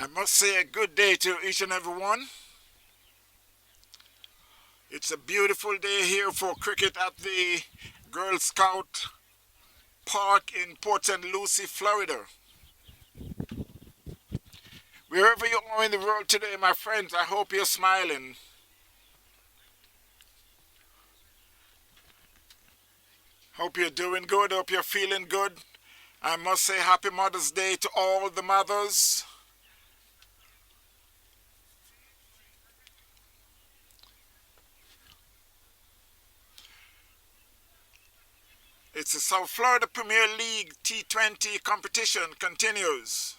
I must say a good day to each and every one. It's a beautiful day here for cricket at the Girl Scout Park in Port St. Lucie, Florida. Wherever you are in the world today, my friends, I hope you're smiling. Hope you're doing good, hope you're feeling good. I must say happy Mother's Day to all the mothers. It's the South Florida Premier League T20 competition continues.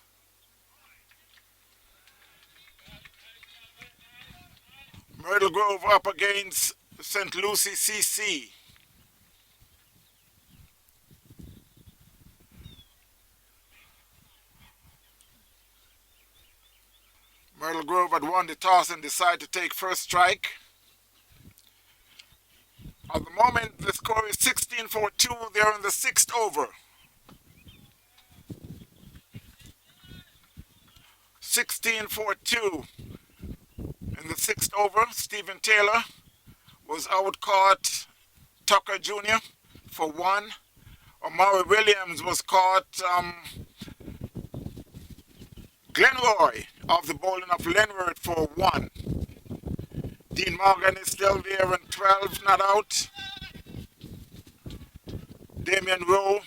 Myrtle Grove up against St. Lucie CC. Myrtle Grove had won the toss and decided to take first strike. At the moment, the score is 16-4-2. They're in the sixth over. 16-4-2. In the sixth over, Stephen Taylor was out-caught Tucker Jr. for one. Omari Williams was caught Glenroy of the bowling of Lenward for one. Dean Morgan is still there in 12, not out. Damian Rowe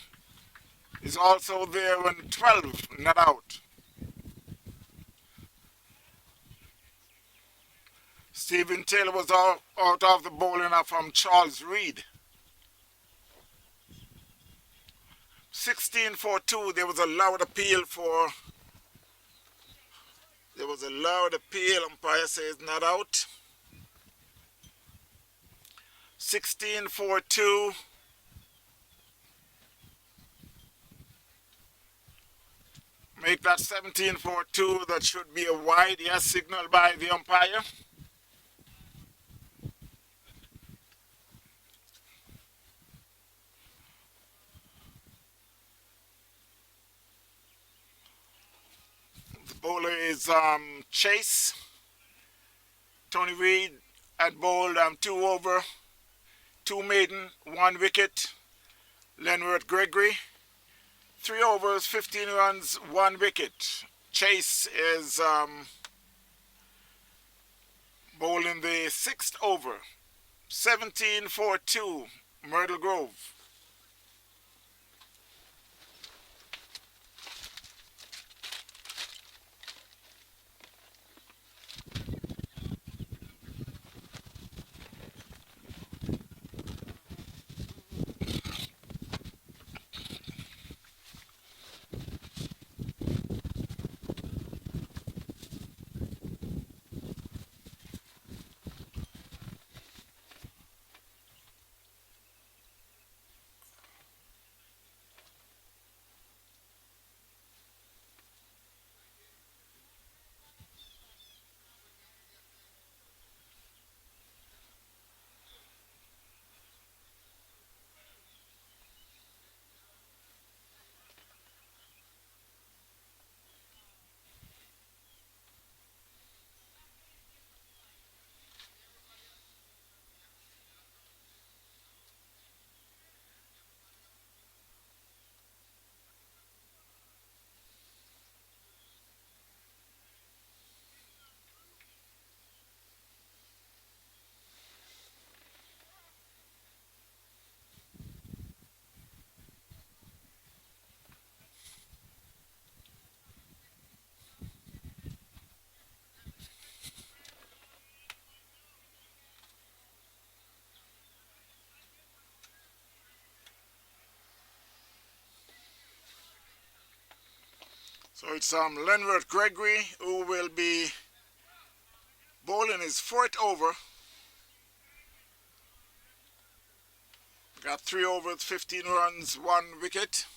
is also there in 12, not out. Stephen Taylor was out of the bowling of Charles Reed. 16-4-2, there was a loud appeal. Umpire says not out. 16-4-2. Make that 17-4-2. That should be a wide, yes, signal by the umpire. The bowler is Chase. Tony Reed had bowled 2 over, 2 maiden, 1 wicket. Leonard Gregory, 3 overs, 15 runs, 1 wicket. Chase is bowling the 6th over. 17-4-2, Myrtle Grove. So it's Leonard Gregory who will be bowling his 4th over. Got 3 overs, 15 runs, 1 wicket.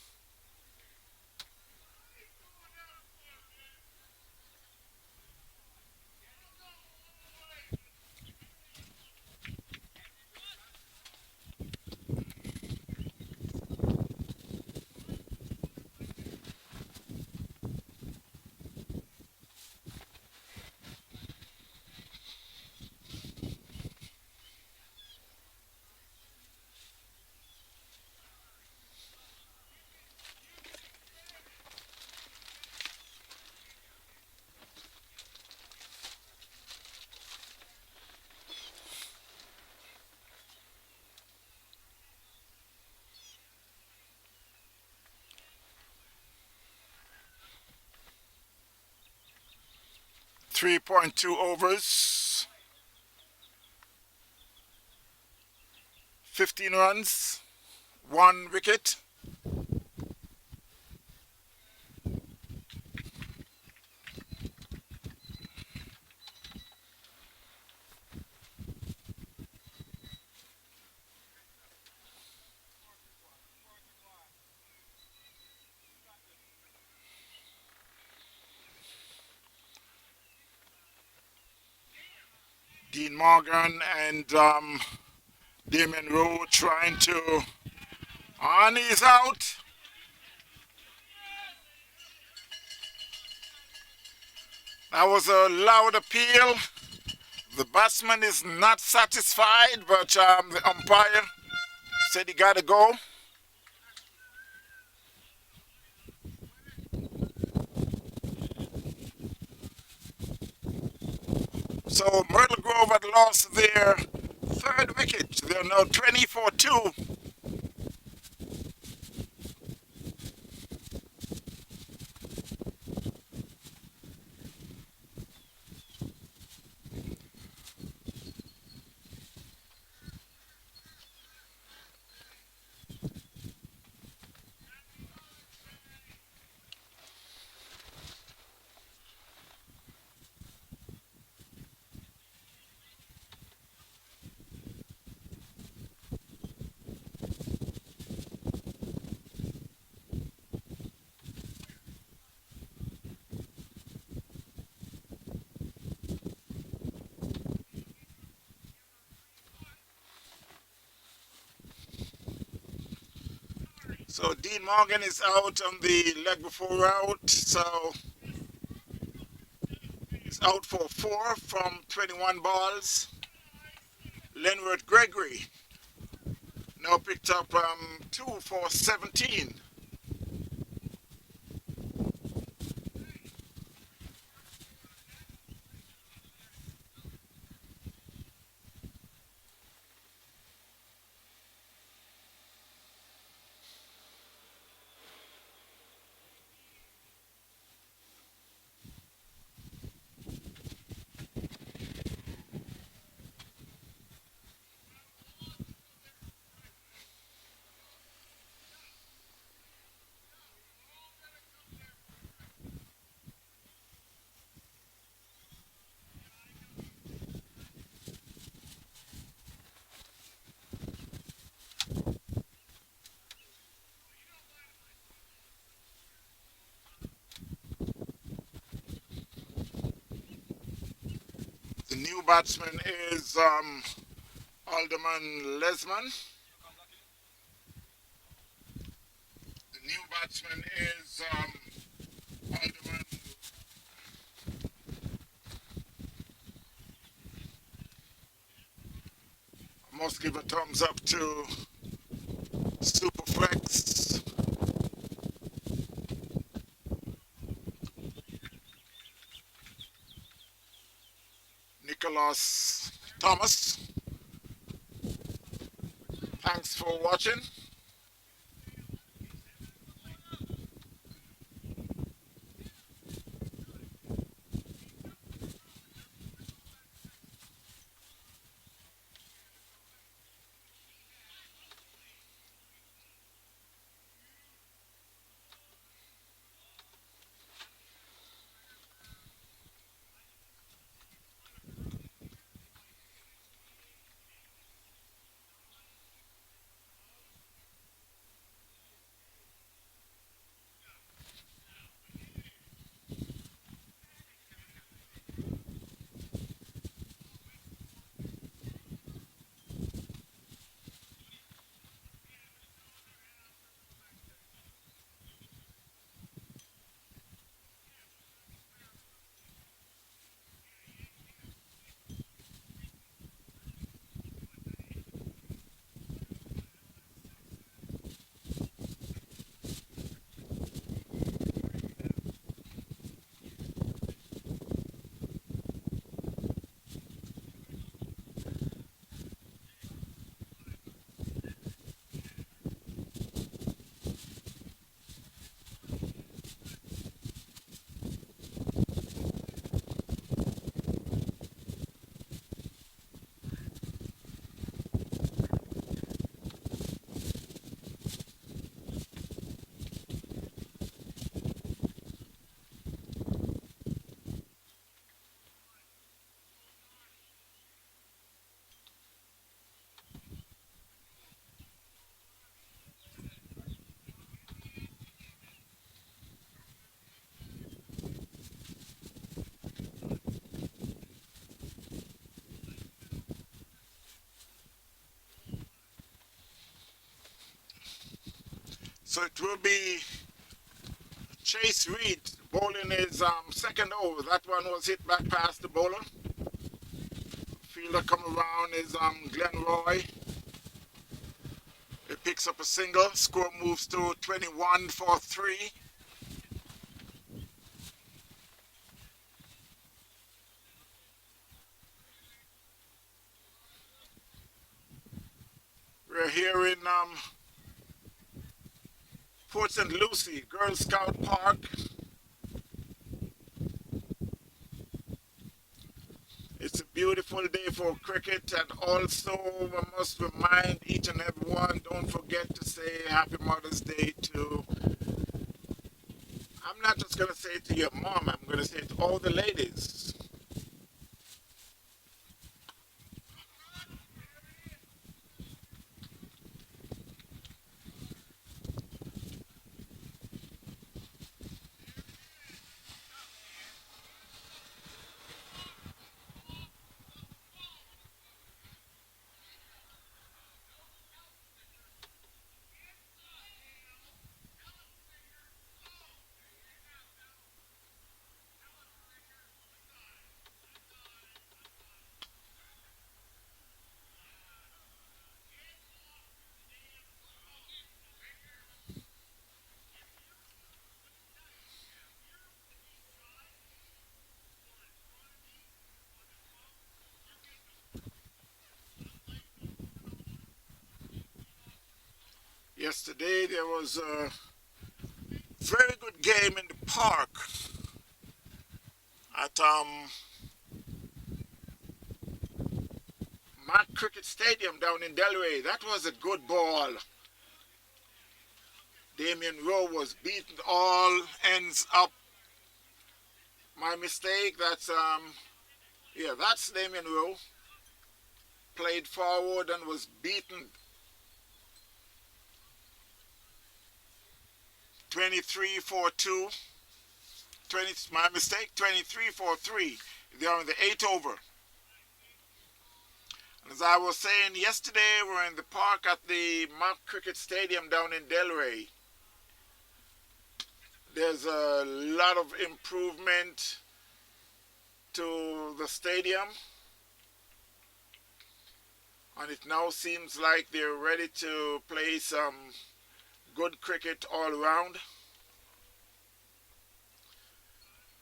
3.2 overs, 15 runs, 1 wicket. Dean Morgan and Damien Rowe trying to, and he's out. That was a loud appeal. The batsman is not satisfied, but the umpire said he got to go. So Myrtle Grove had lost their 3rd wicket. They're now 20-2. So Dean Morgan is out on the leg before out, so he's out for 4 from 21 balls. Lenworth Gregory now picked up 2 for 17. The new batsman is Alderman Lesman. The new batsman is Alderman. I must give a thumbs up to Superflex. Nicholas Thomas. Thanks for watching. So it will be Chase Reed bowling his second over. That one was hit back past the bowler. Fielder come around is Glenn Roy. He picks up a single. Score moves to 21 for 3. We're here in Port St. Lucie, Girl Scout Park. It's a beautiful day for cricket, and also I must remind each and everyone, don't forget to say Happy Mother's Day to, I'm not just going to say it to your mom, I'm going to say it to all the ladies. Yesterday there was a very good game in the park at Mac Cricket Stadium down in Delray. That was a good ball. Damien Rowe was beaten all ends up. My mistake, that's that's Damien Rowe. Played forward and was beaten 23 for 2. My mistake, 23 for 3. They're in the 8th over. As I was saying yesterday, we're in the park at the Mac Cricket Stadium down in Delray. There's a lot of improvement to the stadium, and it now seems like they're ready to play some good cricket all around.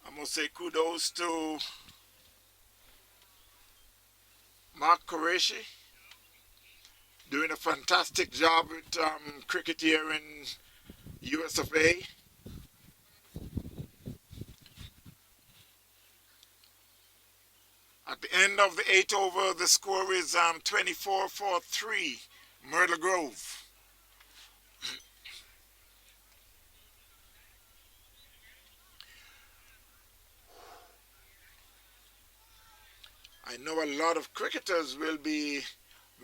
I must say kudos to Mark Qureshi, doing a fantastic job with cricket here in US of A. At the end of the 8th over, the score is 24 for 3, Myrtle Grove. I know a lot of cricketers will be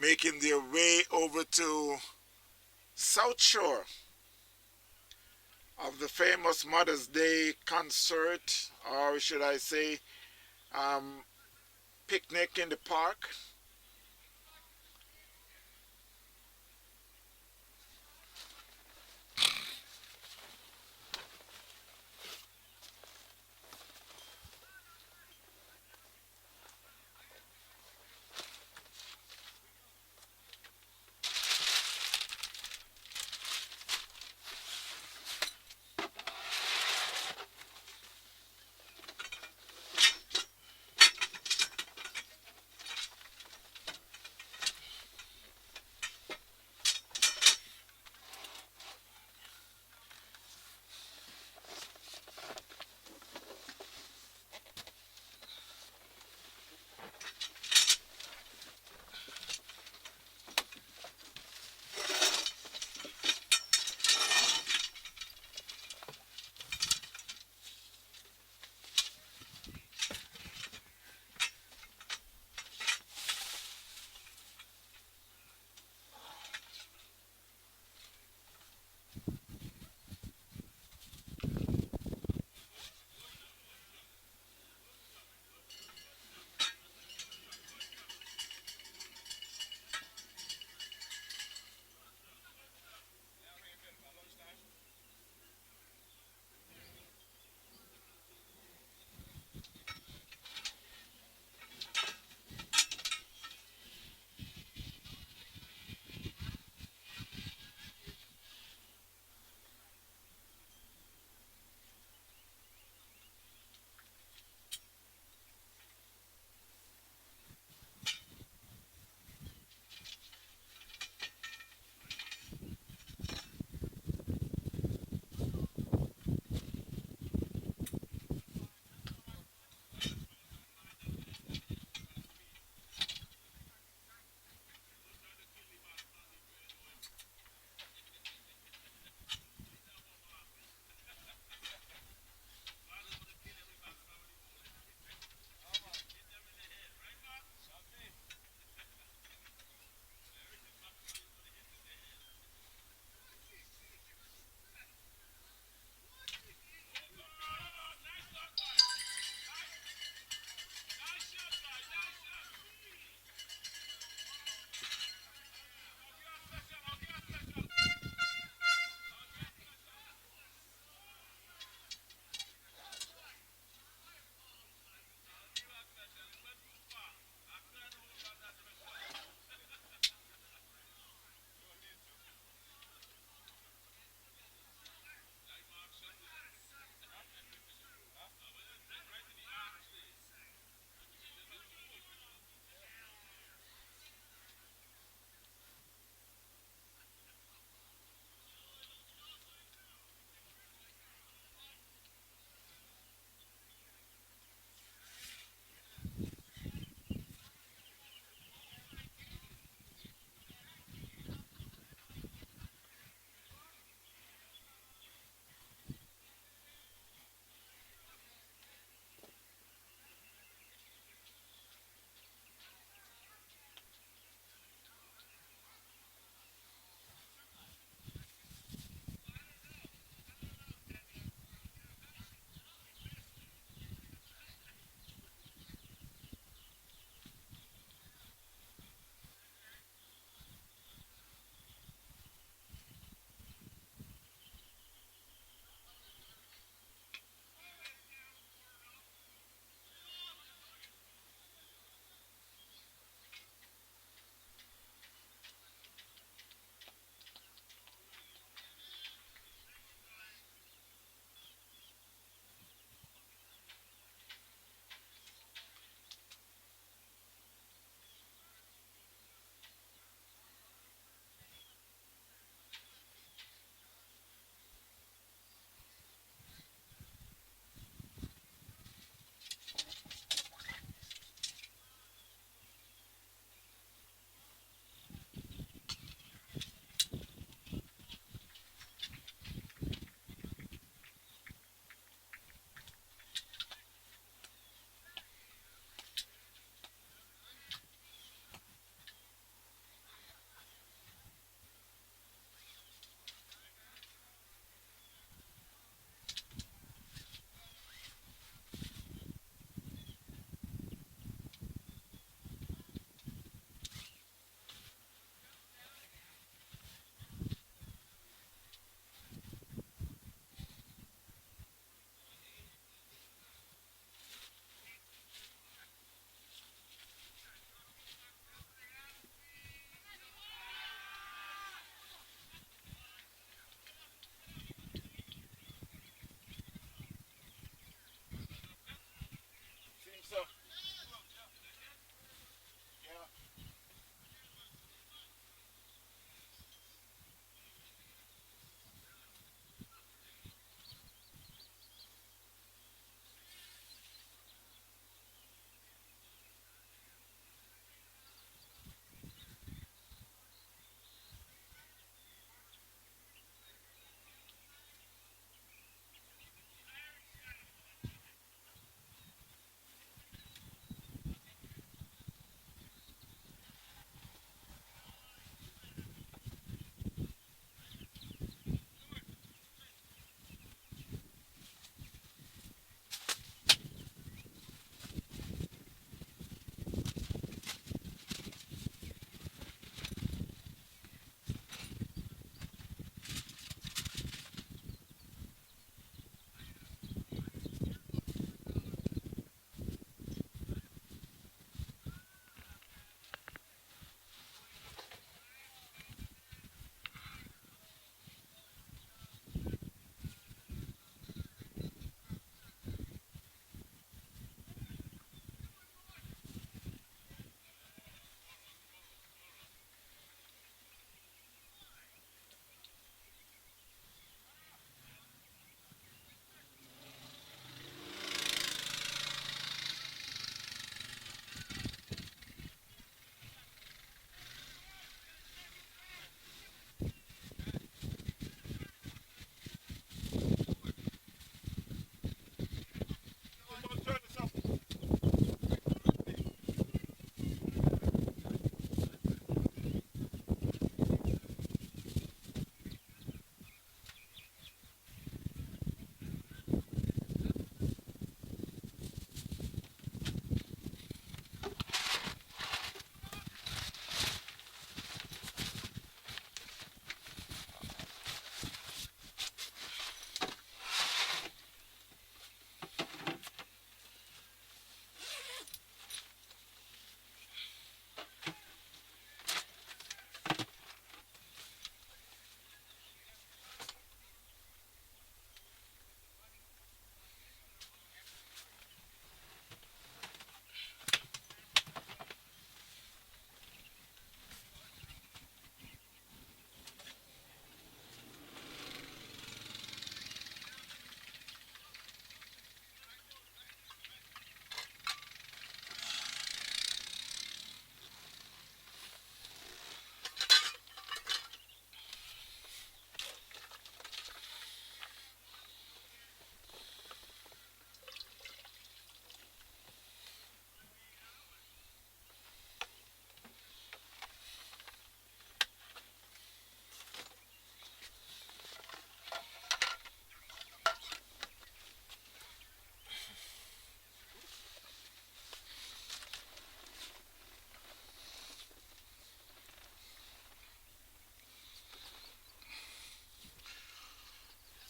making their way over to South Shore of the famous Mother's Day concert, or should I say picnic in the park.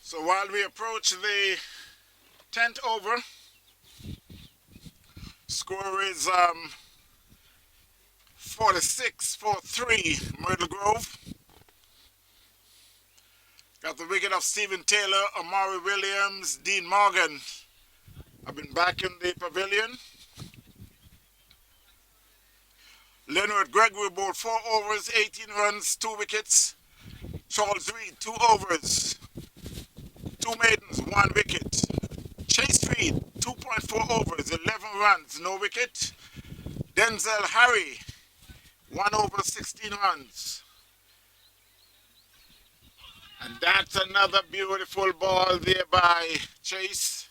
So while we approach the 10th over, score is 46-43 Myrtle Grove. Got the wicket of Stephen Taylor, Amari Williams, Dean Morgan. I've been back in the pavilion. Leonard Gregory bowled 4 overs, 18 runs, 2 wickets. Charles Reed, 2 overs, 2 maidens, 1 wicket. Chase Reed, 2.4 overs, 11 runs, no wicket. Denzel Harry, 1 over, 16 runs. And that's another beautiful ball there by Chase.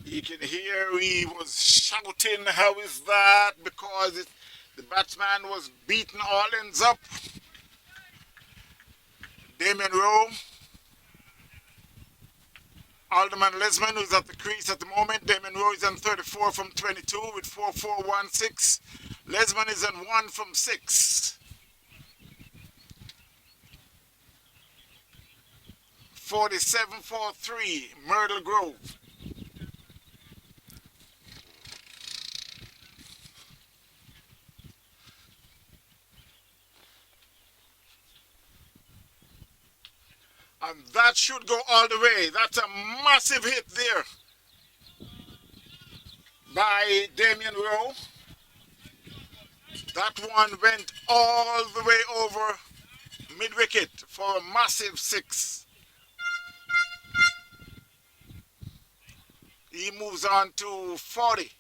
You can hear he was shouting, how is that? Because the batsman was beating all ends up. Damien Rowe. Alderman Lesman, who's at the crease at the moment. Damien Rowe is on 34 from 22 with 4-4-1-6. Lesman is on 1 from 6. 47-43, Myrtle Grove. And that should go all the way. That's a massive hit there by Damien Rowe. That one went all the way over mid-wicket for a massive 6. He moves on to 40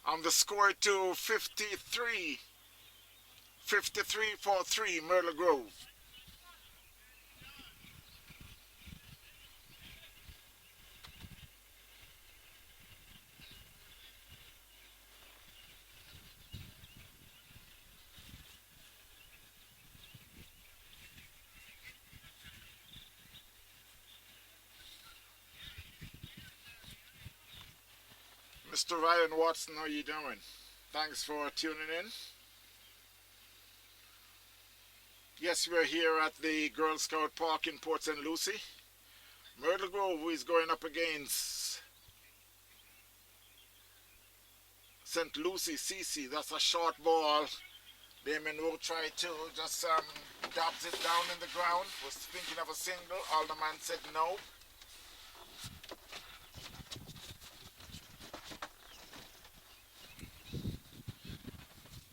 on the score to 53. 53-43 Myrtle Grove. Mr. Ryan Watson, how you doing? Thanks for tuning in. Yes, we're here at the Girl Scout Park in Port St. Lucie. Myrtle Grove, who is going up against St. Lucie CC. That's a short ball. Damien will try to just dabs it down in the ground. Was thinking of a single. Alderman said no.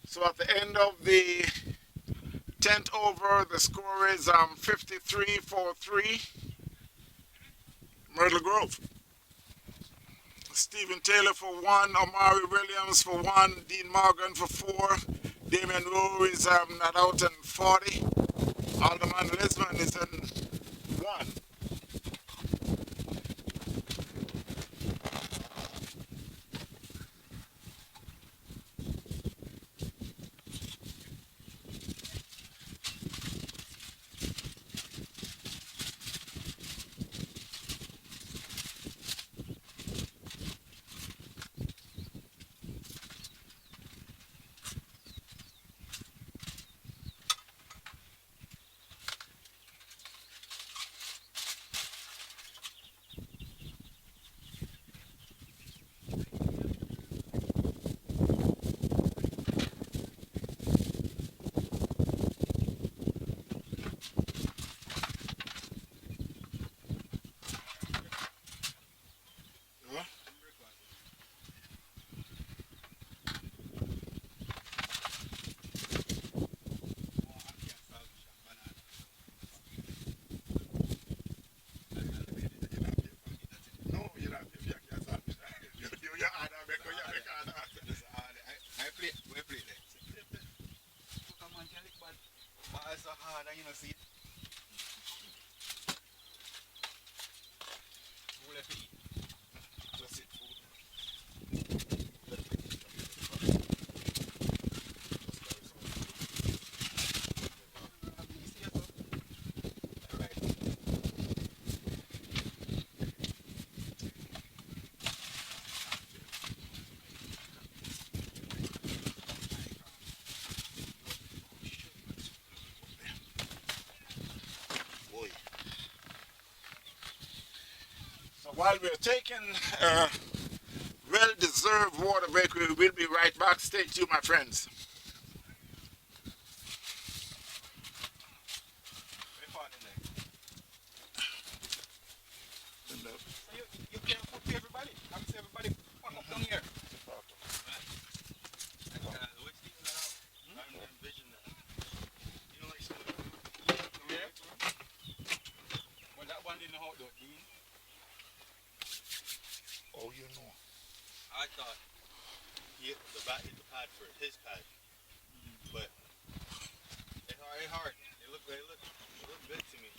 So at the end of the 10th over, the score is 53-43 Myrtle Grove. Stephen Taylor for 1, Amari Williams for 1, Dean Morgan for 4, Damien Rowe is not out in 40, Alderman Lesman is in 1. While we're taking a well-deserved water break, we will be right back. Stay tuned, my friends. You can't put to everybody. I'm saying everybody fuck up down here. Yeah. Well, that one didn't know how to do it, Dean. Oh, you know. I thought the bat hit the pad for his pad, but it hard. It looked good to me.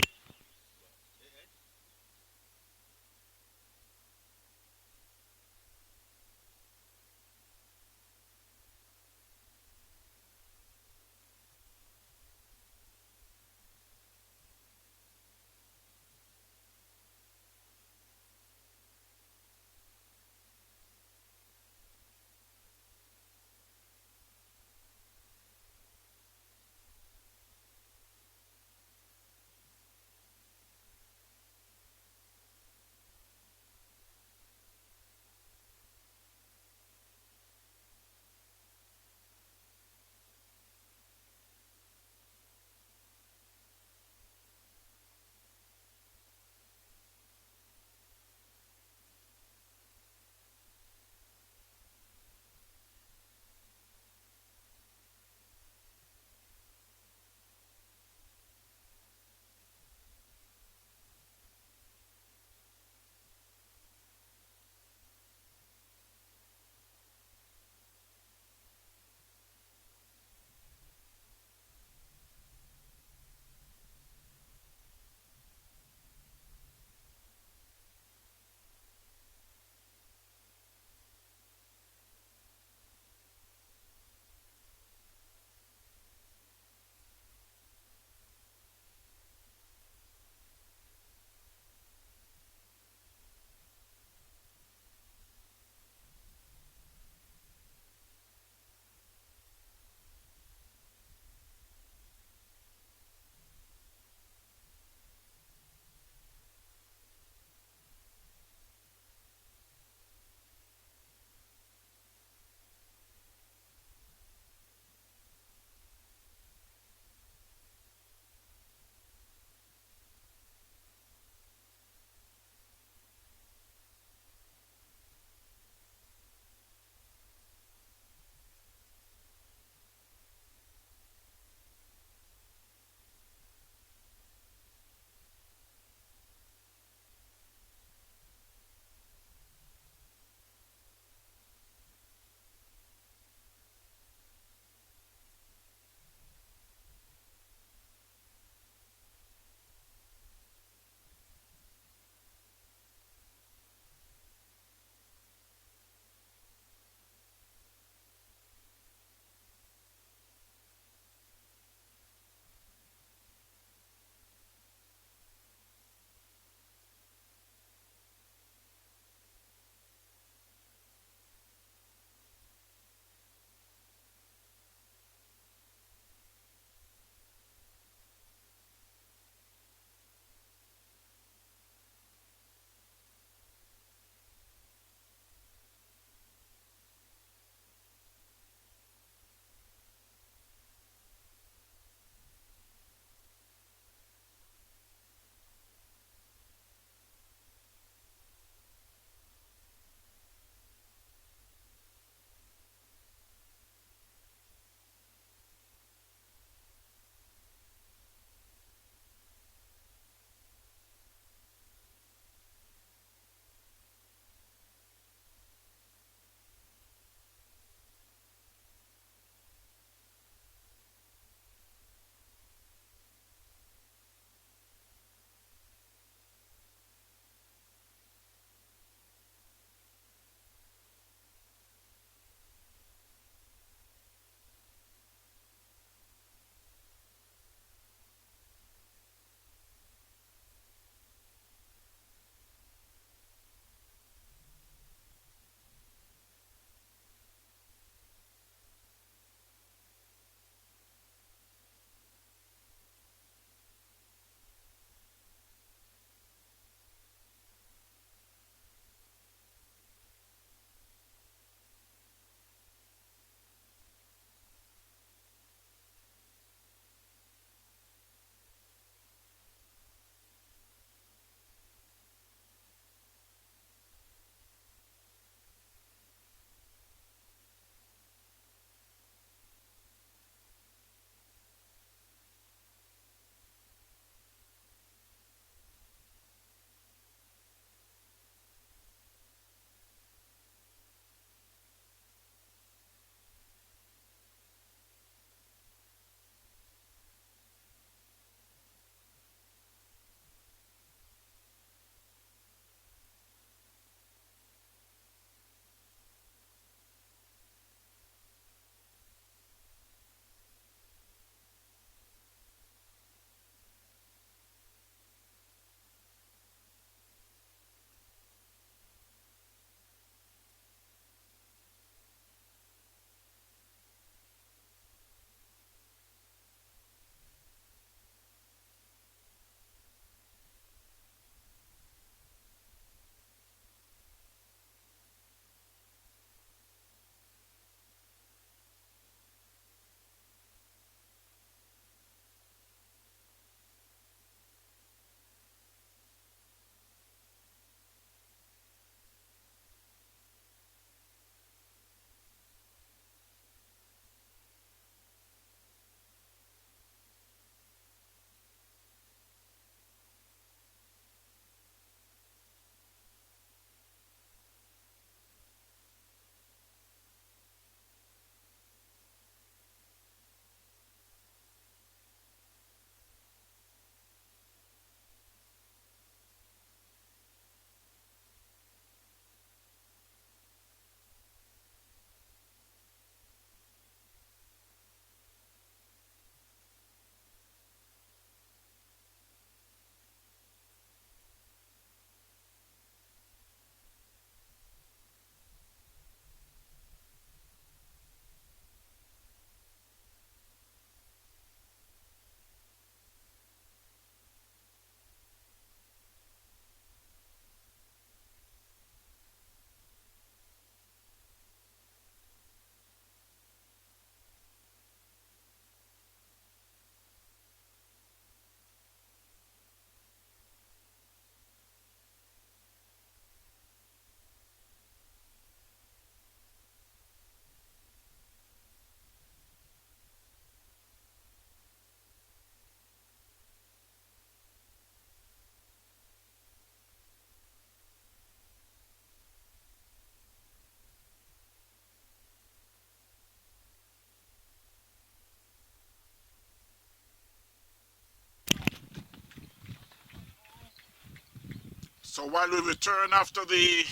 So while we return after the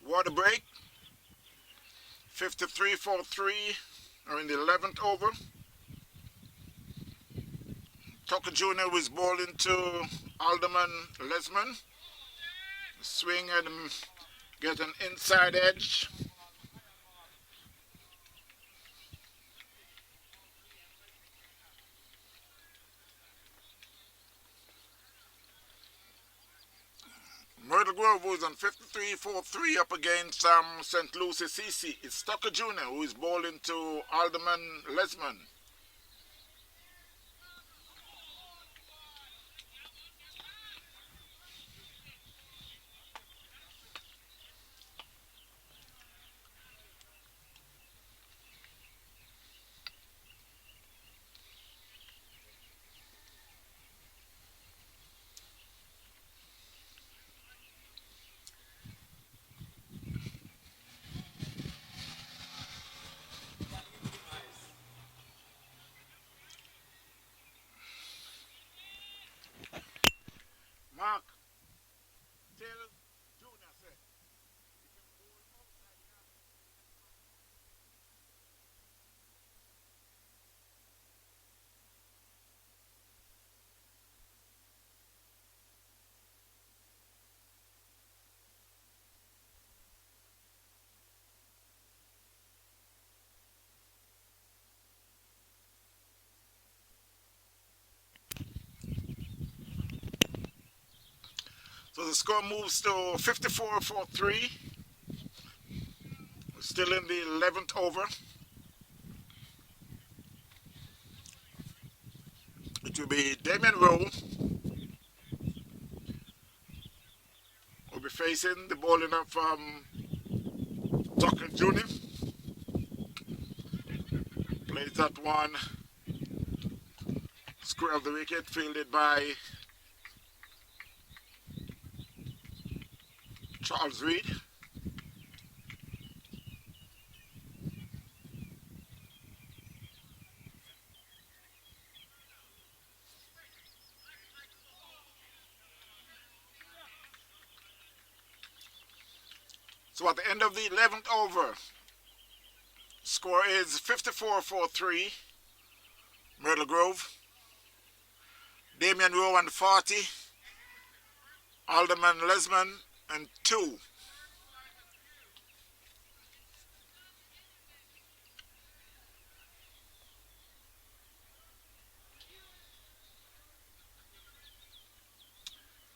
water break, 53-43 are in the 11th over. Tucker Jr. was bowling to Alderman Lesman. Swing and get an inside edge. Myrtle Grove, who is on 53-43 up against St. Lucie CC. It's Tucker Jr. who is bowling to Alderman Lesman. Mark, tell Junior, say. So the score moves to 54-43. We're still in the 11th over. It will be Damien Rowe. Will be facing the bowling up from Tucker Jr. Plays that one. Square of the wicket, fielded by Charles Reed. So at the end of the 11th over, score is 54-43, Myrtle Grove. Damien Rowe and 40, Alderman Lesman and 2.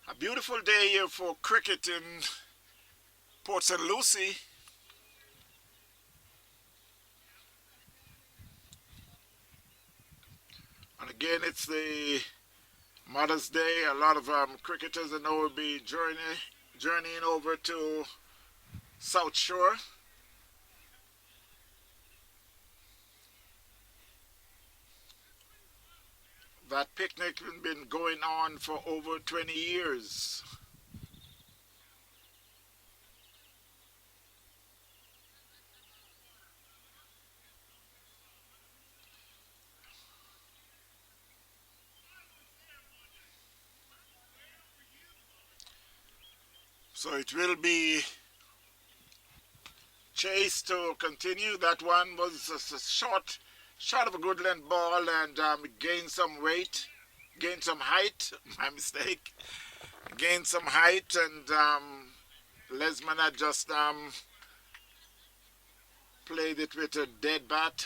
A beautiful day here for cricket in Port St. Lucie. And again, it's the Mother's Day. A lot of cricketers I know will be journeying over to South Shore. That picnic has been going on for over 20 years. So it will be chase to continue. That one was just a short of a good length ball and gained some weight, gained some height, my mistake. Gained some height and Lesman had just played it with a dead bat.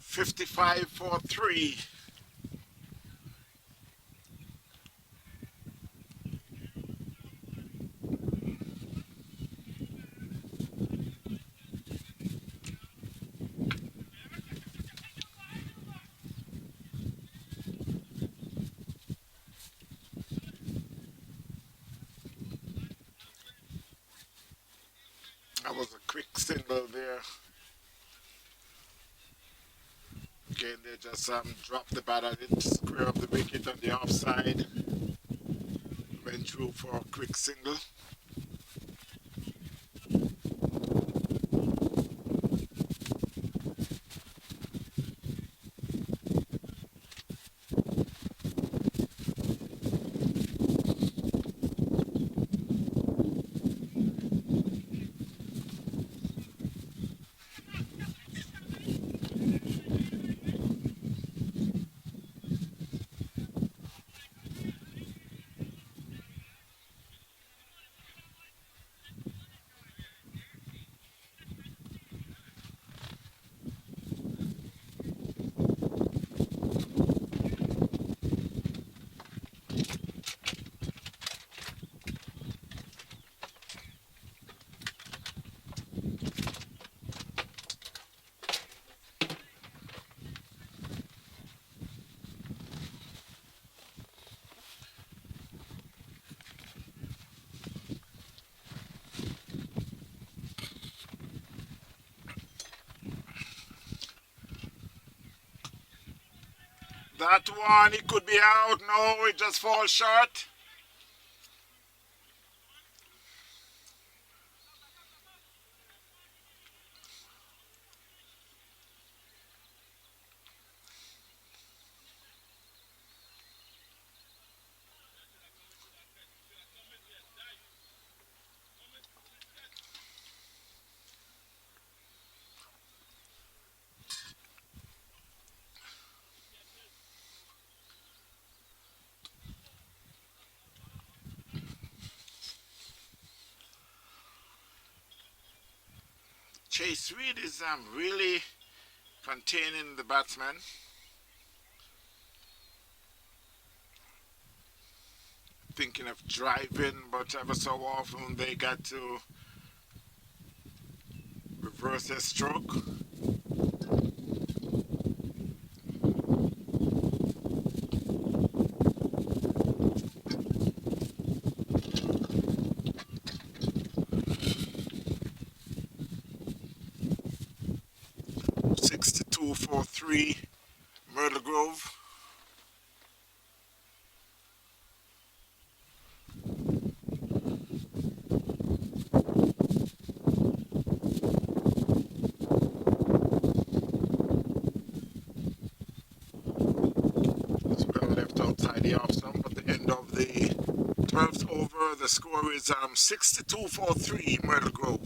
$55-3. That was a quick single there. Again, they just dropped the bat at it, square of the wicket on the offside. Went through for a quick single. That one, it could be out. No, it just falls short. Chase Reed is really containing the batsman. Thinking of driving, but ever so often they got to reverse their stroke. Two for 3, Myrtle Grove. It's well left outside the off stump at the end of the 12th over. The score is 62 for 3, Myrtle Grove.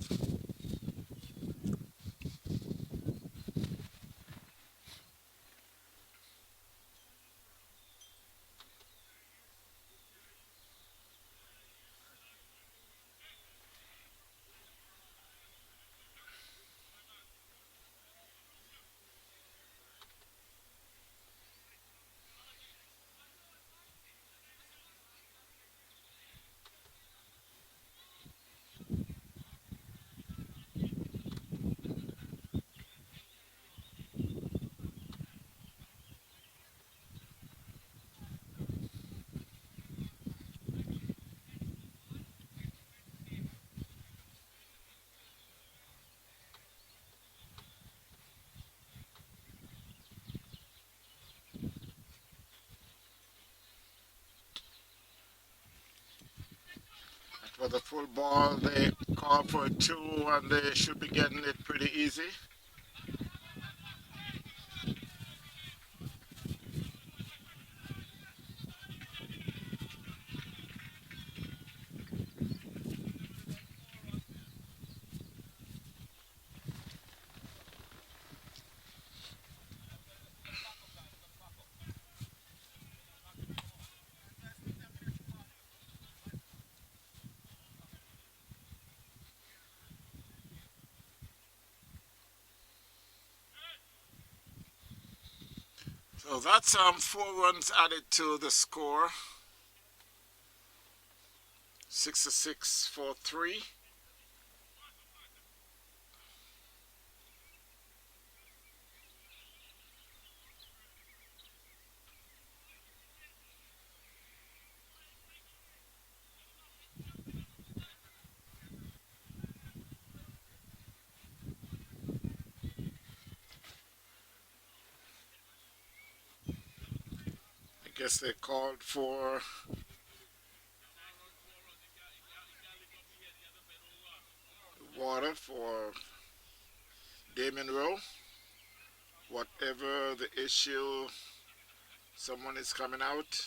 For the full ball, they call for a 2 and they should be getting it pretty easy. So that's 4 runs added to the score. 66 for 3. I guess they called for water for Damien Rowe. Whatever the issue, someone is coming out.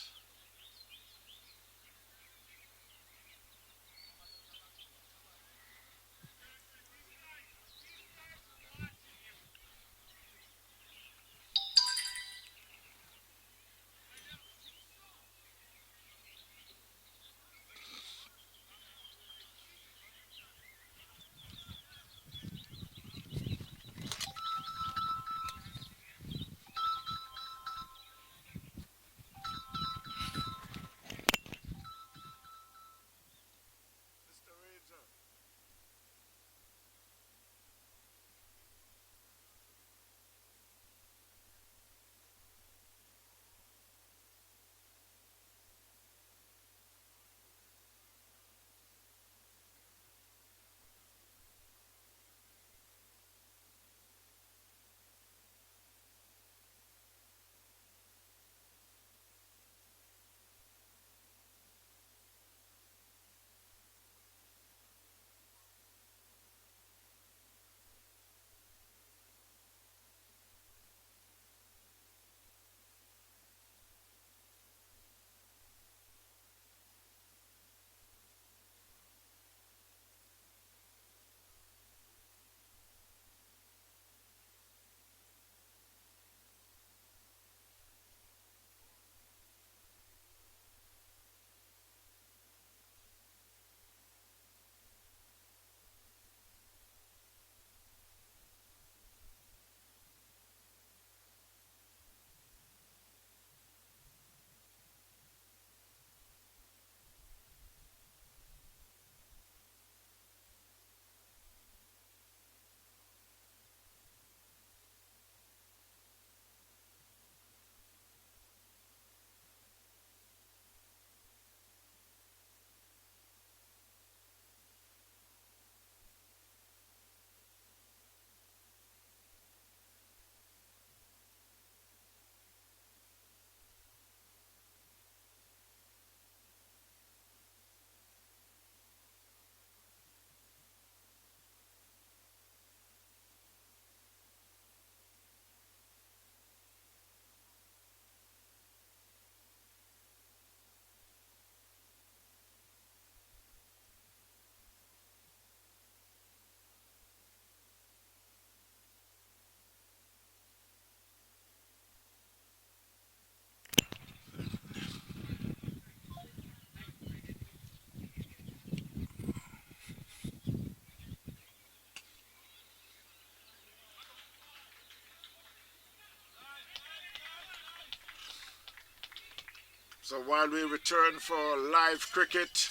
So while we return for live cricket,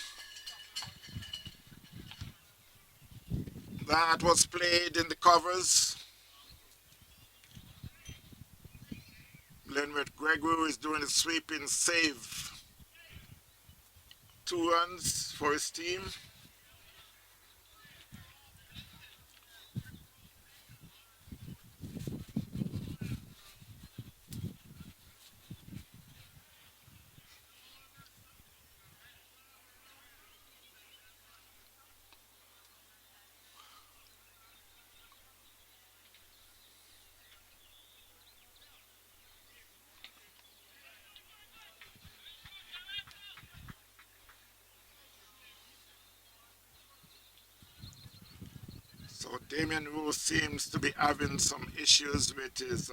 that was played in the covers. Glenwood Gregory is doing a sweeping save. 2 runs for his team. So Damian Rose seems to be having some issues with his,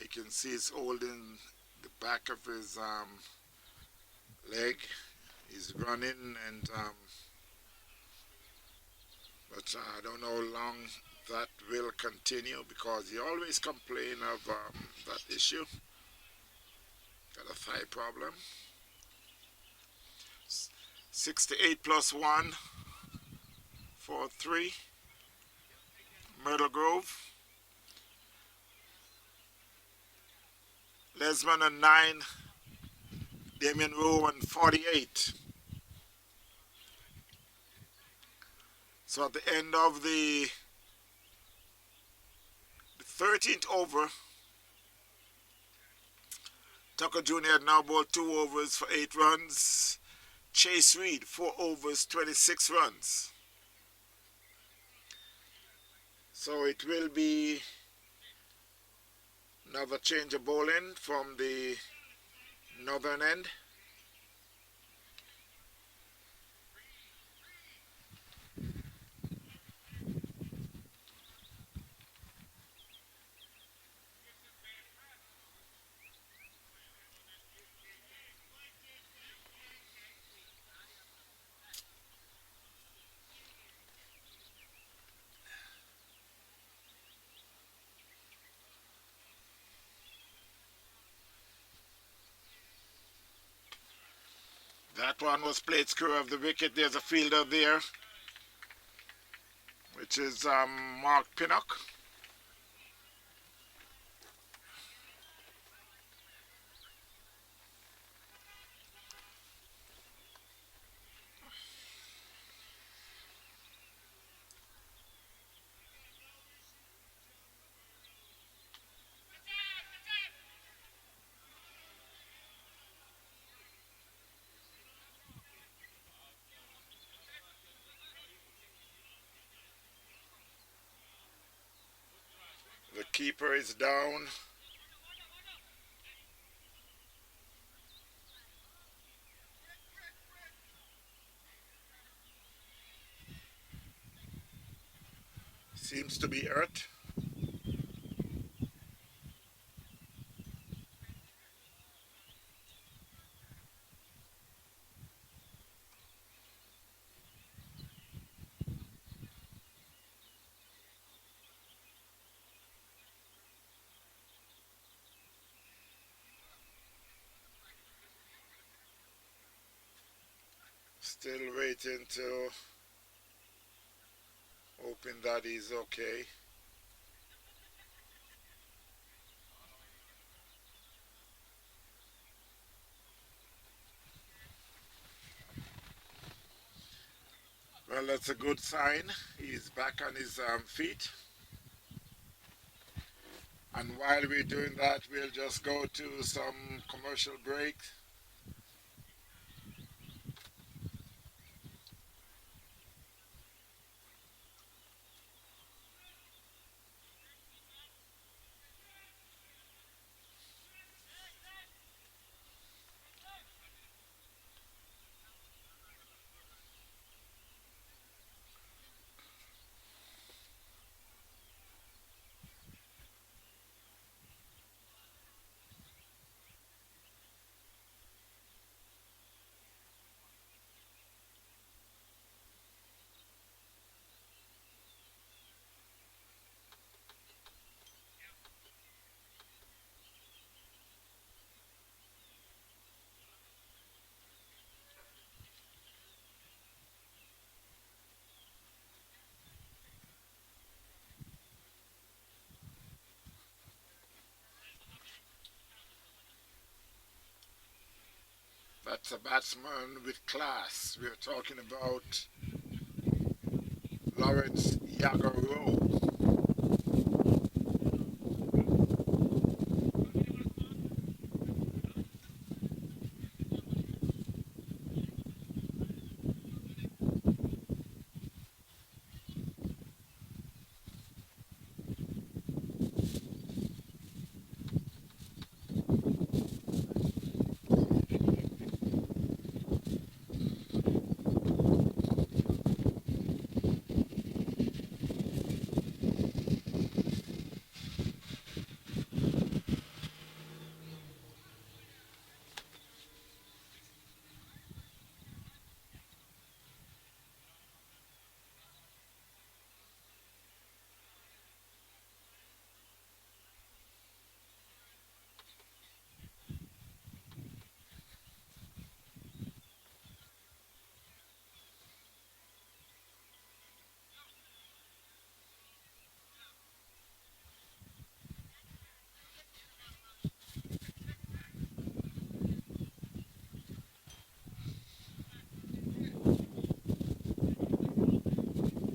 you can see he's holding the back of his leg. He's running and, but I don't know how long that will continue because he always complain of that issue. Got a thigh problem. 68 plus 1 for 3. Myrtle Grove. Lesman and 9. Damien Rowe and 48. So at the end of the 13th over, Tucker Jr. had now bowled 2 overs for 8 runs. Chase Reed, 4 overs, 26 runs. So it will be another change of bowling from the northern end. That one was played square of the wicket. There's a fielder there, which is Mark Pinnock. The keeper is down. Seems to be hurt. Still waiting to hoping that he's okay. Well, that's a good sign. He's back on his feet. And while we're doing that, we'll just go to some commercial breaks. That's a batsman with class. We're talking about Lawrence Yagaro.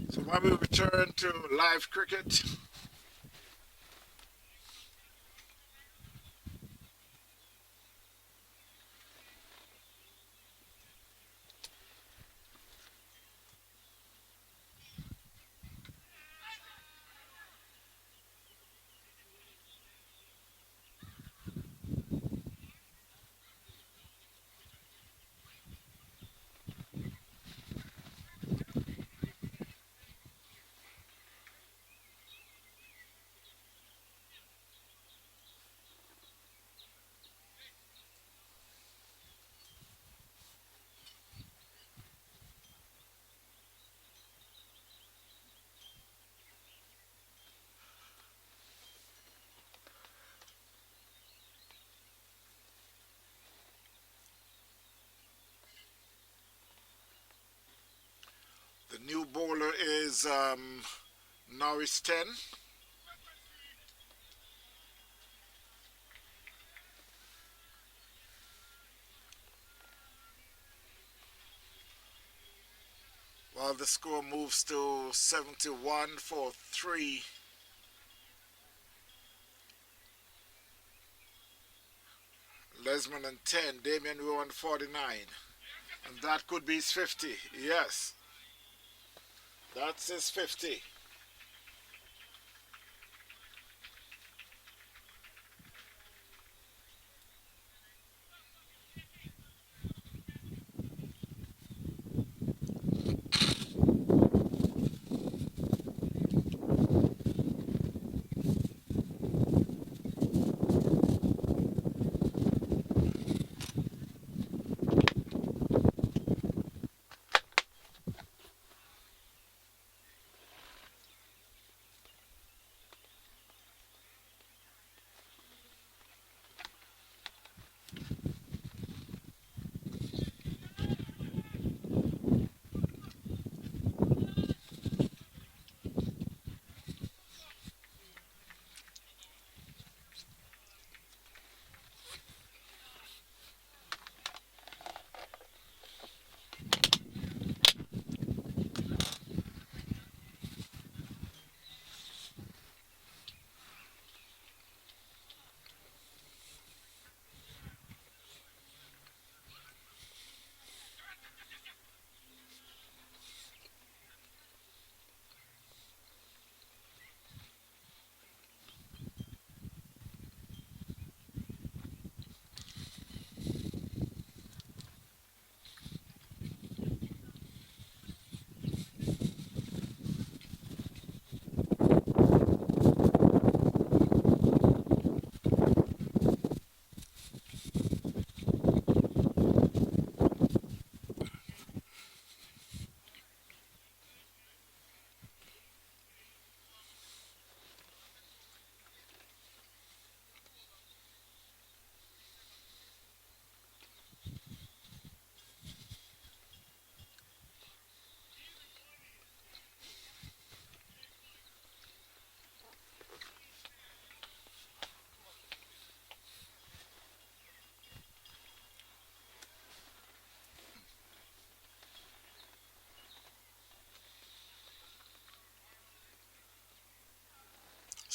So when we return to live cricket, the new bowler is Norris 10. While the score moves to 71 for 3. Lesman and 10, Damian Rowan 49. And that could be his 50. Yes. That's his 50.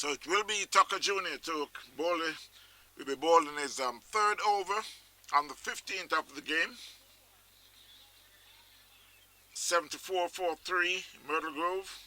So it will be Tucker Jr. to bowl. Will be bowling his third over on the 15th of the game. 74-43 Myrtle Grove.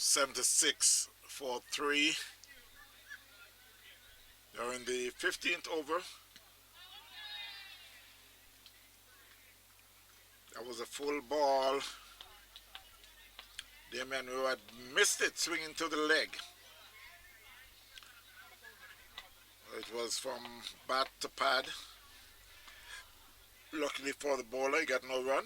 (76-3). They're in the 15th over. That was a full ball. Damian Rowe had missed it, swinging to the leg. It was from bat to pad. Luckily for the bowler, he got no run.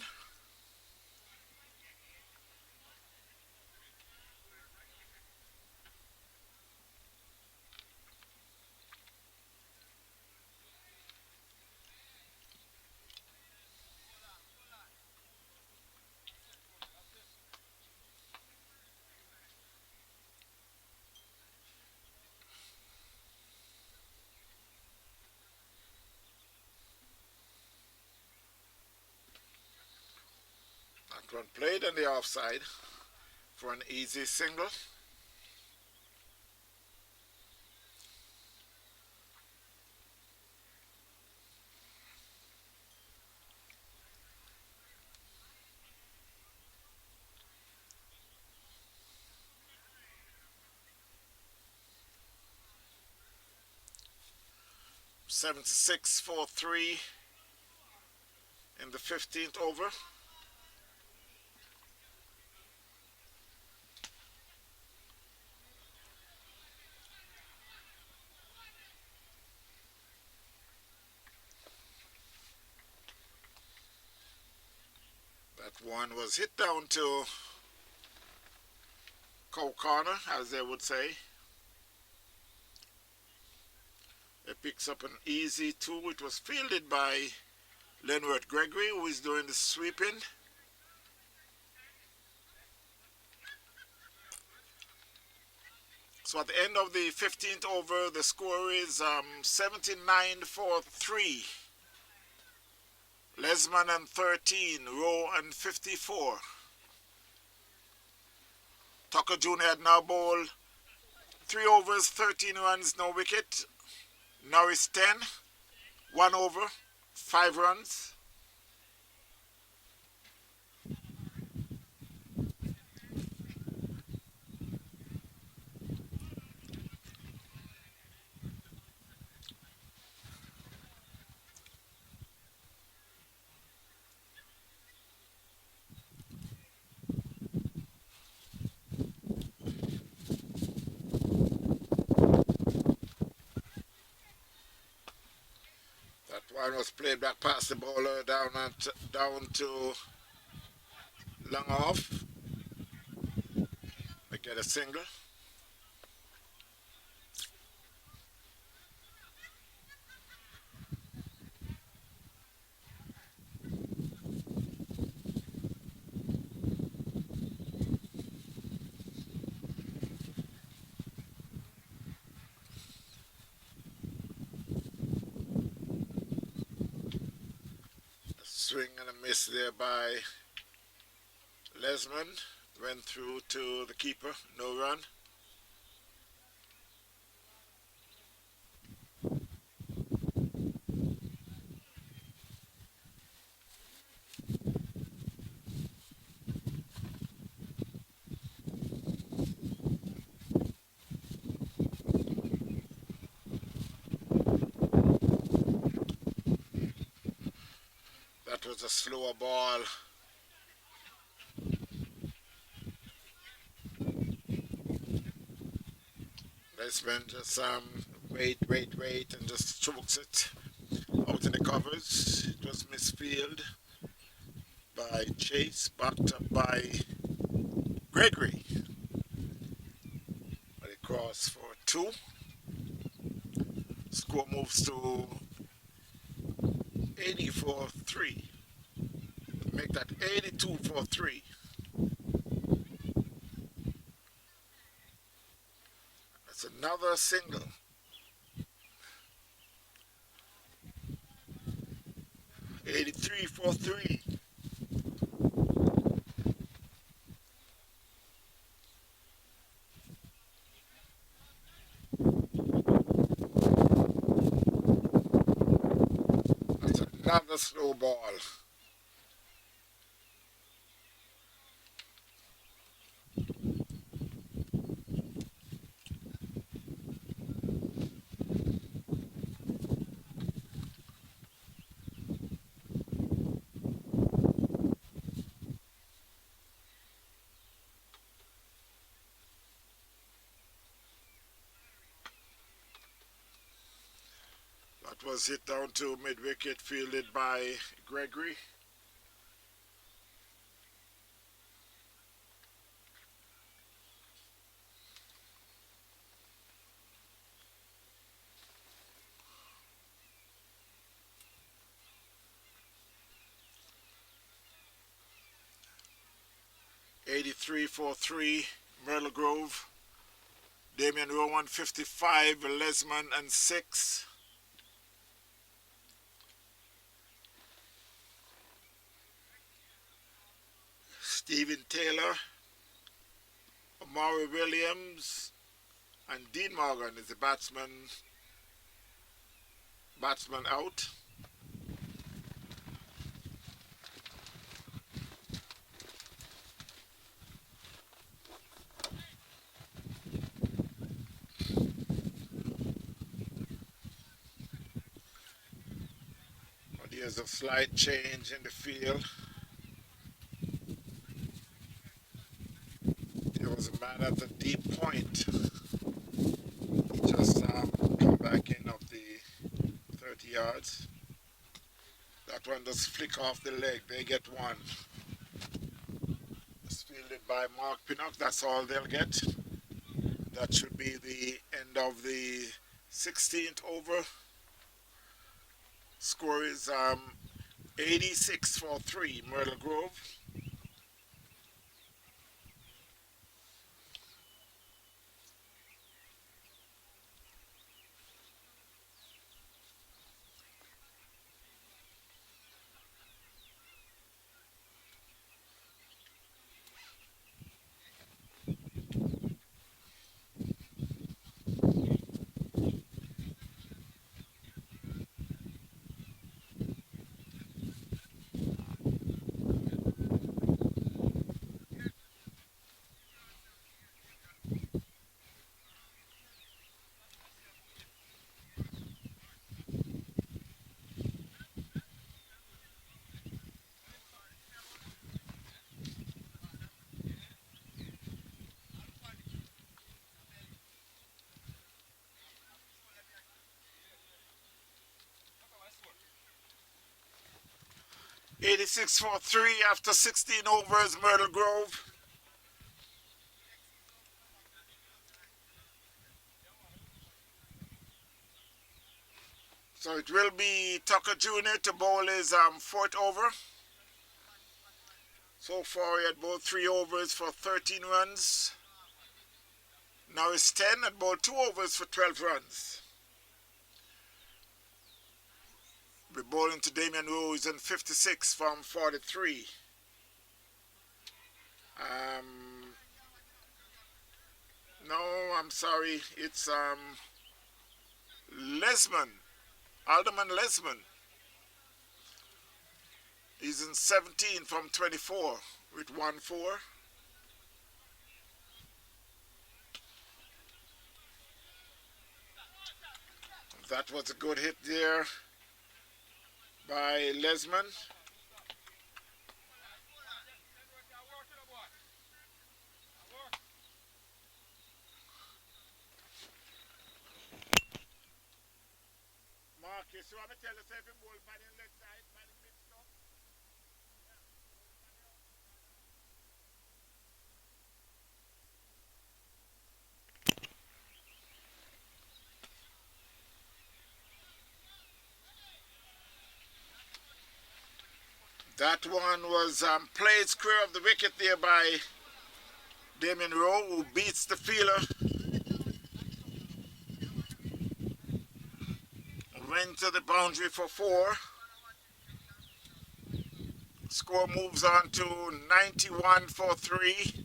That one played on the offside for an easy single. (76-3) in the 15th over. That one was hit down to cow corner, as they would say. It picks up an easy two. It was fielded by Lenworth Gregory, who is doing the sweeping. So at the end of the 15th over, the score is 79-3. Lesman and 13, Rowe and 54. Tucker Jr. had now bowled 3 overs, 13 runs, no wicket. Norris 10, 1 over, 5 runs. One was played back past the bowler down to long off. They get a single. Swing and a miss there by Lesman. Went through to the keeper, no run. That was a slower ball. Lesman just wait and just chokes it. out in the covers. It was misfield by Chase, backed up by Gregory. But it crossed for 2. Score moves to 84-3. Make that 82-3. That's another single. 83-3. That's another slow ball. That was hit down to mid-wicket, fielded by Gregory. $83-3, Myrtle Grove. Damian Rowe 155, Lesman and 6. Stephen Taylor, Amari Williams, and Dean Morgan is the batsman out. But there's a slight change in the field. There was a man at the deep point. He just come back in of the 30 yards. That one does flick off the leg. They get one. It's fielded by Mark Pinnock. That's all they'll get. That should be the end of the 16th over. Score is 86-3, Myrtle Grove. $86-3 after 16 overs, Myrtle Grove. So it will be Tucker Jr. to bowl his 4th over. So far he had bowled 3 overs for 13 runs. Now it's 10 and bowled 2 overs for 12 runs. We're bowling to Damian Rose in 56 from 43. No, I'm sorry. It's Lesman. Alderman Lesman. He's in 17 from 24 with 1-4. That was a good hit there by Lesman. Mark Okay, so I'm going to tell you, if you bowl by the left side, by the mid stop. That one was played square of the wicket there by Damien Rowe, who beats the fielder. Went to the boundary for 4. Score moves on to 91 for 3.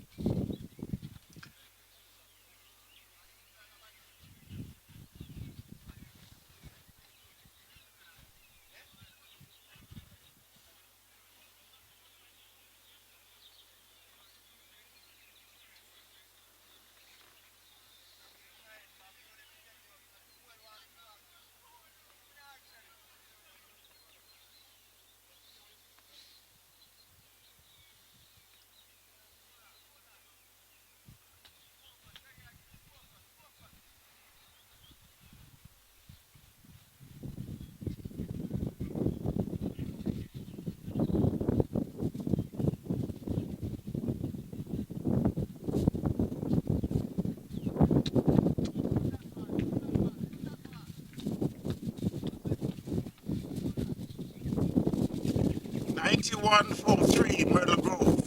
One for 3, Myrtle Grove.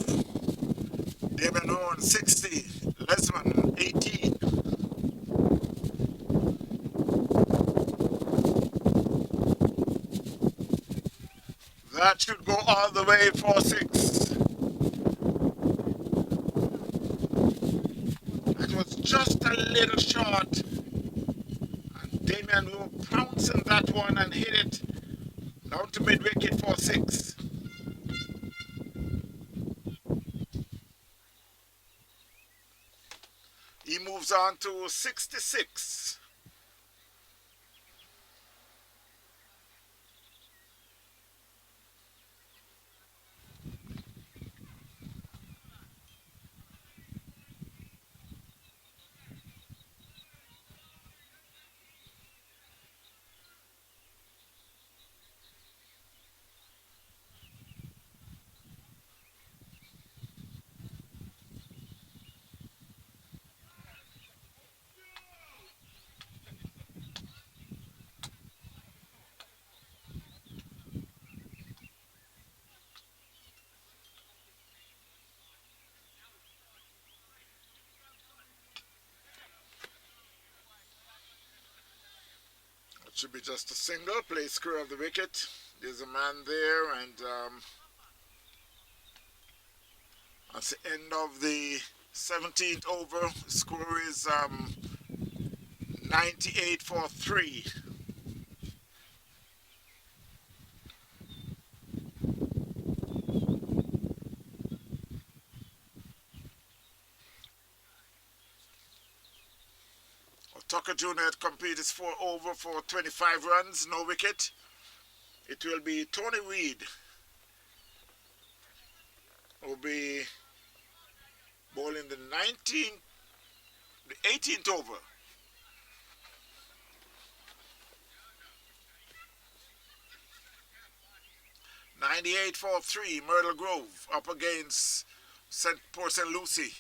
Damien Rowe 60, Lesman 18. That should go all the way for 6. That was just a little short. And Damien Rowe pounced on that one and hit it down to mid wicket for 6. He moves on to 66. It should be just a single, play square of the wicket. There's a man there, and that's the end of the 17th over. Score is 98 for 3. Tucker Jr. had completed 4 over for 25 runs, no wicket. It will be Tony Reid who will be bowling the 18th over. .98 for 3, Myrtle Grove up against Port St. Lucie.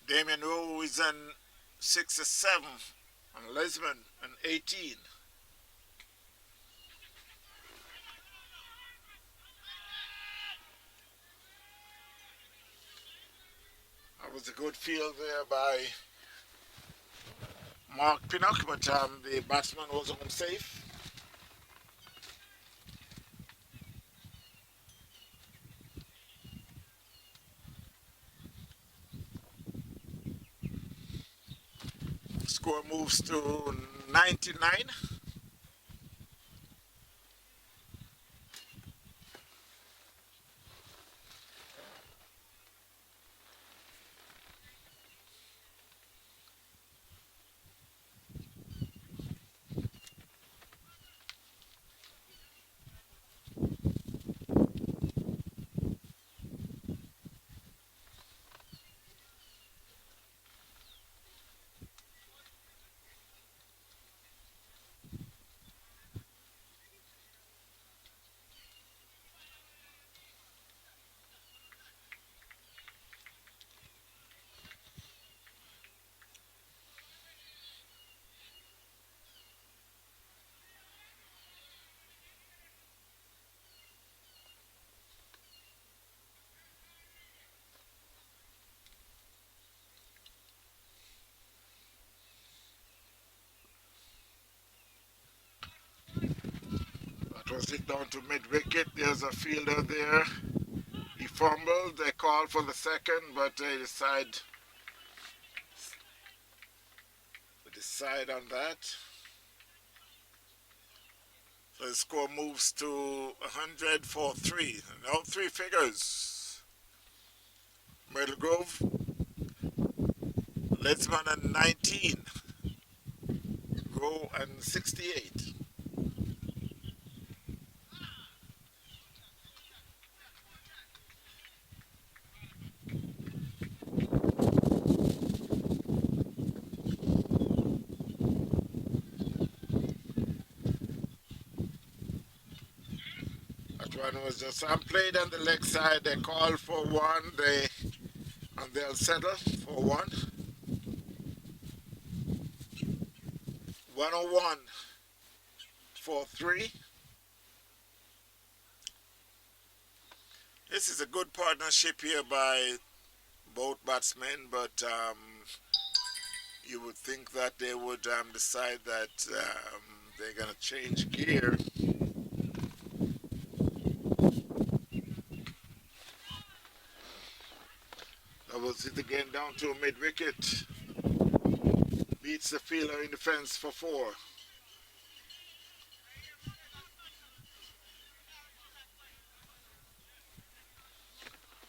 Damien Rowe is on 67, and Lesman on 18. That was a good field there by Mark Pinnock, but the batsman was unsafe. Score moves to 99. was hit down to mid-wicket. There's a fielder there. He fumbled. They called for the second, but they decide on that. So the score moves to 100 for 3. Now 3 figures. Myrtle Grove, Ledsman and 19. Rowe and 68. That one was just unplayed on the leg side. They call for one, and they'll settle for one. 101 for 3. This is a good partnership here by both batsmen, but you would think that they would decide that they're going to change gear. Doubles it again down to mid-wicket. Beats the fielder in the fence for 4.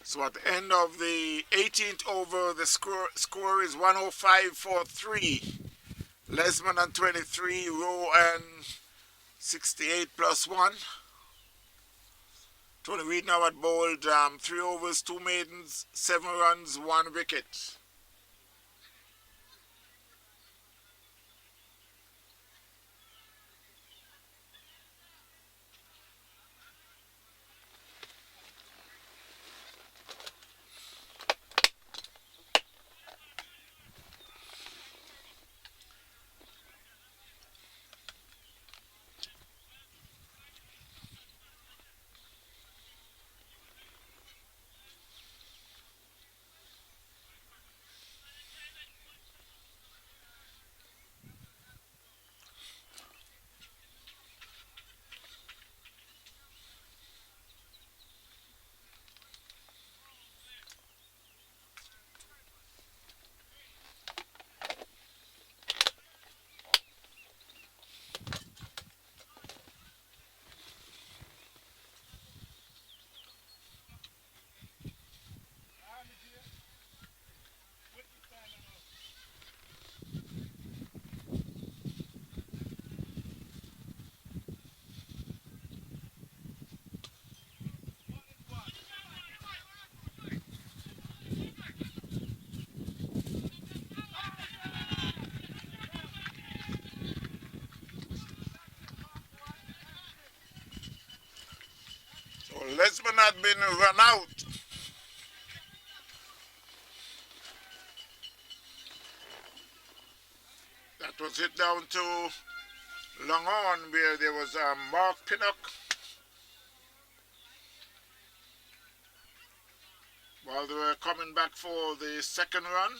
So at the end of the 18th over, the score is 105 for 3. Lesman and 23, Rowe and 68 plus 1. Tony Reid now at bowled 3 overs, 2 maidens, 7 runs, 1 wicket. Lesman had been run out. That was hit down to long on where there was Mark Pinnock. While they were coming back for the second run.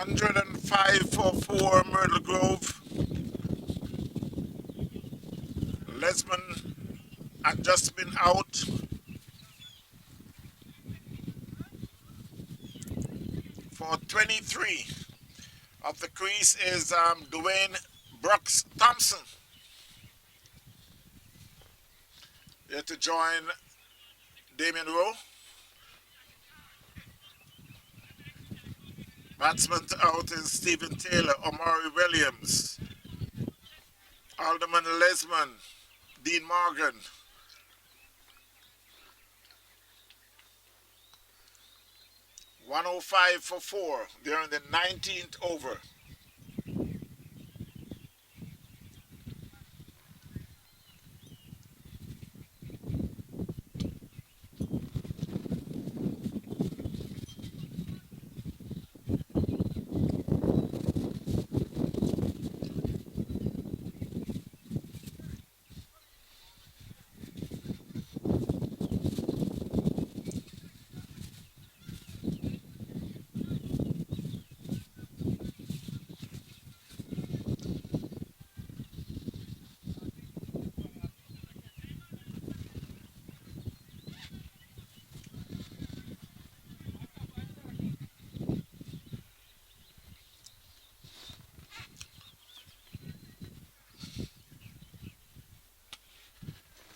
$105 for 4, Myrtle Grove. Lesman had just been out. For 23 of the crease is Dwayne Brooks Thompson. Here to join Damien Rowe. Batsman out is Stephen Taylor, Omari Williams, Alderman Lesman, Dean Morgan. "105 for 4 during the 19th over.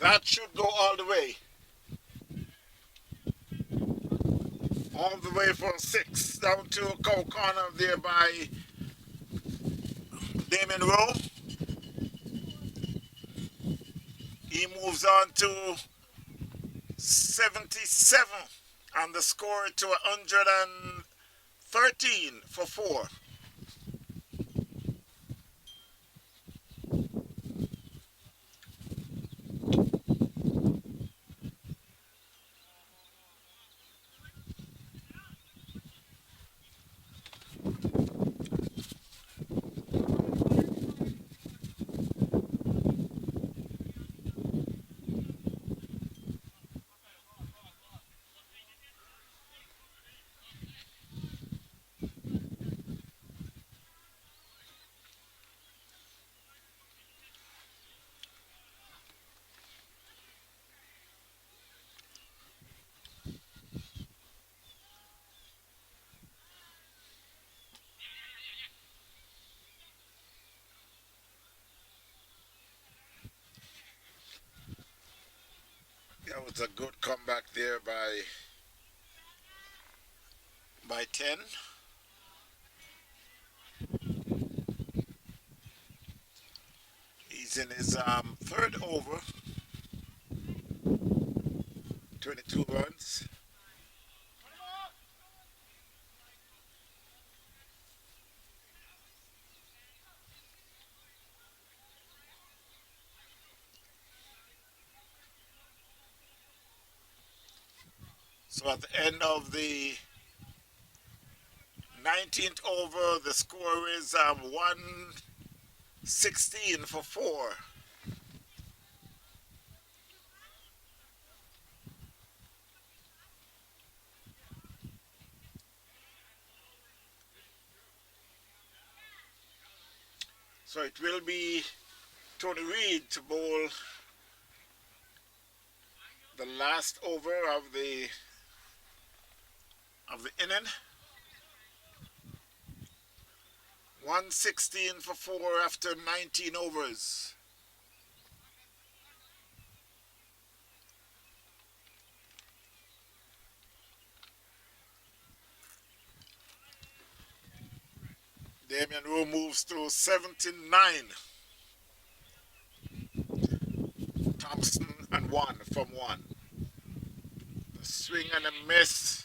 That should go all the way. All the way for 6 down to a cow corner there by Damien Rowe. He moves on to 77 and the score to 113 for 4. That was a good comeback there by 10. He's in his third over, 22 runs. So at the end of the 19th over, the score is 116 for 4. So it will be Tony Reid to bowl the last over of the inning. 116 for 4 after 19 overs. Damien Rowe moves to 79. Thompson and 1 from 1. A swing and a miss.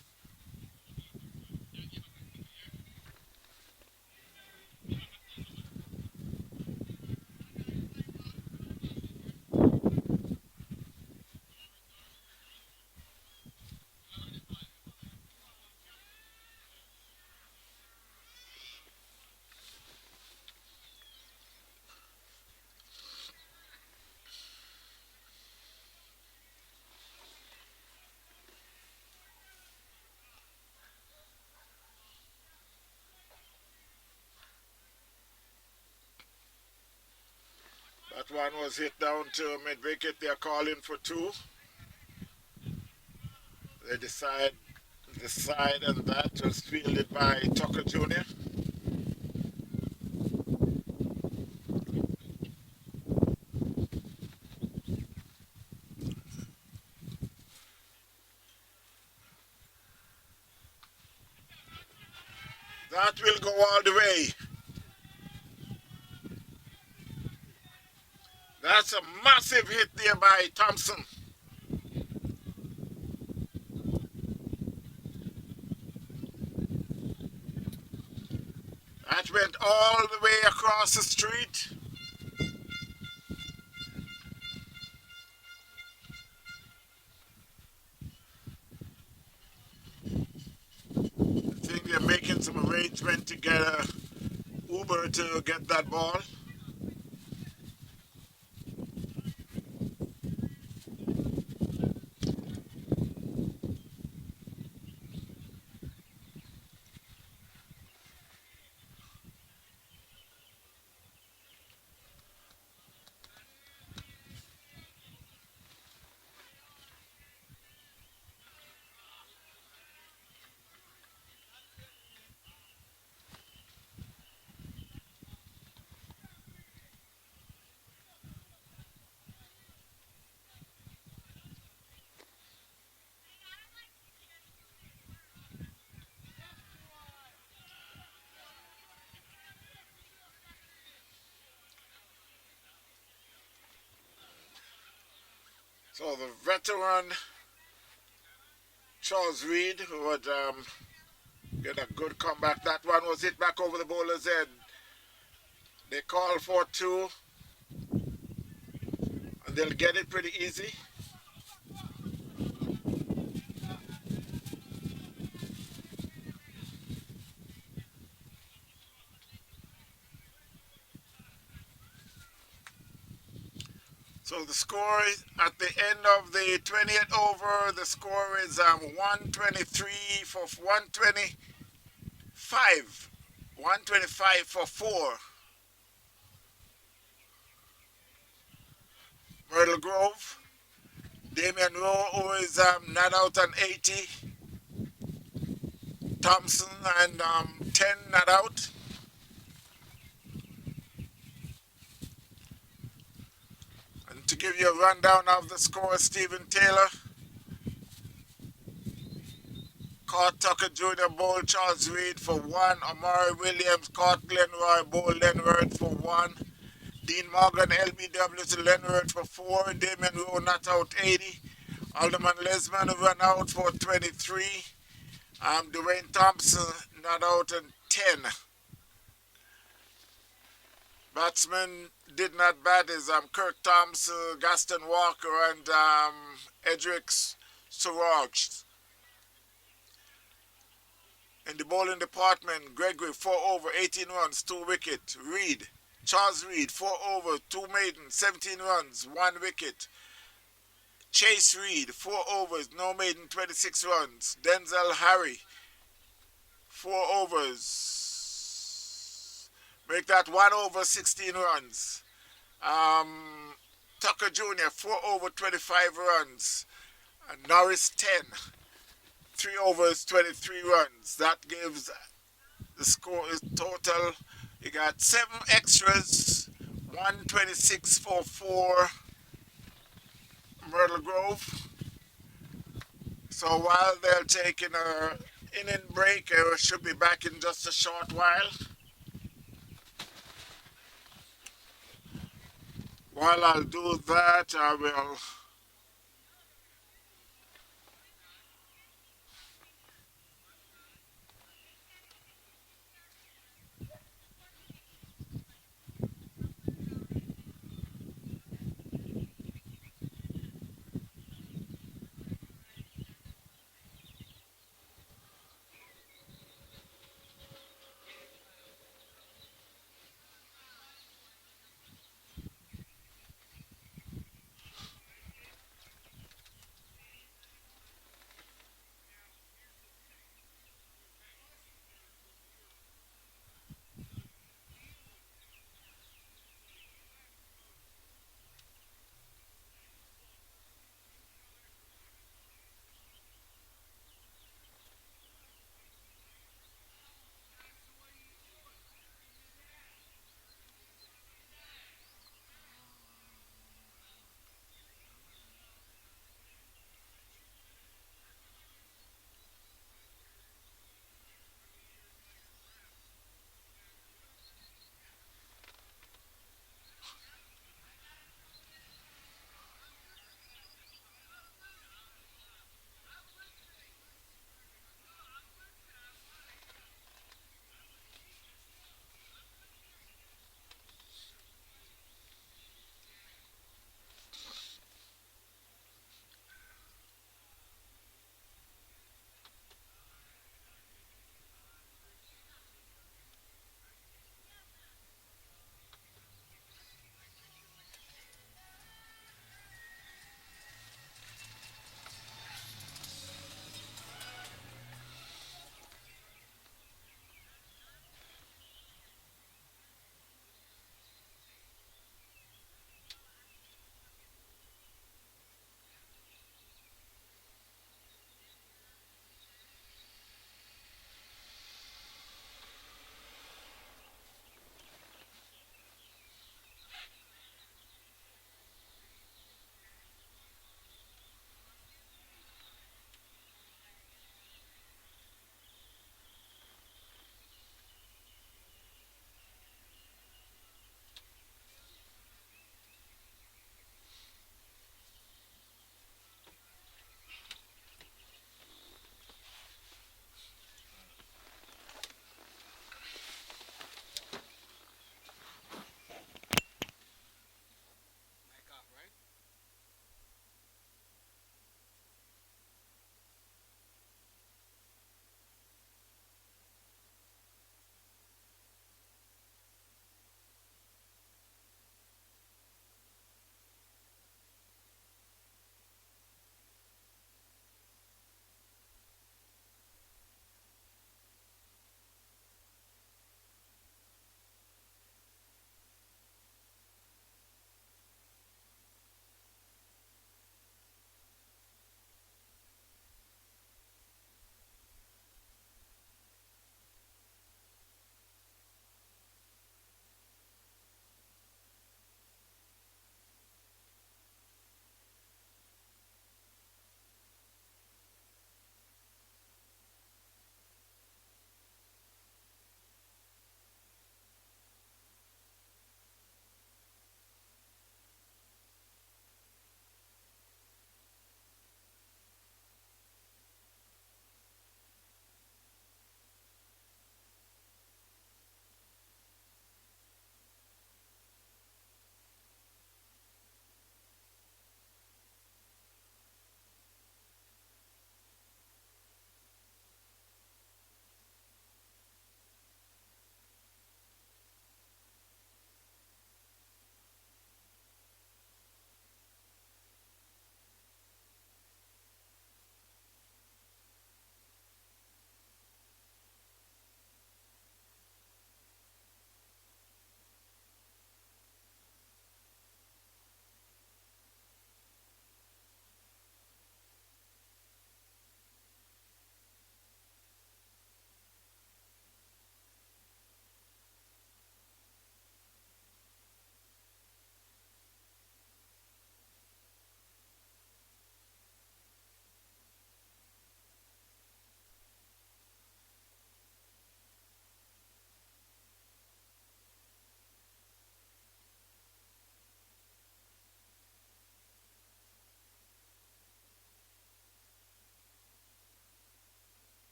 That one was hit down to mid-wicket. They are calling for 2. They decide and that was fielded by Tucker Jr. That will go all the way. That's a massive hit there by Thompson. That went all the way across the street. I think they're making some arrangement to get a Uber to get that ball. So the veteran Charles Reed would get a good comeback. That one was hit back over the bowler's head. They call for two, and they'll get it pretty easy. So the score is, at the end of the 20th over, the score is 123 for 125. 125 for 4. Myrtle Grove. Damian Rowe, who is not out on 80. Thompson and 10 not out. And to give you a rundown of the score, Stephen Taylor caught Tucker Jr. bowled Charles Reed for 1. Amari Williams caught Glenroy bowled Lenward for 1. Dean Morgan LBW to Lenward for 4. Damian Rowe not out 80. Alderman Lesman run out for 23. Dwayne Thompson not out and 10. Batsmen did not bat is Kirk Thompson, Gaston Walker, and Edric Soraj. In the bowling department, Gregory 4 over, 18 runs, 2 wicket. Reed, Charles Reed 4 over, 2 maiden, 17 runs, 1 wicket. Chase Reed 4 overs, no maiden, 26 runs. Denzel Harry 4 overs. Make that 1 over, 16 runs. Tucker Jr. 4 over, 25 runs. And Norris 10. 3 overs, 23 runs. That gives the score is total. You got 7 extras. 126 for 4. Myrtle Grove. So while they're taking a inning break, I should be back in just a short while. While I'll do that, I will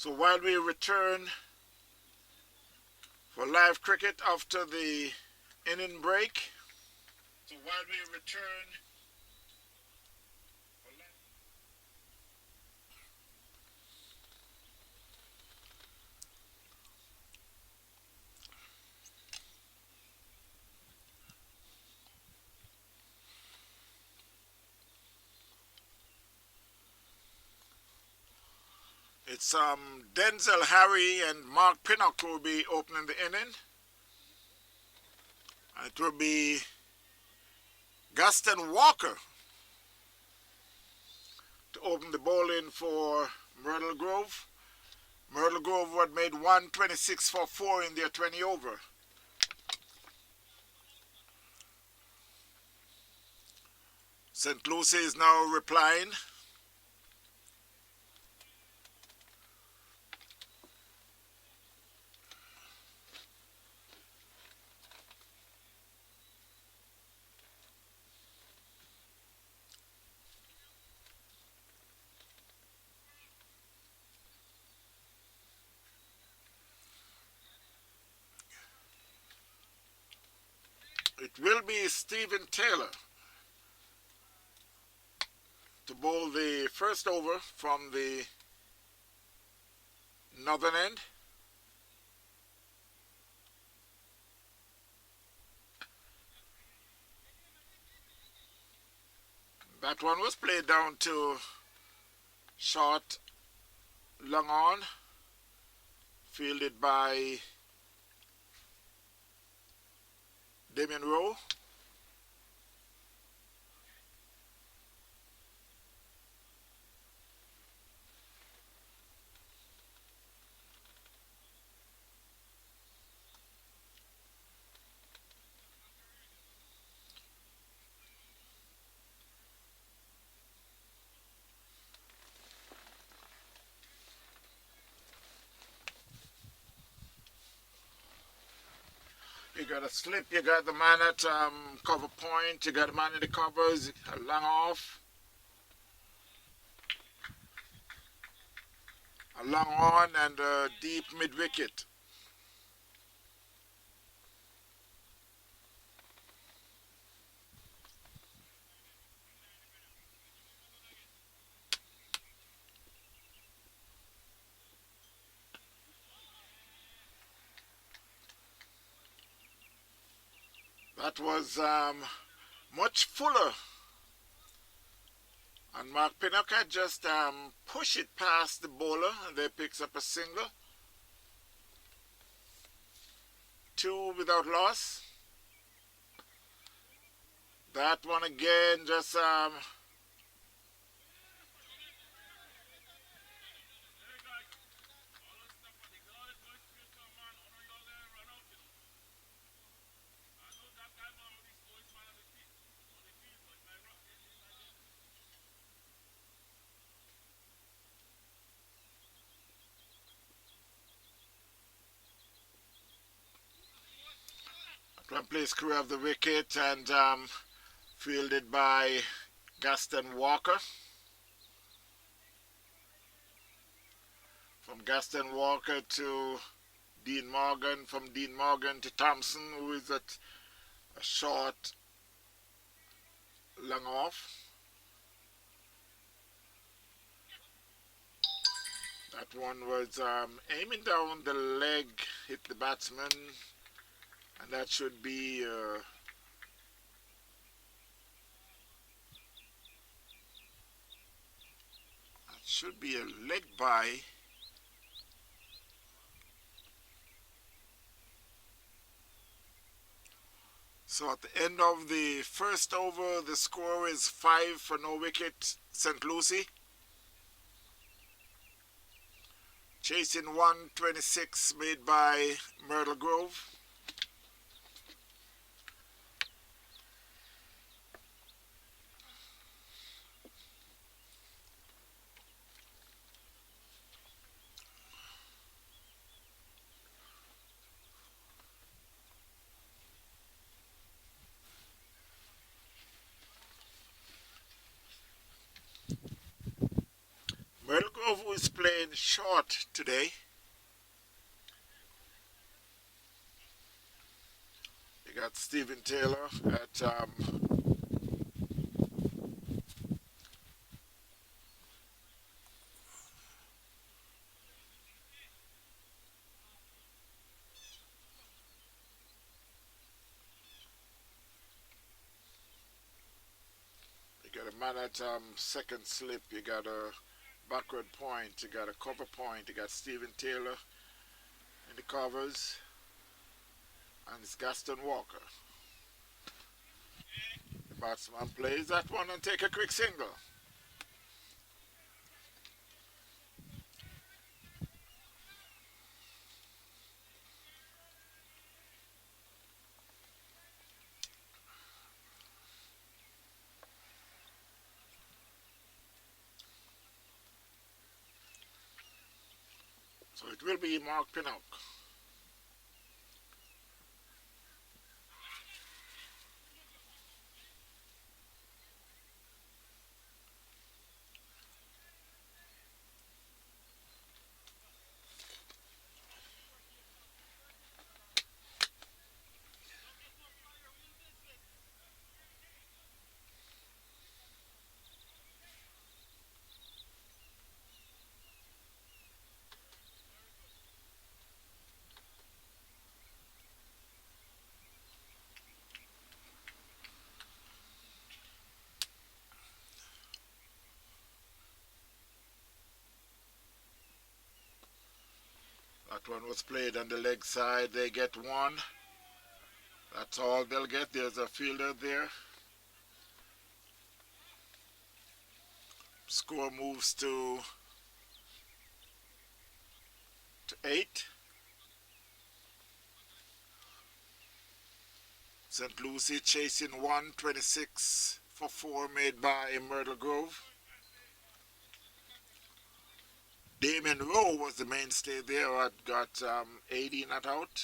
So while we return for live cricket after the inning break, it's Denzel Harry and Mark Pinnock will be opening the inning. It will be Gaston Walker to open the bowling for Myrtle Grove. Myrtle Grove had made 126 for 4 in their 20 over. St. Lucie is now replying. It will be Stephen Taylor to bowl the first over from the northern end. That one was played down to short, long on, fielded by Damien Rowe. You got a slip, you got the man at cover point, you got the man in the covers, a long off, a long on, and a deep mid wicket. That was much fuller. And Mark Pinnock had just push it past the bowler and they picks up a single. 2 without loss. That one again just one place crew of the wicket and fielded by Gaston Walker. From Gaston Walker to Dean Morgan, from Dean Morgan to Thompson, who is at a short long off. That one was aiming down the leg, hit the batsman, and that should be a leg bye. So at the end of the first over, the score is 5 for no wicket, St. Lucie. Chasing 126 made by Myrtle Grove. Myrtle Grove, who is playing short today. You got Stephen Taylor at you got a man at second slip. You got a backward point. You got a cover point. You got Stephen Taylor in the covers, and it's Gaston Walker. The batsman plays that one and take a quick single. So it will be Mark Pinnock. That one was played on the leg side. They get one. That's all they'll get. There's a fielder there. Score moves to 8. St. Lucie chasing 1, 26 for 4 made by Myrtle Grove. Damien Rowe was the mainstay there. Got 80 not out.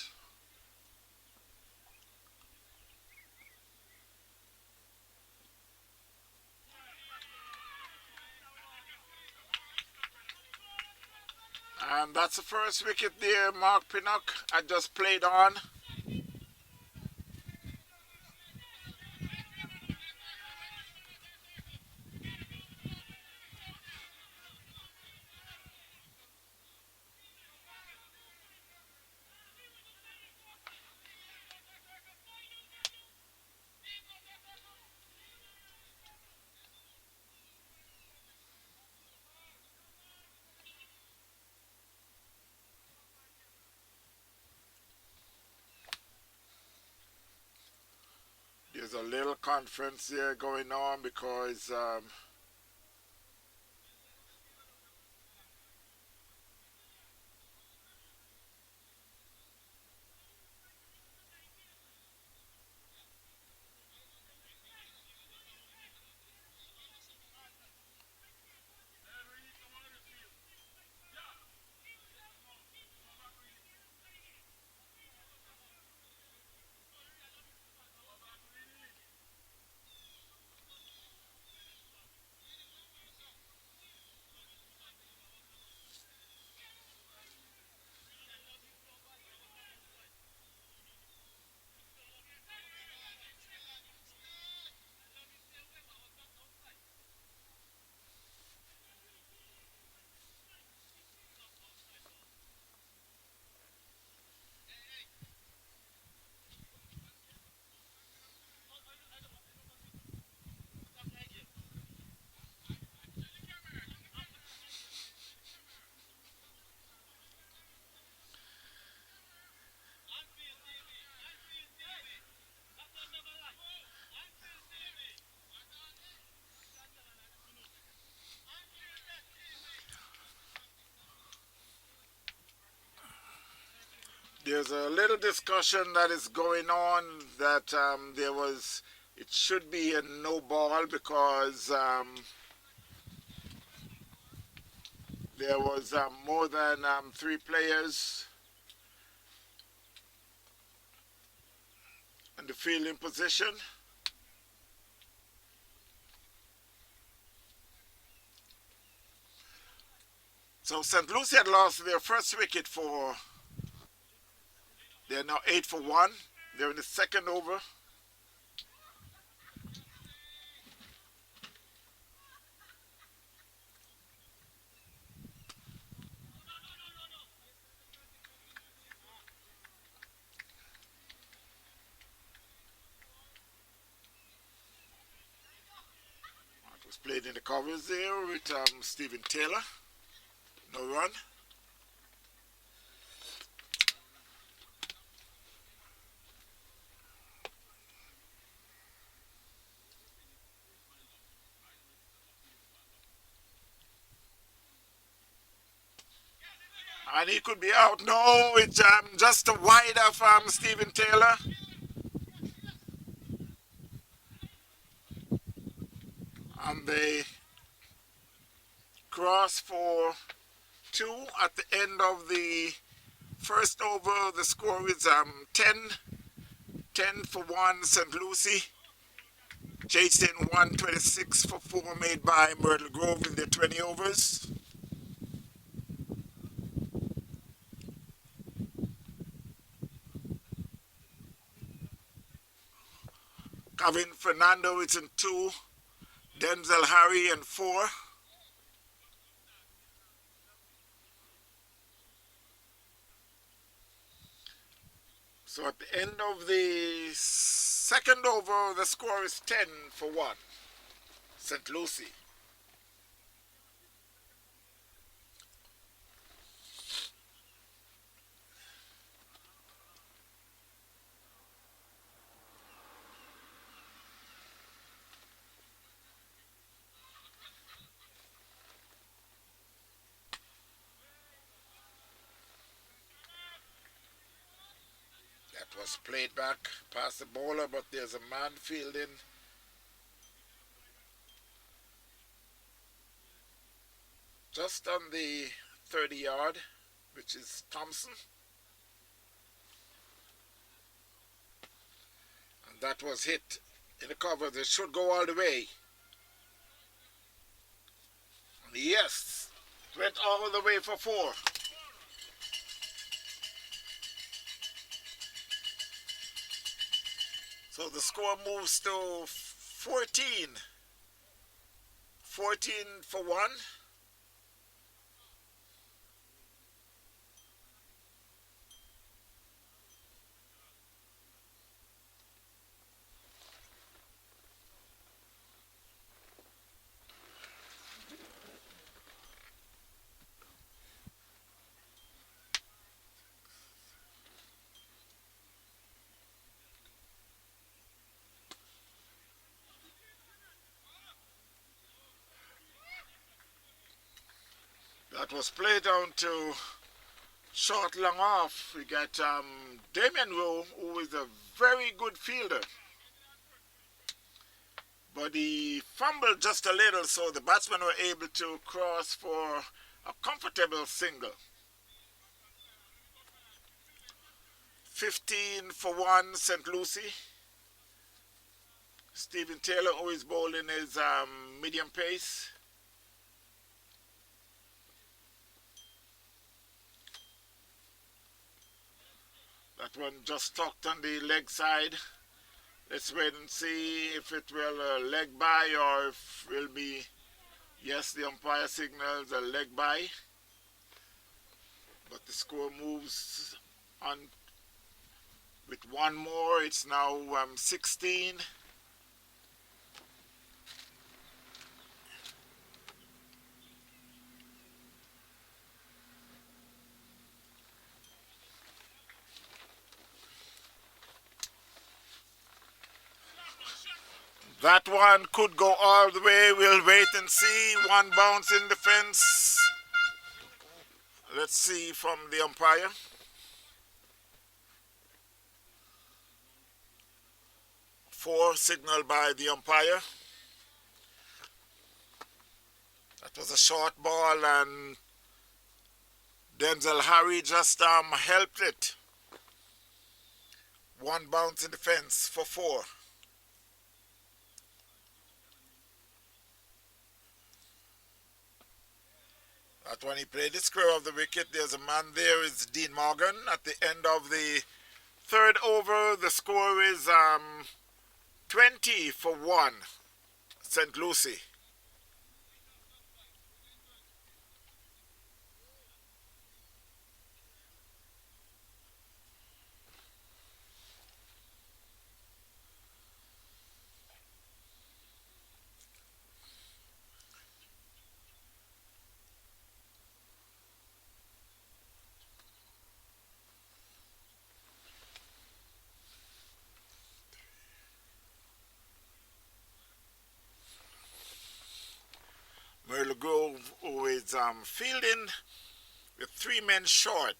And that's the first wicket there. Mark Pinnock had just played on. There's a little conference here going on because there's a little discussion that is going on that it should be a no ball because there was more than 3 players in the fielding position. So St. Lucie had lost their first wicket for, they're now 8 for 1. They're in the second over. It was played in the covers there with Stephen Taylor. No run. And he could be out. No, it's just a wide of Stephen Taylor. And they cross for 2 at the end of the first over. The score is 10 for 1 St. Lucie. Chasing 126 for 4 made by Myrtle Grove in their 20 overs. Kevin Fernando is in 2. Denzel Harry in 4. So at the end of the second over, the score is 10 for 1. St. Lucie. That was played back past the bowler, but there's a man fielding. Just on the 30-yard, which is Thompson. And that was hit in the cover. It should go all the way. And yes, went all the way for 4. So the score moves to 14. 14 for 1. That was played down to short long off. We got Damien Rowe, who is a very good fielder. But he fumbled just a little, so the batsmen were able to cross for a comfortable single. 15 for 1 St. Lucie. Stephen Taylor, who is bowling his medium pace. That one just tucked on the leg side. Let's wait and see if it will leg by or if it will be, yes, the umpire signals a leg by. But the score moves on with one more. It's now 16. That one could go all the way. We'll wait and see. One bounce in the fence. Let's see from the umpire. Four signaled by the umpire. That was a short ball and Denzel Harry just helped it. One bounce in the fence for 4. That That one he played the square of the wicket. There's a man there, is Dean Morgan. At the end of the third over, the score is 20 for 1, St. Lucie. Myrtle Grove, who is fielding with 3 men short.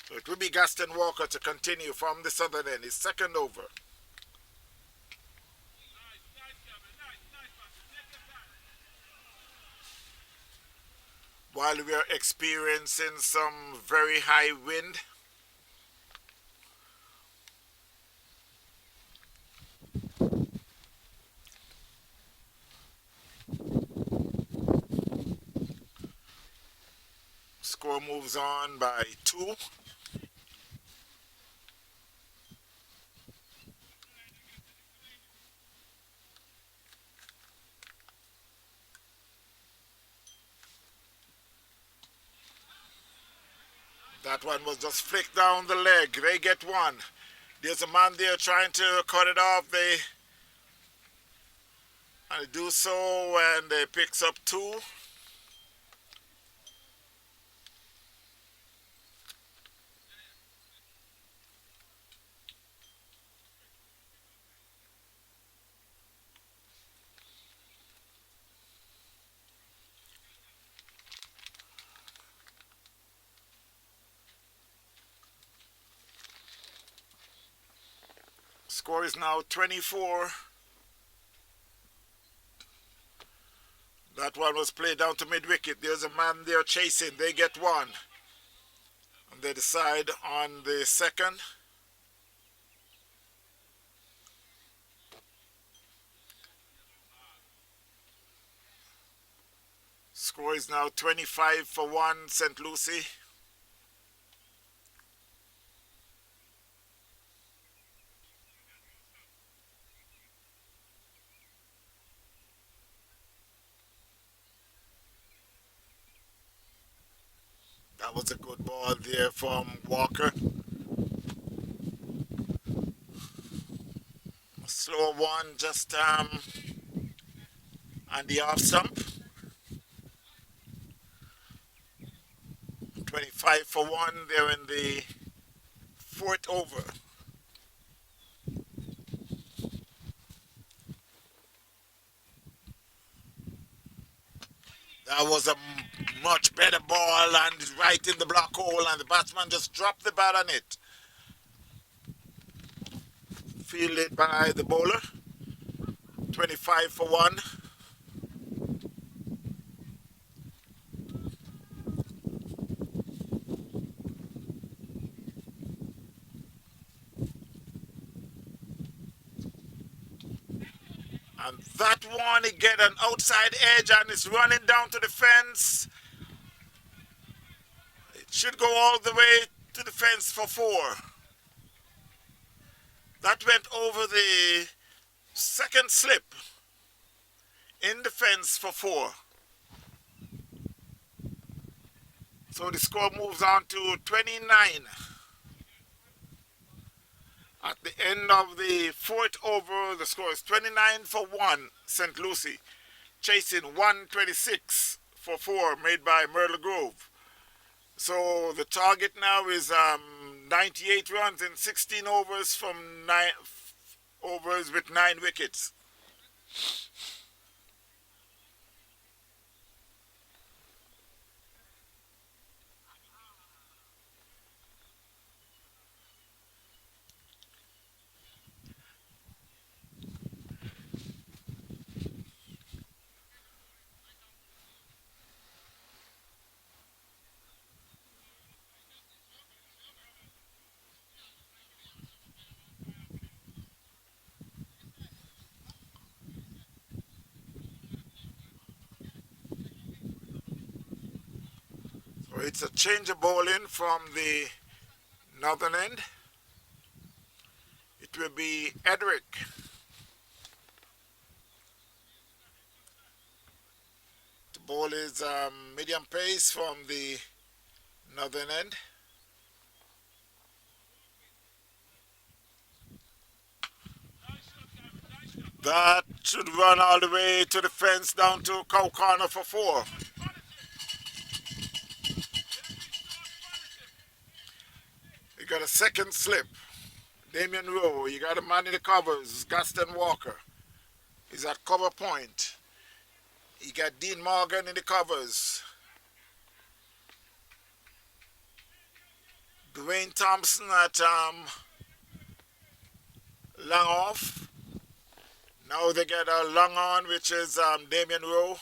So it will be Gaston Walker to continue from the southern end, his second over. While we are experiencing some very high wind, score moves on by 2. That one was just flicked down the leg. They get 1. There's a man there trying to cut it off. They do so and they picks up 2. Score is now 24. That one was played down to mid-wicket. There's a man there chasing. They get 1. And they decide on the second. Score is now 25 for 1, St. Lucie. That was a good ball there from Walker. A slow one just on the off stump. 25 for 1. They're in the 4th over. That was a much better ball and right in the block hole, and the batsman just dropped the bat on it. Fielded by the bowler. 25 for 1. And that one, he get an outside edge and it's running down to the fence. It should go all the way to the fence for 4. That went over the second slip in the fence for 4. So the score moves on to 29. At the end of the 4th over, the score is 29 for 1, St. Lucie, chasing 126 for 4, made by Myrtle Grove. So the target now is 98 runs in 16 overs from 9 overs with 9 wickets. it's a change of bowling from the northern end. It will be Edric. The ball is medium pace from the northern end. That should run all the way to the fence down to cow corner for 4. You got a second slip. Damian Rowe, you got a man in the covers, Gaston Walker. He's at cover point. You got Dean Morgan in the covers. Dwayne Thompson at long off. Now they get a long on, which is Damian Rowe.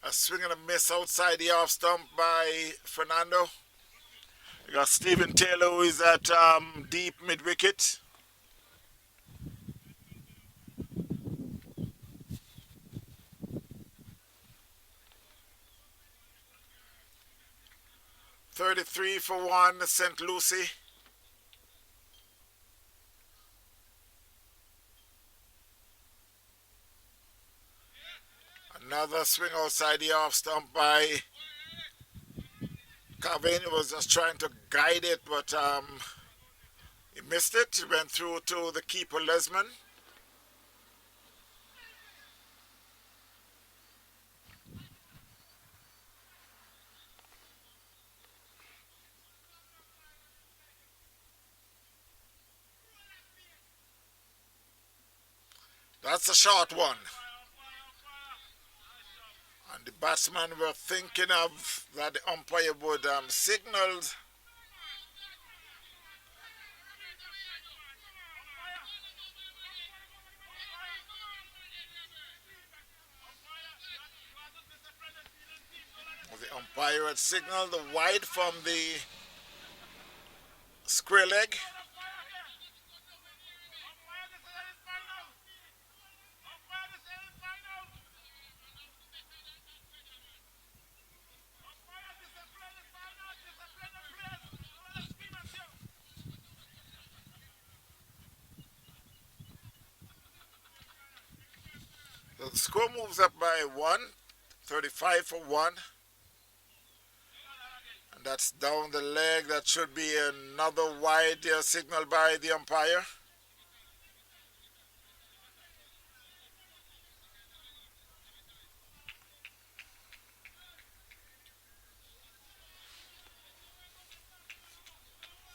A swing and a miss outside the off stump by Fernando. You got Stephen Taylor, who is at deep mid wicket. $33 for 1, St. Lucie. Another swing outside the off stump by Cavani. Was just trying to guide it, but he missed it. He went through to the keeper, Lesman. That's a short one. And the batsmen were thinking of that the umpire would signal. The umpire had signaled the wide from the square leg. The score moves up by 1, 35 for 1. And that's down the leg. That should be another wide signal by the umpire.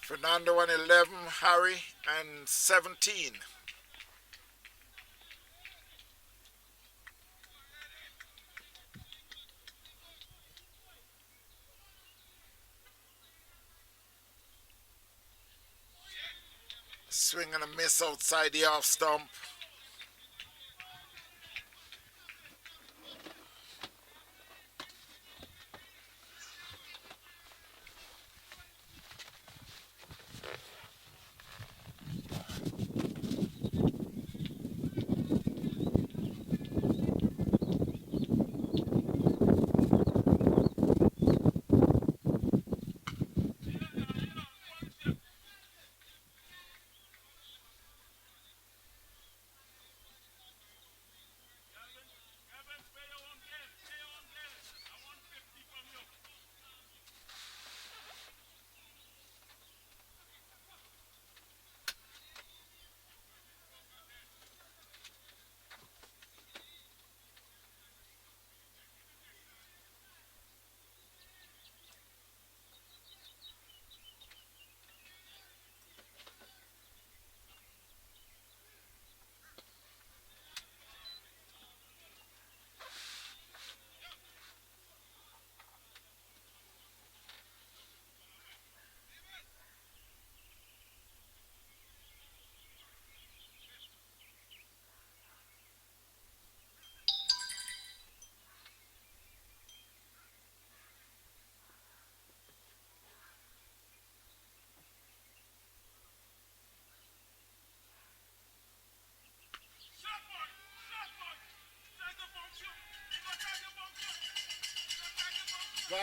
Fernando on 11, Harry and 17. Swing and a miss outside the off stump.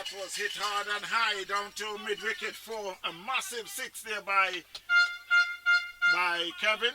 That was hit hard and high down to mid-wicket for a massive six there by Kevin.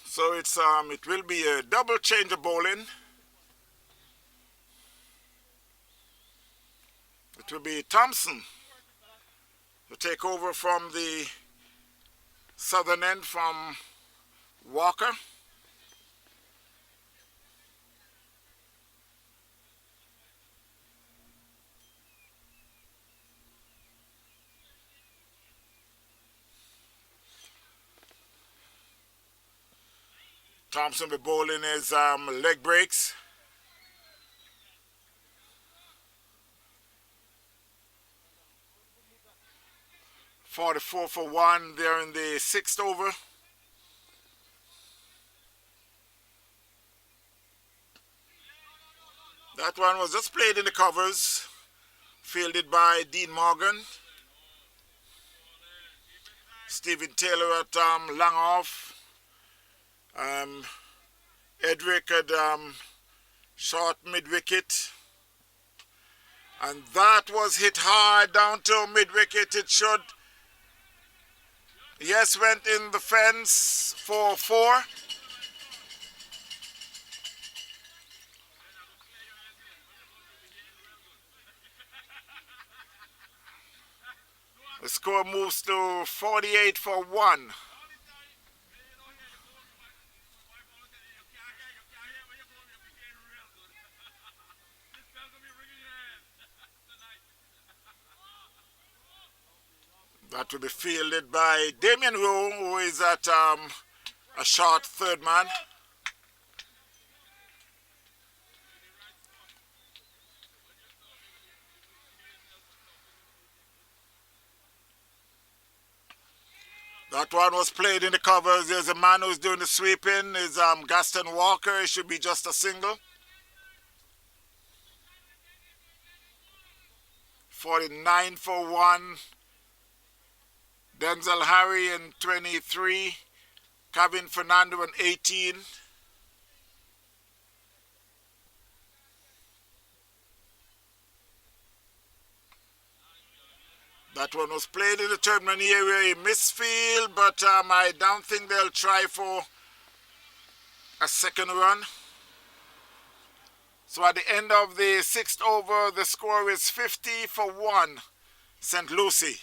So it will be a double change of bowling. It will be Thompson to take over from the southern end from Walker. Thompson will be bowling his leg breaks. .44 for 1 there in the 6th over. That one was just played in the covers, fielded by Dean Morgan. Stephen Taylor at long off. Edric at short mid-wicket. And that was hit hard down to mid-wicket. It should. Yes, went in the fence for 4. The score moves to 48 for 1. That will be fielded by Damien Rowe, who is at a short third man. That one was played in the covers. There's a man who's doing the sweeping. Is Gaston Walker. It should be just a single. 49 for 1. Denzel Harry in 23. Kevin Fernando in 18. That one was played in the Turdman area, a misfield, but I don't think they'll try for a second run. So at the end of the 6th over, the score is 50 for 1, St. Lucie.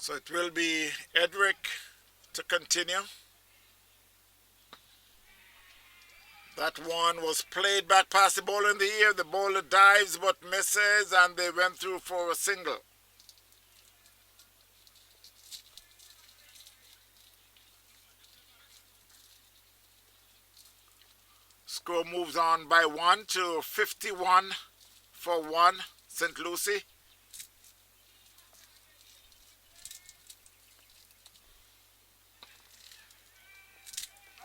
So it will be Edric to continue. That one was played back past the bowler in the air. The bowler dives but misses, and they went through for a single. Score moves on by 1 to 51 for 1, St. Lucie.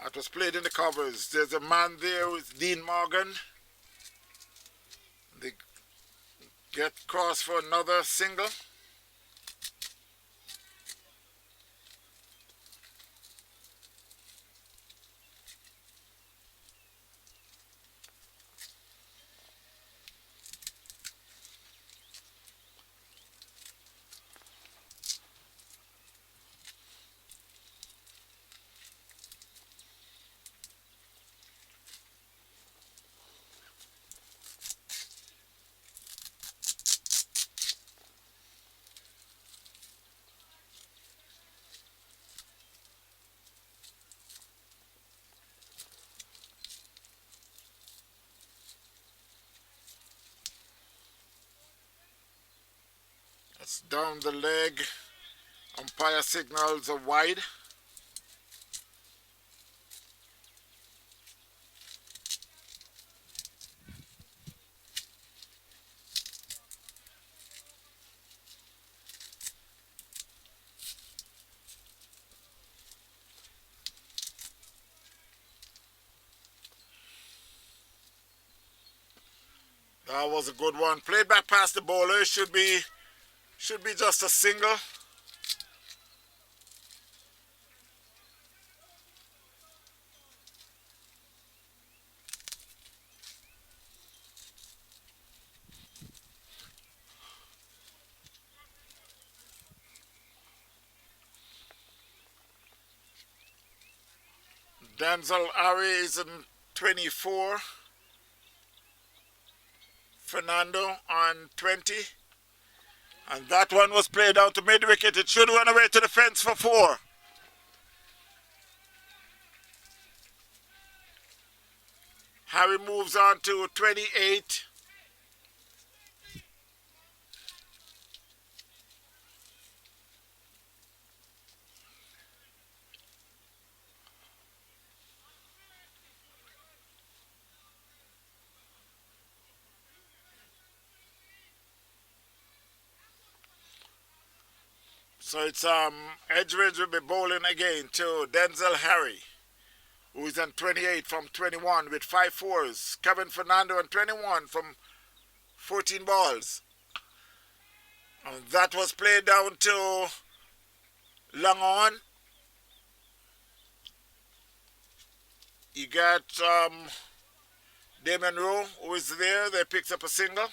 That was played in the covers. There's a man there with Dean Morgan. They get cross for another single. That's down the leg. Umpire signals a wide. That was a good one. Played back past the bowler. Should be just a single. Denzel Ari is in 24. Fernando on 20. And that one was played out to mid-wicket. It should run away to the fence for 4. Harry moves on to 28. So it's Edgeridge will be bowling again to Denzel Harry, who is on 28 from 21 with 5 fours. Kevin Fernando on 21 from 14 balls. And that was played down to long on. You got Damon Rowe, who is there. They picked up a single.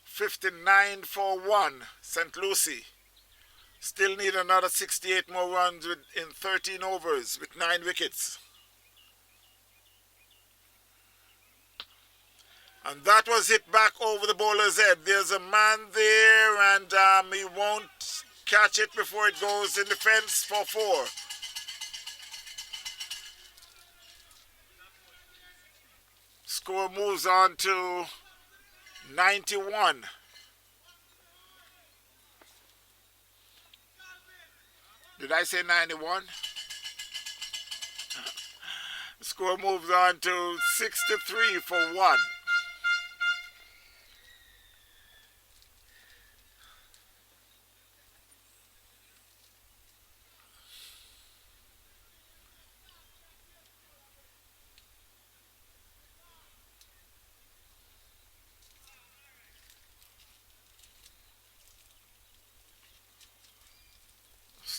$59 for 1, St. Lucie. Still need another 68 more runs in 13 overs with 9 wickets. And that was hit back over the bowler's head. There's a man there, and he won't catch it before it goes in the fence for 4. Score moves on to 91. Did I say 91? The score moves on to 63 for 1.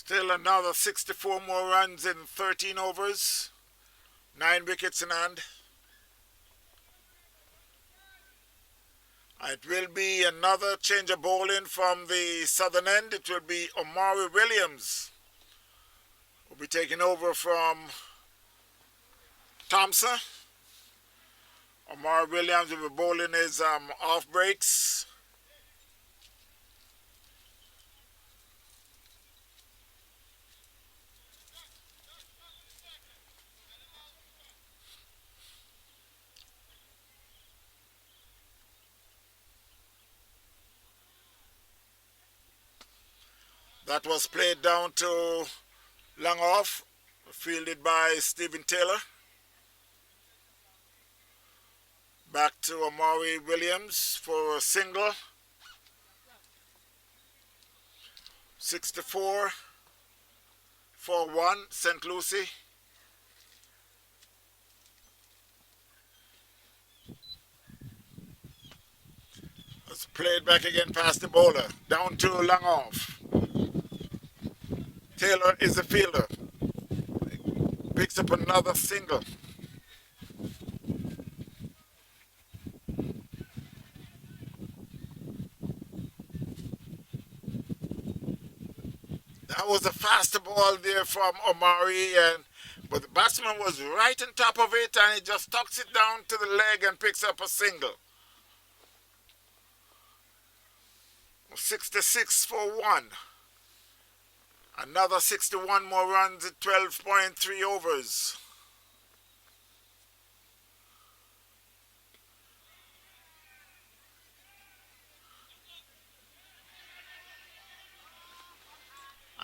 Still another 64 more runs in 13 overs. 9 wickets in hand. It will be another change of bowling from the southern end. It will be Omari Williams, who will be taking over from Thompson. Omar Williams will be bowling his off breaks. That was played down to long off, fielded by Stephen Taylor. Back to Amari Williams for a single. 64 for 1, St. Lucie. It's played back again past the bowler. Down to long off. Taylor is the fielder. Picks up another single. That was a faster ball there from Omari, but the batsman was right on top of it and he just tucks it down to the leg and picks up a single. 66 for 1. Another 61 more runs at 12.3 overs.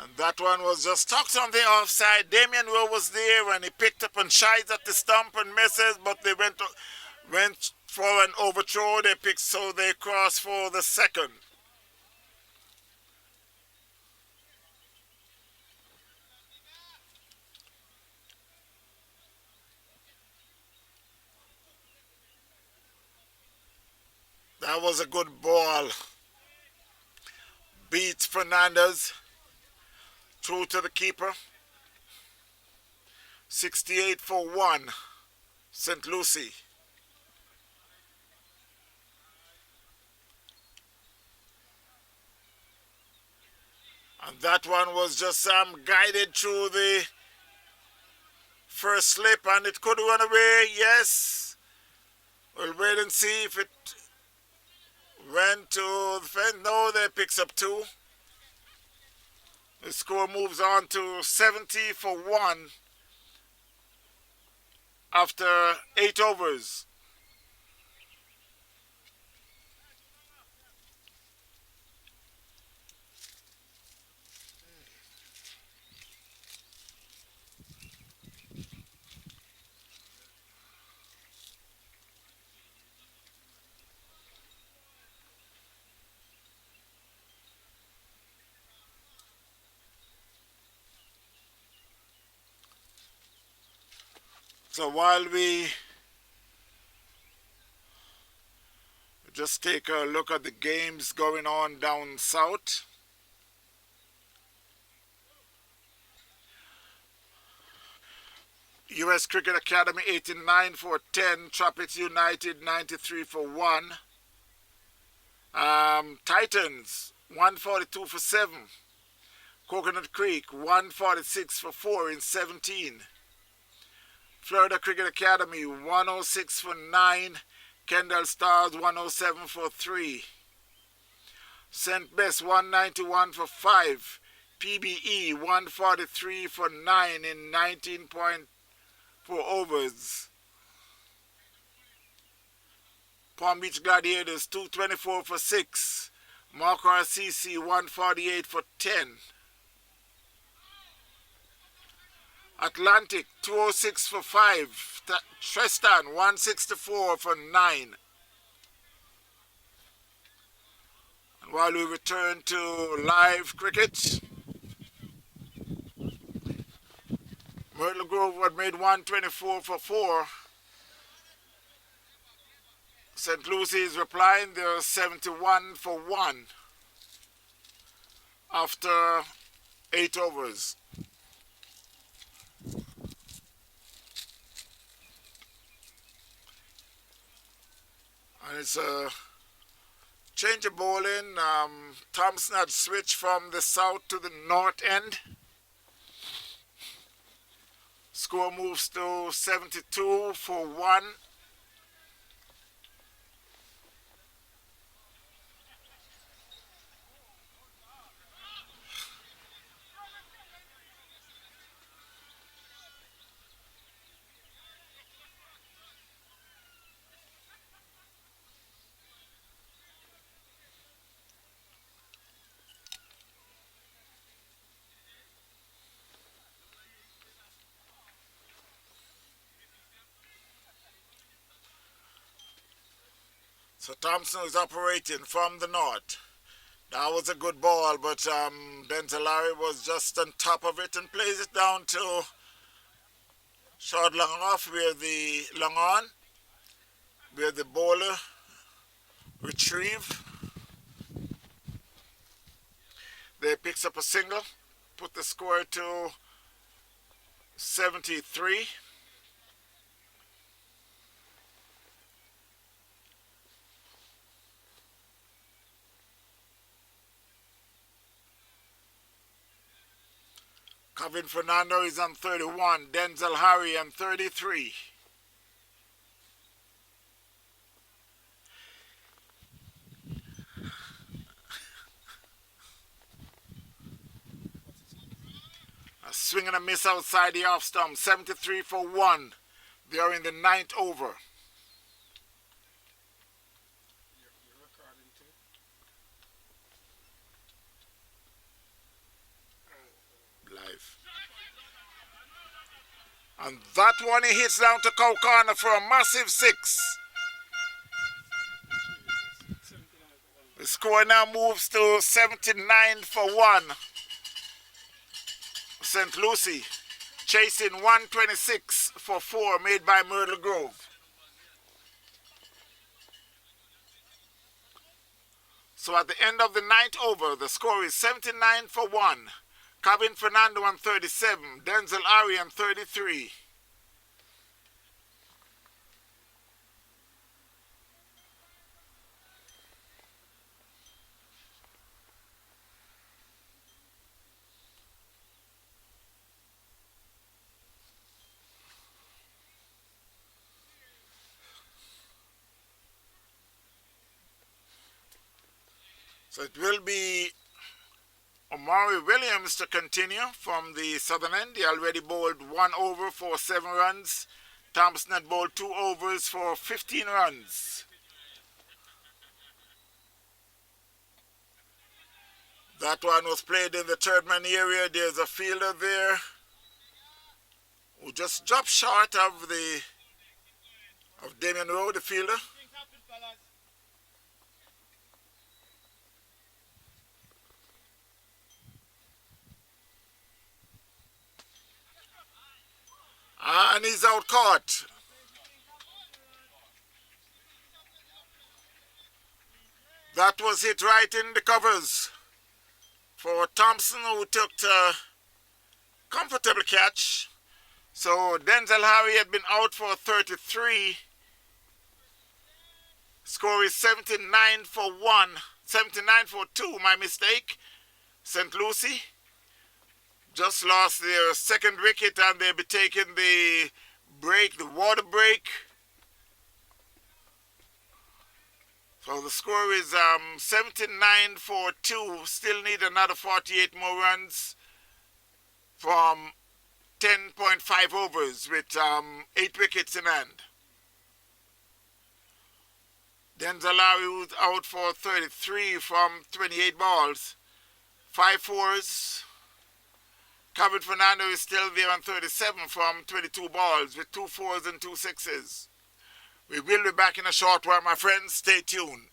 And that one was just tucked on the offside. Damien Will was there and he picked up and shies at the stump and misses, but they went for an overthrow. They picked, so they crossed for the second. That was a good ball. Beats Fernandez. Through to the keeper. 68 for 1. St. Lucie. And that one was just guided through the first slip and it could run away. Yes. We'll wait and see if it went to the fence. No, they picks up 2. The score moves on to 70 for 1 after 8 overs. So while we just take a look at the games going on down south. U.S. Cricket Academy 89 for 10. Tropics United 93 for 1. Titans 142 for 7. Coconut Creek 146 for 4 in 17. Florida Cricket Academy 106 for 9. Kendall Stars 107 for 3. St. Bess 191 for 5. PBE 143 for 9 in 19.4 overs. Palm Beach Gladiators 224 for 6. Marco RCC 148 for 10. Atlantic 206 for 5. Tristan 164 for 9. And while we return to live cricket, Myrtle Grove had made 124 for 4. St. Lucie is replying. They're 71 for 1 after 8 overs. And it's a change of bowling. Thompson had switched from the south to the north end. Score moves to 72-1. So Thompson is operating from the north. That was a good ball, but Bentalari was just on top of it and plays it down to short long off where the long on, where the bowler retrieve. They picks up a single, put the score to 73. Kevin Fernando is on 31. Denzel Harry on 33. A swing and a miss outside the off stump. 73-1. They are in the ninth over. You're recording too. Live. And that one he hits down to cow corner for a massive 6. The score now moves to 79-1. St. Lucie chasing 126-4 made by Myrtle Grove. So at the end of the ninth over, the score is 79-1. Kevin Fernando on 37, Denzel Ari on 33. So it will be Omari Williams to continue from the southern end. He already bowled 1 over for 7 runs. Thompson had bowled 2 overs for 15 runs. That one was played in the third man area. There's a fielder there who just dropped short of Damien Rowe, the fielder. And he's out caught. That was hit right in the covers for Thompson, who took a comfortable catch. So Denzel Harry had been out for 33. Score is 79-1. 79-2, my mistake. St. Lucie just lost their second wicket and they'll be taking the break, the water break. So the score is 79-2. Still need another 48 more runs from 10.5 overs with 8 wickets in hand. Denzalari was out for 33 from 28 balls. 5 fours. Kevin Fernando is still there on 37 from 22 balls with 2 fours and 2 sixes. We will be back in a short while, my friends. Stay tuned.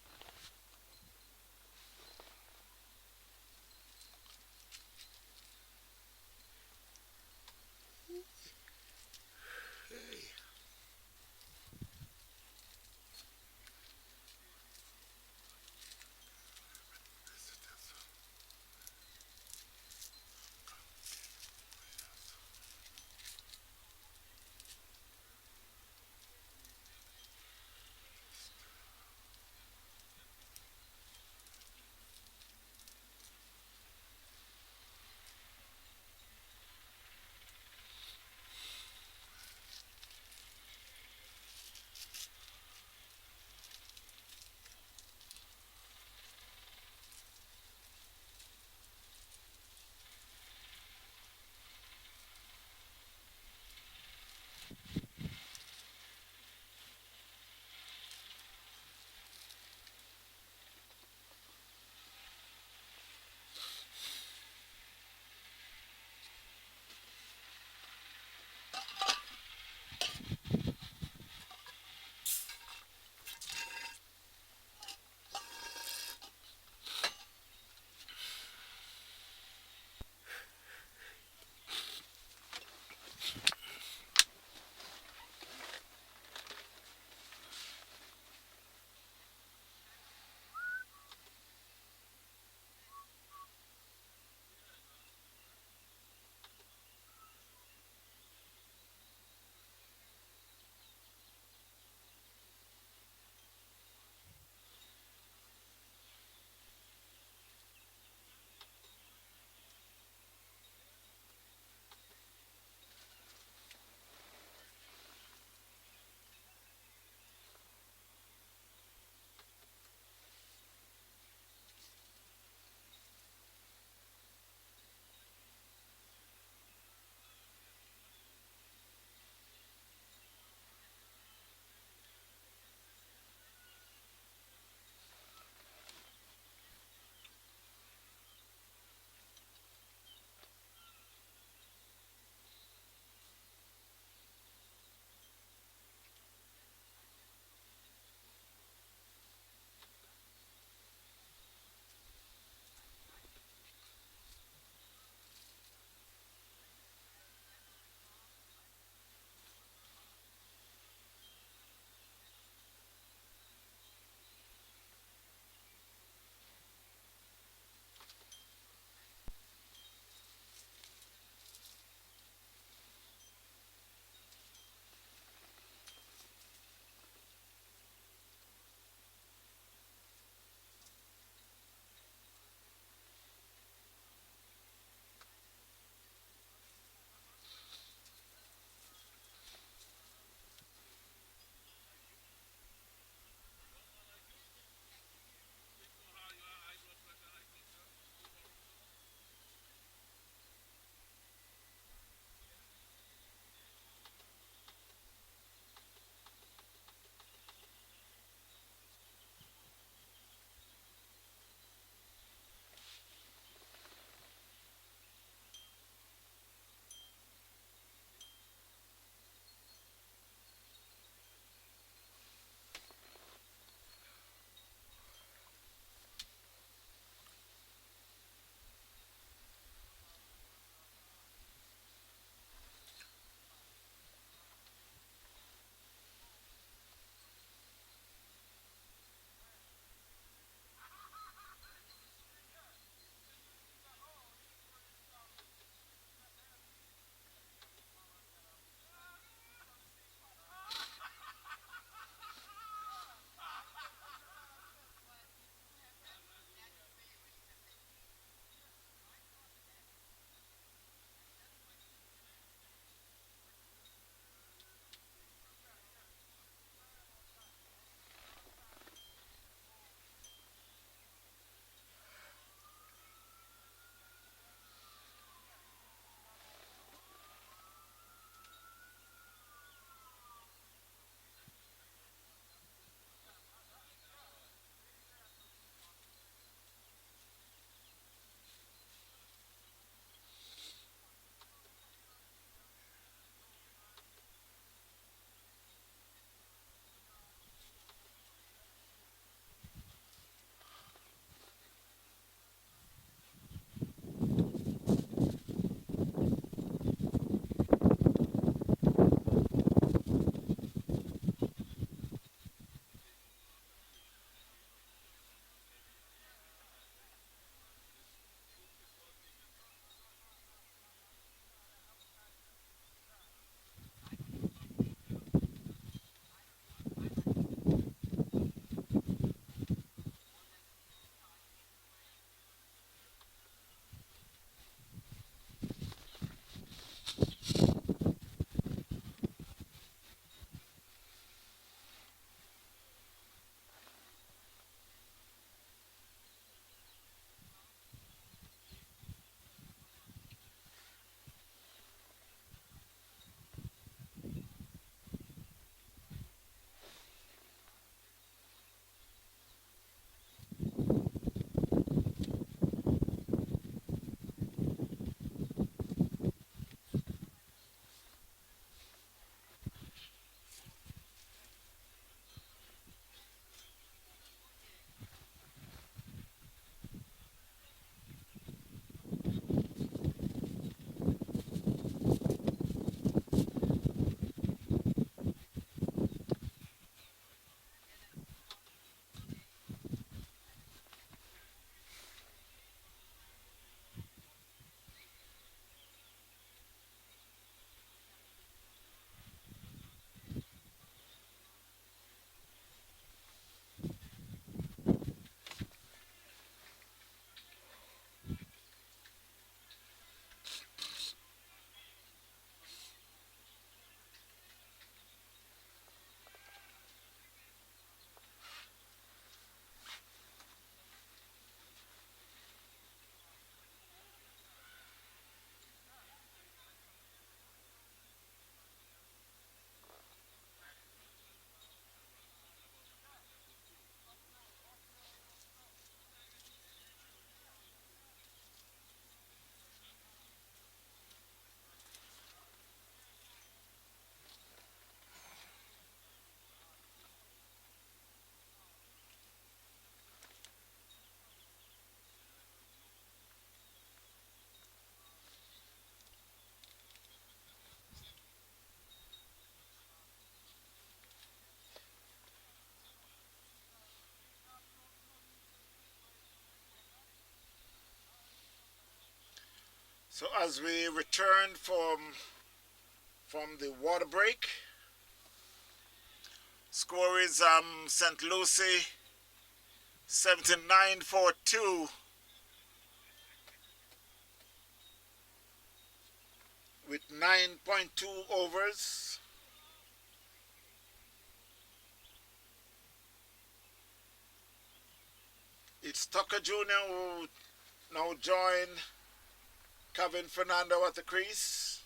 So as we return from the water break, score is St. Lucie 79-42 with 9.2 overs. It's Tucker Jr. who now join Kevin Fernando at the crease.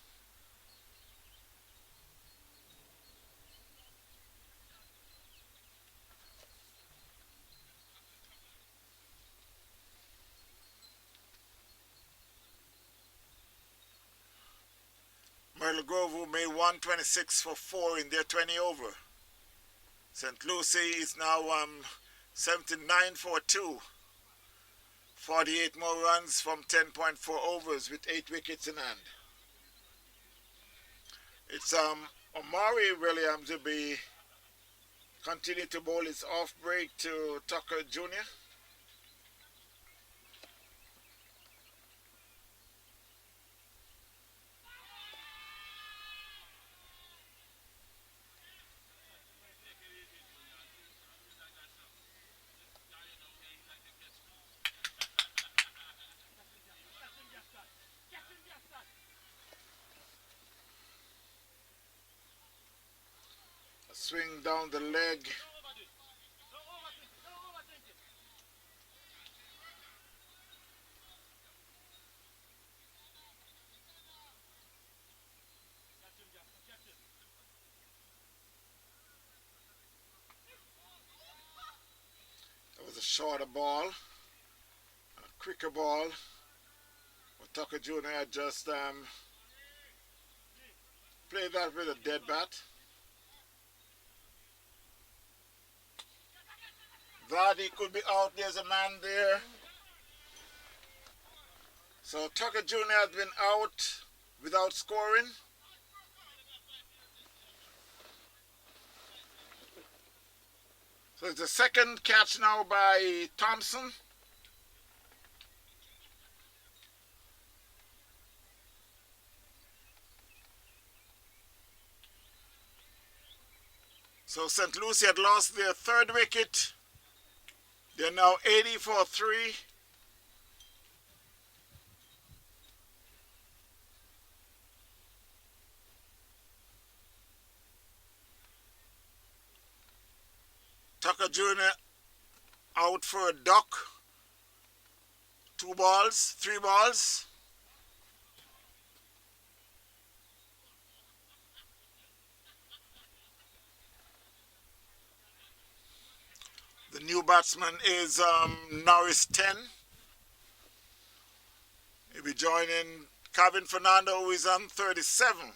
Myrtle Grove, who made 126 for 4 in their 20 over. St. Lucie is now 79-42. 48 more runs from 10.4 overs with 8 wickets in hand. It's Omari Williams will be continue to bowl his off break to Tucker Jr. A swing down the leg. That was a shorter ball, and a quicker ball. But Tucker Jr. had just played that with a dead bat. That he could be out, there's a man there. So Tucker Jr. has been out without scoring. So it's the second catch now by Thompson. So St. Lucie had lost their third wicket. They're now 80 for 3. Jr. out for a duck. 2 balls, 3 balls. The new batsman is Norris 10. He'll be joining Kevin Fernando, who is on 37.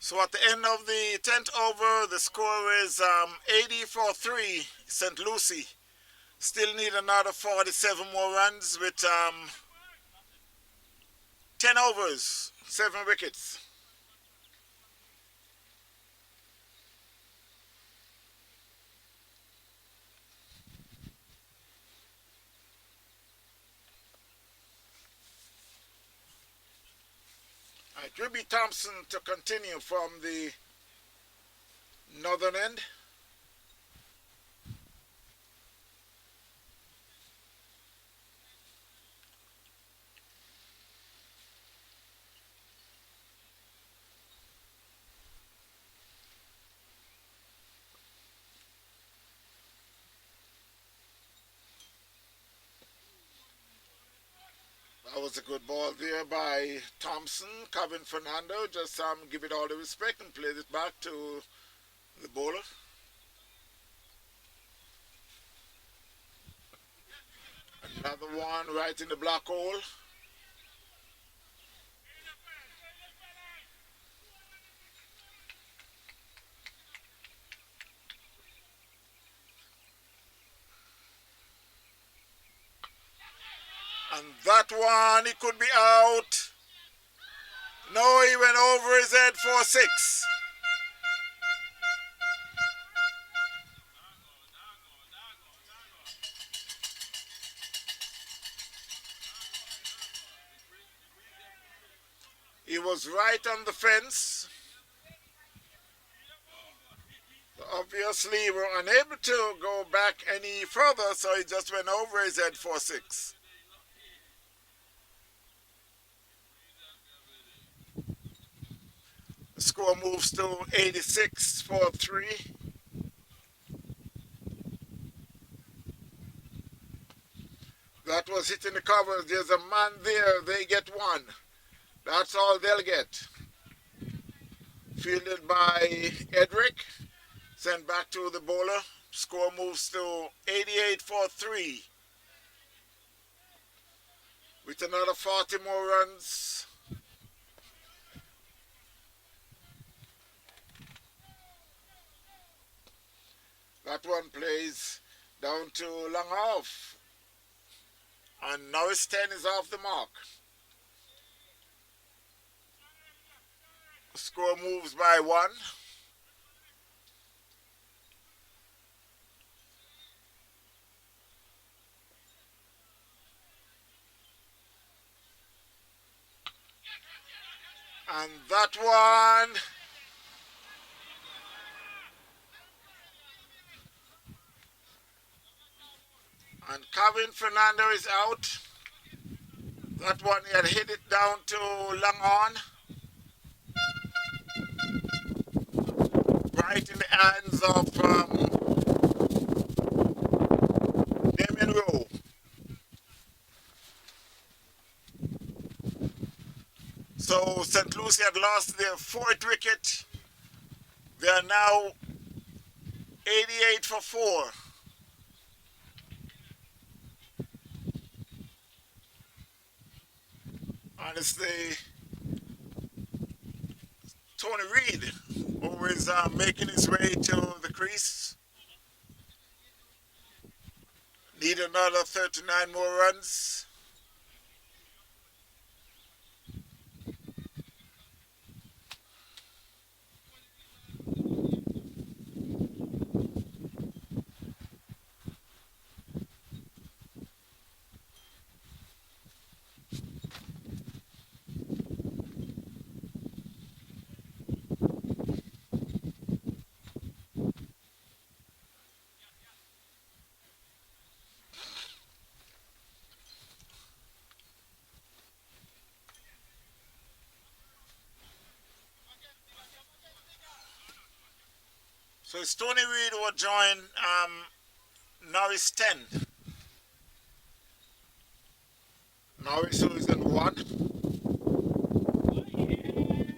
So at the end of the 10th over, the score is 80 for 3, St. Lucie. Still need another 47 more runs with 10 overs, 7 wickets. It will be Thompson to continue from the northern end. That was a good ball there by Thompson. Kevin Fernando just give it all the respect and played it back to the bowler. Another one right in the black hole. And that one, he could be out. No, he went over his head for 6. He was right on the fence. Obviously, we're unable to go back any further, so he just went over his head for 6. The score moves to 86 for 3. That was hitting the covers. There's a man there. They get 1. That's all they'll get. Fielded by Edric. Sent back to the bowler. Score moves to 88 for 3. With another 40 more runs. That one plays down to long off. And Norris 10 is off the mark. Score moves by 1. And that one and Kevin Fernando is out. That one he had hit it down to long on. Right in the hands of Damien Rowe. So St. Lucie had lost their 4th wicket. They are now 88 for 4. And it's the Tony Reed who is making his way to the crease. Need another 39 more runs. So it's Tony Reed who will join Norris 10. Norris, who is in 1,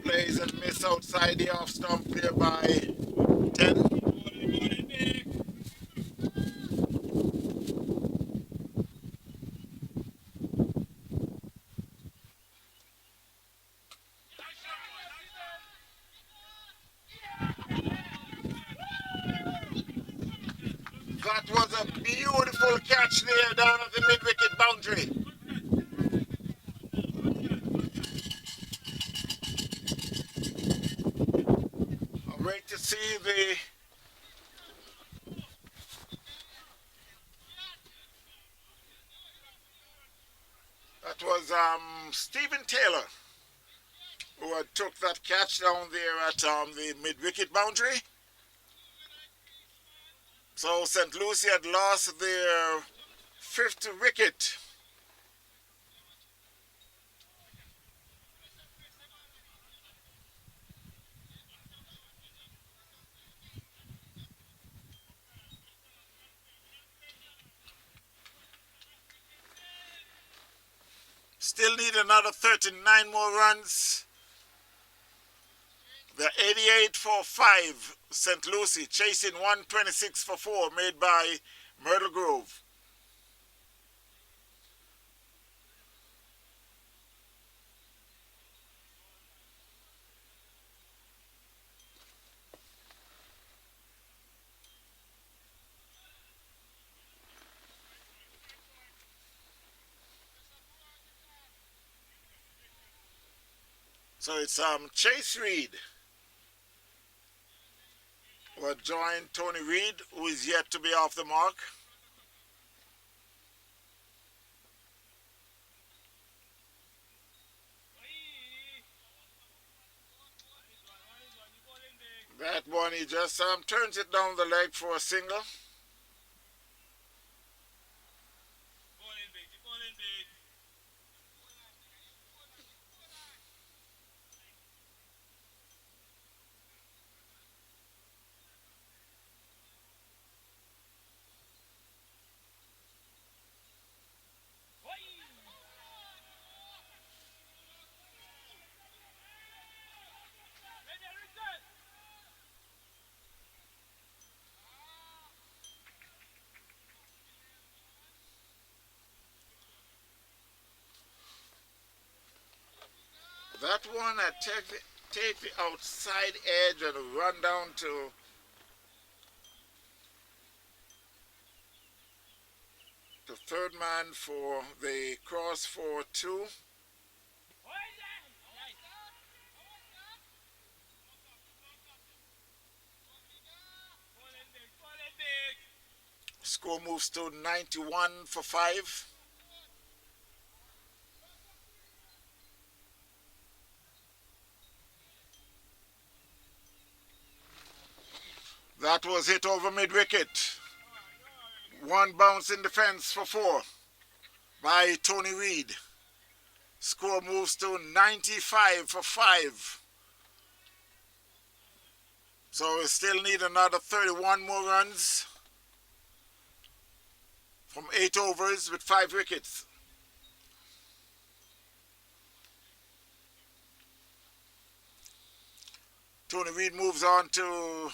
plays and miss outside the off stump there by 10. That was a beautiful catch there down at the mid-wicket boundary. I'm ready to see that was Stephen Taylor who had took that catch down there at the mid-wicket boundary. So St. Lucie had lost their 5th wicket. Still need another 39 more runs. The 88 for 5, St. Lucie chasing 126 for 4 made by Myrtle Grove. So it's Chase Reed will join Tony Reed, who is yet to be off the mark. That one, he just turns it down the leg for a single. That one, I take the outside edge and run down to the third man for the cross for 2. Score moves to 91 for 5. That was hit over mid-wicket. One bounce in defense for 4 by Tony Reed. Score moves to 95 for 5. So we still need another 31 more runs from 8 overs with 5 wickets. Tony Reed moves on to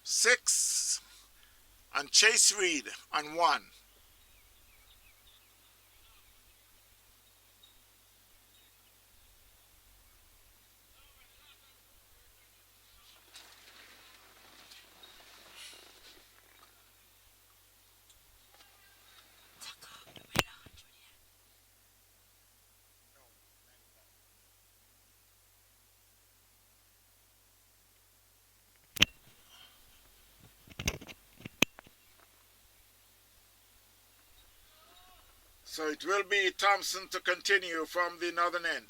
6 and Chase Reed on 1. So it will be Thompson to continue from the northern end.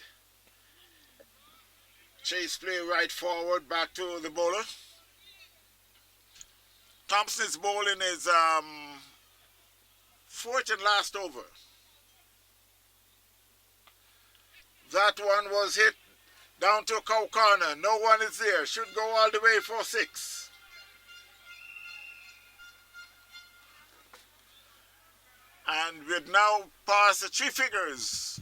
Chase play right forward back to the bowler. Thompson is bowling his fourth and last over. That one was hit down to a cow corner. No one is there. Should go all the way for 6. And we've now passed the 3 figures.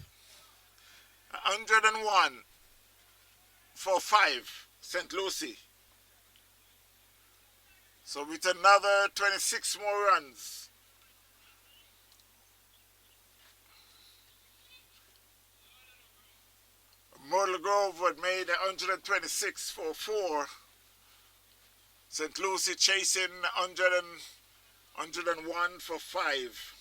101 for 5, St. Lucie. So with another 26 more runs. Myrtle Grove had made 126 for 4. St. Lucie chasing 101 for 5.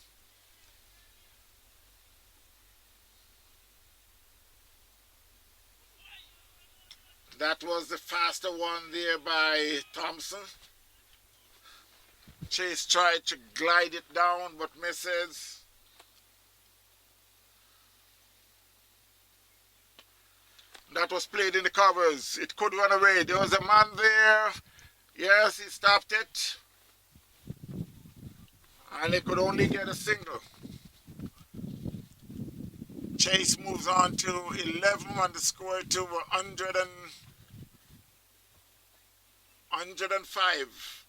That was the faster one there by Thompson. Chase tried to glide it down but misses. That was played in the covers. It could run away. There was a man there. Yes, he stopped it. And he could only get a single. Chase moves on to 11 on the score to 105.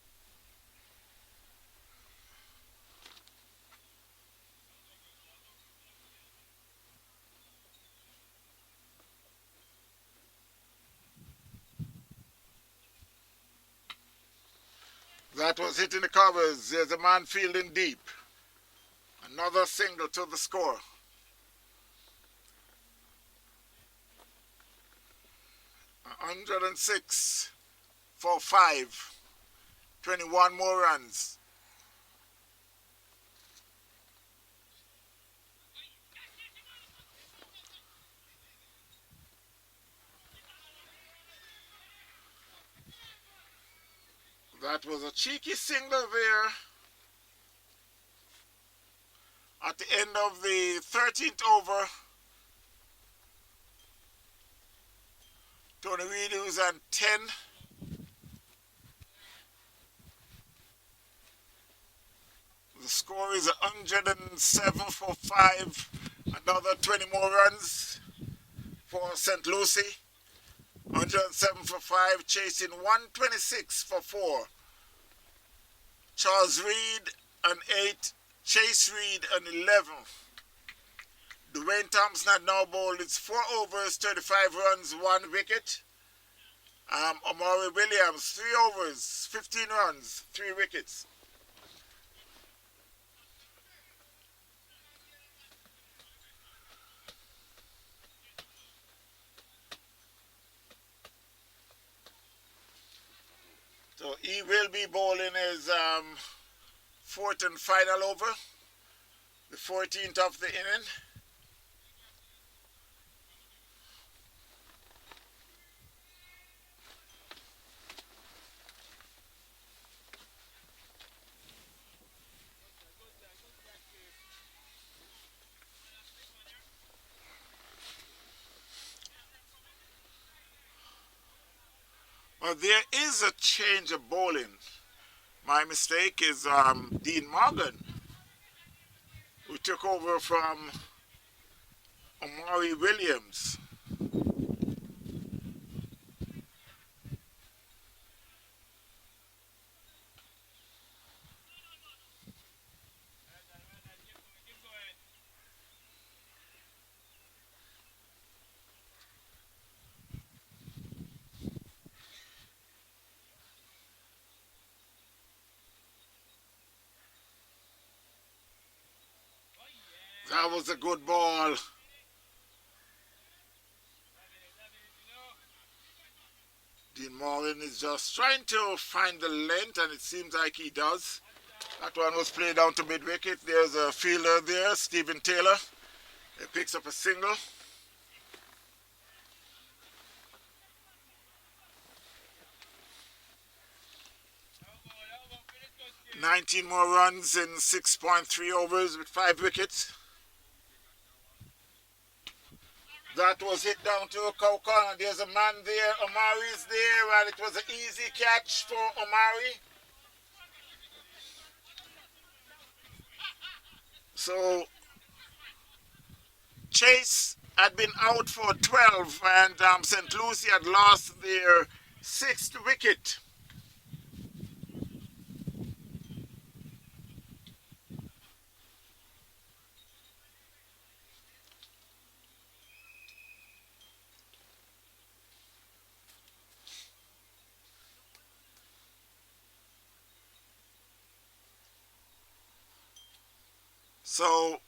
That was hitting the covers. There's a man fielding deep. Another single to the score. $106 for 5. 21 more runs. That was a cheeky single there at the end of the 13th over. Tony Reed was on 10. The score is 107 for 5. Another 20 more runs for St. Lucie. 107 for 5, chasing 126 for 4. Charles Reed on 8, Chase Reed on 11. Dwayne Thompson had now bowled its 4 overs, 35 runs, 1 wicket. Omari Williams, 3 overs, 15 runs, 3 wickets. So he will be bowling his 4th and final over, the 14th of the inning. Well, there is a change of bowling. My mistake is Dean Morgan, who took over from Omari Williams. That was a good ball. Dean Morgan is just trying to find the length, and it seems like he does. That one was played down to mid-wicket. There's a fielder there, Stephen Taylor. He picks up a single. "19 more runs in 6.3 overs with 5 wickets. That was hit down to a cow corner. There's a man there. Omari's there, and it was an easy catch for Omari. So Chase had been out for 12, and St. Lucie had lost their 6th wicket. So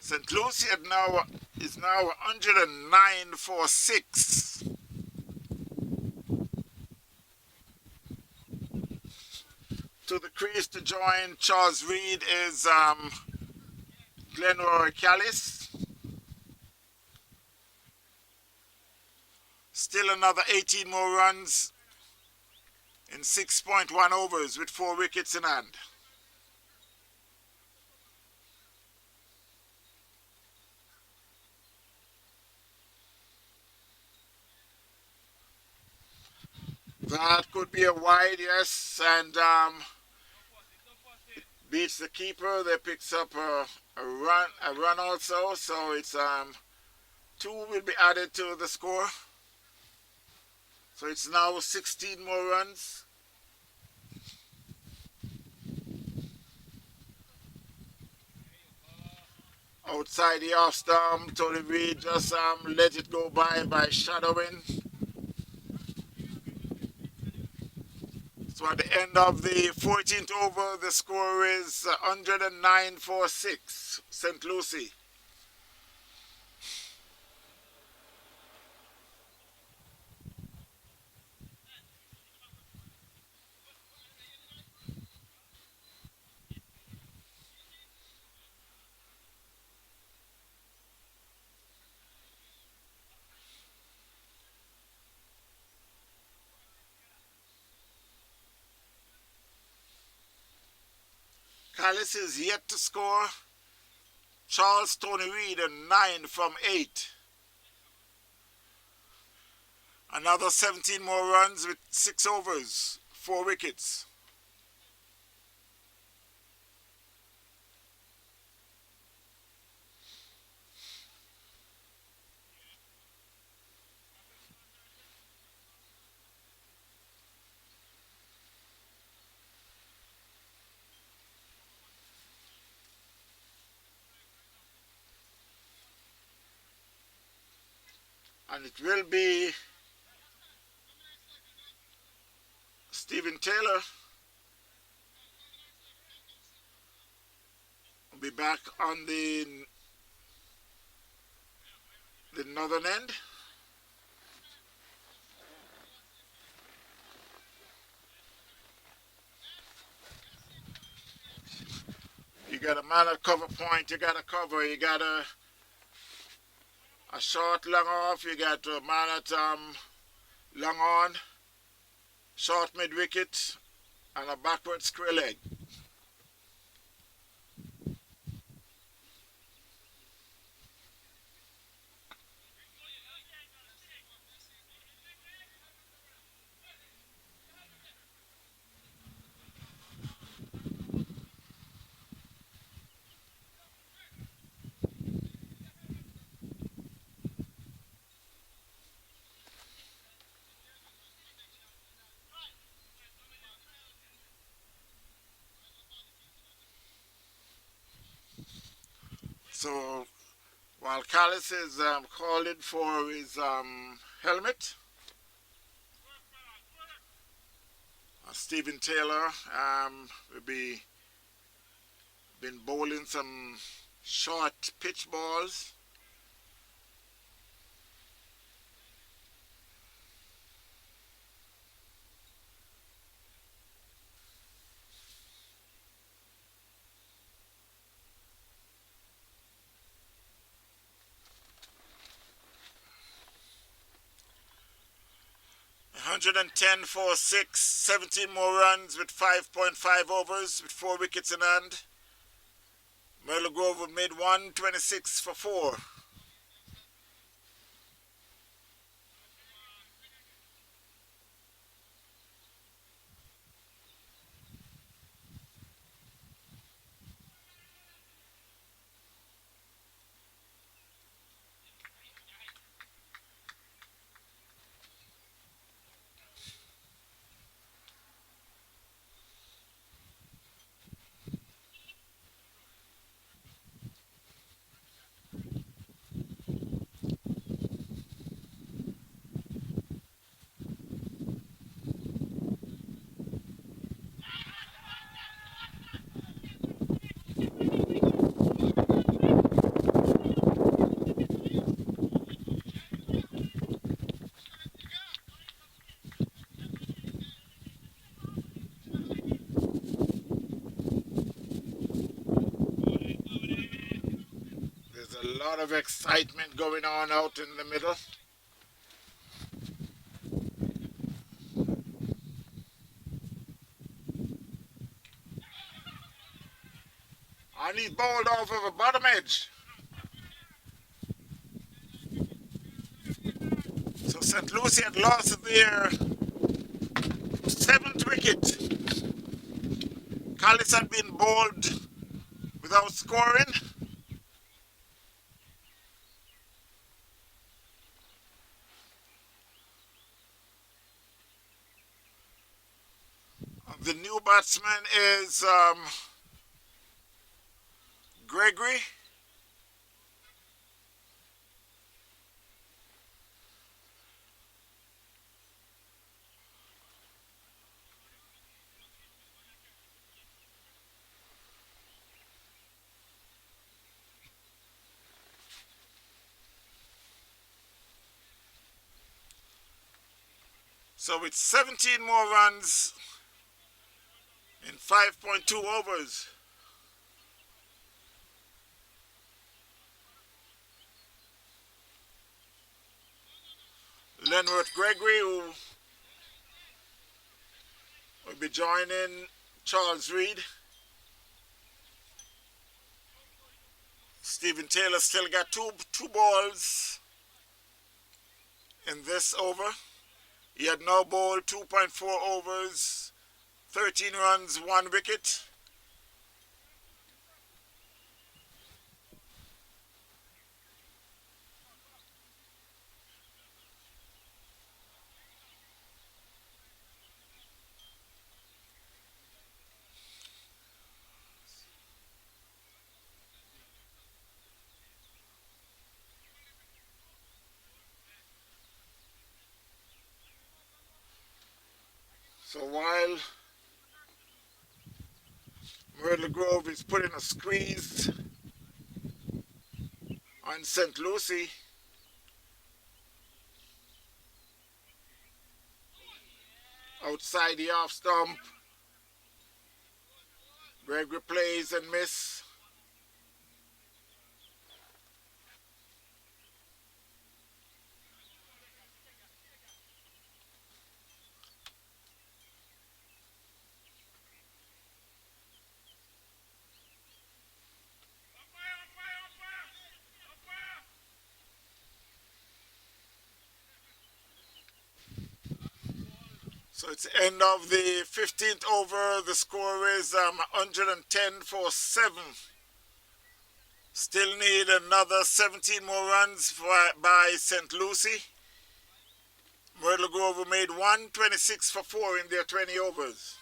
St. Lucie is now 109 for 6. To the crease to join Charles Reed is Glenroy Careless. Still another 18 more runs in 6.1 overs with 4 wickets in hand. That could be a wide, yes, and beats the keeper. They picks up a run also, so it's 2 will be added to the score. So it's now 16 more runs. Outside the off stump, Tony Reid just let it go by shadowing. So at the end of the 14th over, the score is 109 for 6, St. Lucie. Careless is yet to score. Charles Tony Reid a 9 from 8. Another 17 more runs with 6 overs, 4 wickets. And it will be Stephen Taylor will be back on the northern end. You got a man at cover point, you got a cover, you got a short long off, you got a man at long on, short mid wicket, and a backward square leg. So while Careless is calling for his helmet, Stephen Taylor will be been bowling some short pitch balls. 110 for 6, 17 more runs with 5.5 overs with 4 wickets in hand. Myrtle Grove made 126 for 4. There's a lot of excitement going on out in the middle. And he's bowled off of a bottom edge. So St. Lucie had lost their 7th wicket. Careless had been bowled without scoring. The new batsman is Gregory. So it's 17 more runs in 5.2 overs. Lenworth Gregory, who will be joining Charles Reed. Stephen Taylor still got two balls in this over. He had now bowled 2.4 overs, 13 runs, 1 wicket. So while Myrtle Grove is putting a squeeze on St. Lucie, outside the off stump, Gregory plays and miss. So it's the end of the 15th over. The score is 110 for 7. Still need another 17 more runs by St. Lucie. Myrtle Grove made 126 for 4 in their 20 overs.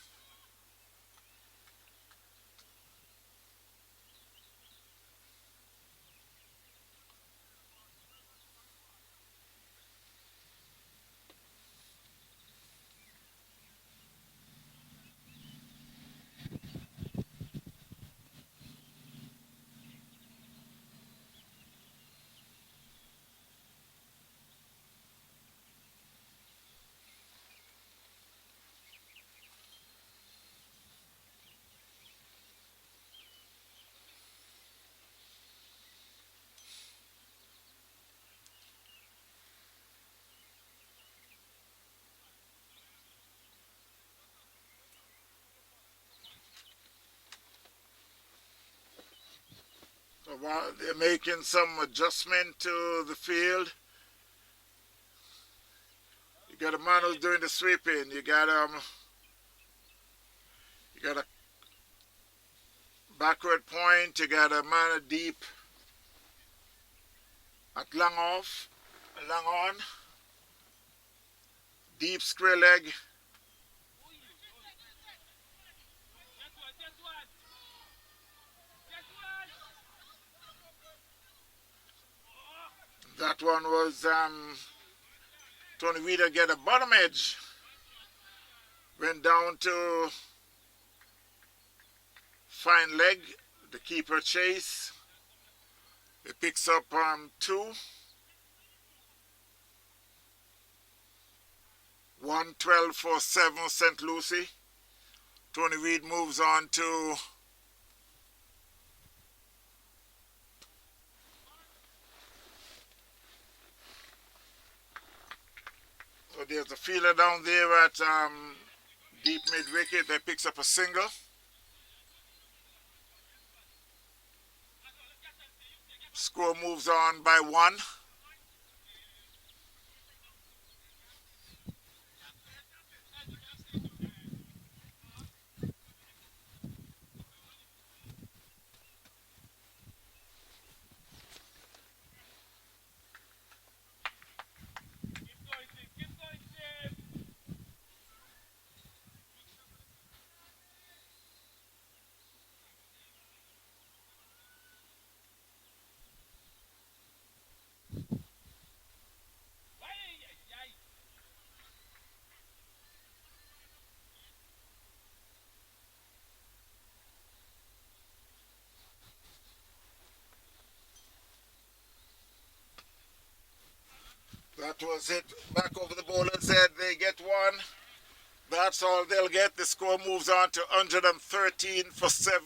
They're making some adjustment to the field. You got a man who's doing the sweeping. You got a backward point. You got a man deep at long on, deep square leg. That one was Tony Weeder get a bottom edge. Went down to fine leg. The keeper chase. It picks up 2. 112 for 7 St. Lucie. Tony Reid moves on to so there's a fielder down there at deep mid wicket that picks up a single. Score moves on by 1. That was it. Back over the bowler's head. They get 1. That's all they'll get. The score moves on to 113 for 7.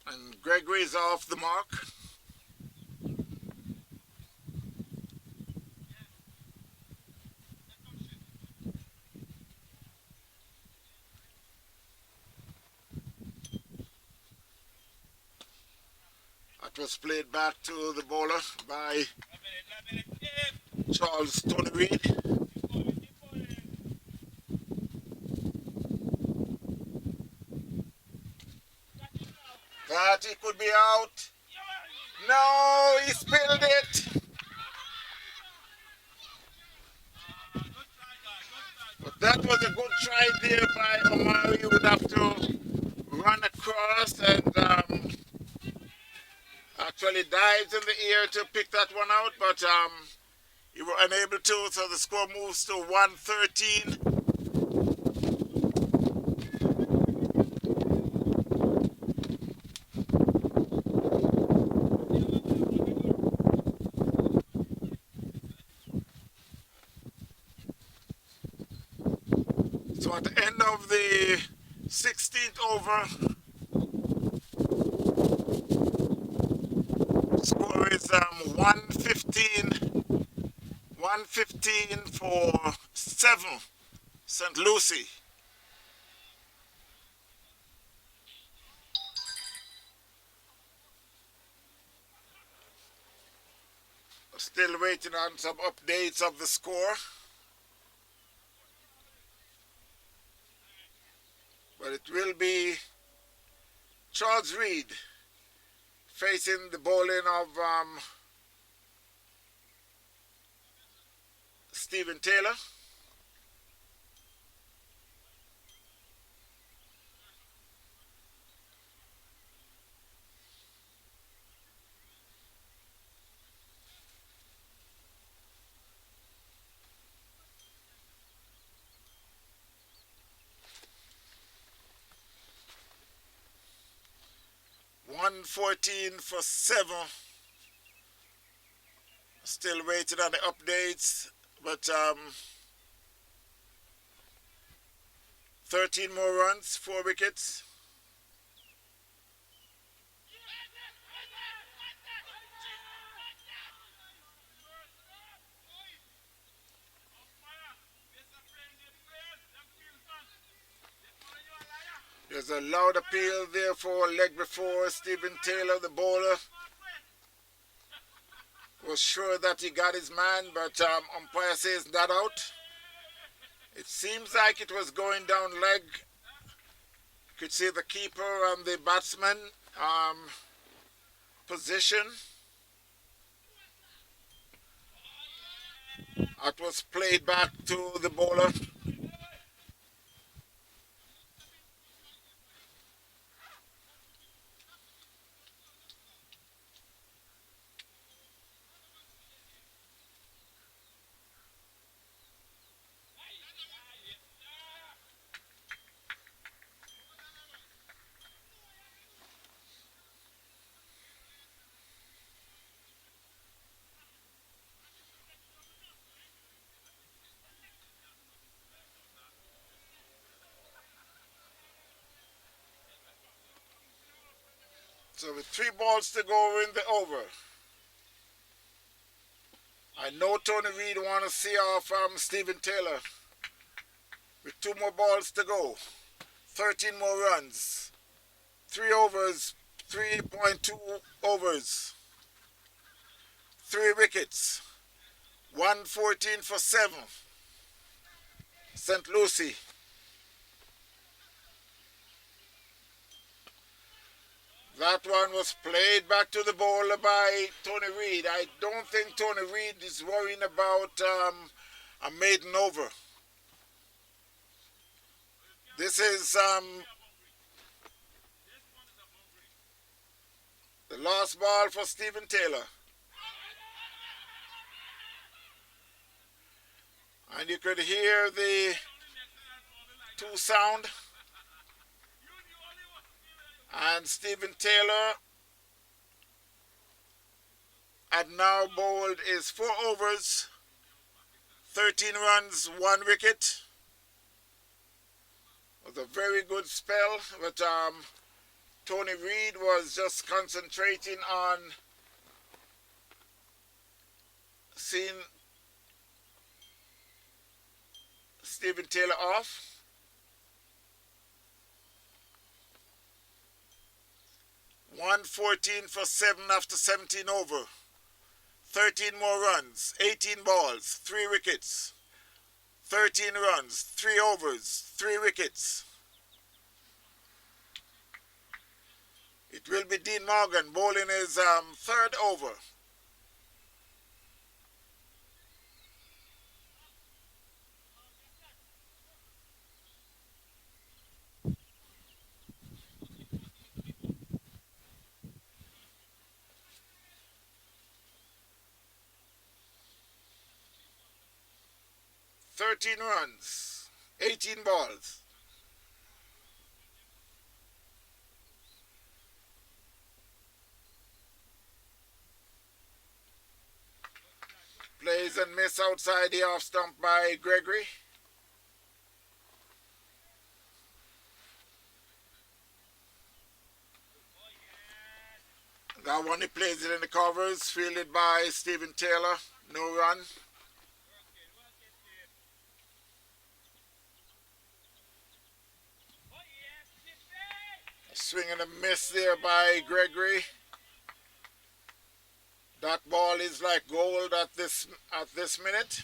And Gregory's off the mark. That was played back to the bowler by Charles Tony Reid. That he could be out. No, he spilled it. But that was a good try there by Omar. You would have to run across and actually dives in the air to pick that one out, but you were unable to, so the score moves to 113. So at the end of the 16th over, score is 115 for 7 St. Lucie. Still waiting on some updates of the score. But it will be Charles Reid facing the bowling of Stephen Taylor. $114 for 7. Still waiting on the updates, but 13 more runs, 4 wickets. was a loud appeal there for leg before. Stephen Taylor, the bowler, was sure that he got his man, but umpire says not out. It seems like it was going down leg. You could see the keeper and the batsman position. It was played back to the bowler. So with 3 balls to go in the over, I know Tony Reid want to see off Stephen Taylor. With 2 more balls to go, 13 more runs, 3 overs, 3.2 overs, 3 wickets, 114 for 7. St. Lucie. That one was played back to the bowler by Tony Reid. I don't think Tony Reid is worrying about a maiden over. This is the last ball for Stephen Taylor. And you could hear the 2 sound. And Stephen Taylor had now bowled his 4 overs, 13 runs, 1 wicket. It was a very good spell, but Tony Reid was just concentrating on seeing Stephen Taylor off. 114 for 7 after 17 over. 13 more runs, 18 balls, 3 wickets. 13 runs, 3 overs, 3 wickets. It will be Dean Morgan bowling his 3rd over. Thirteen runs, 18 balls. Plays and miss outside the off stump by Gregory. That one he plays it in the covers, fielded by Stephen Taylor. No run. Swing and a miss there by Gregory. That ball is like gold at this minute.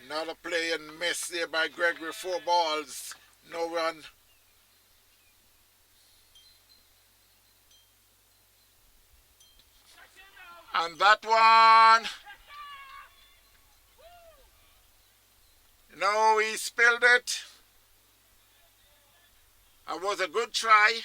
Another play and miss there by Gregory. 4 balls, no run. And that one, no, he spilled it. It was a good try.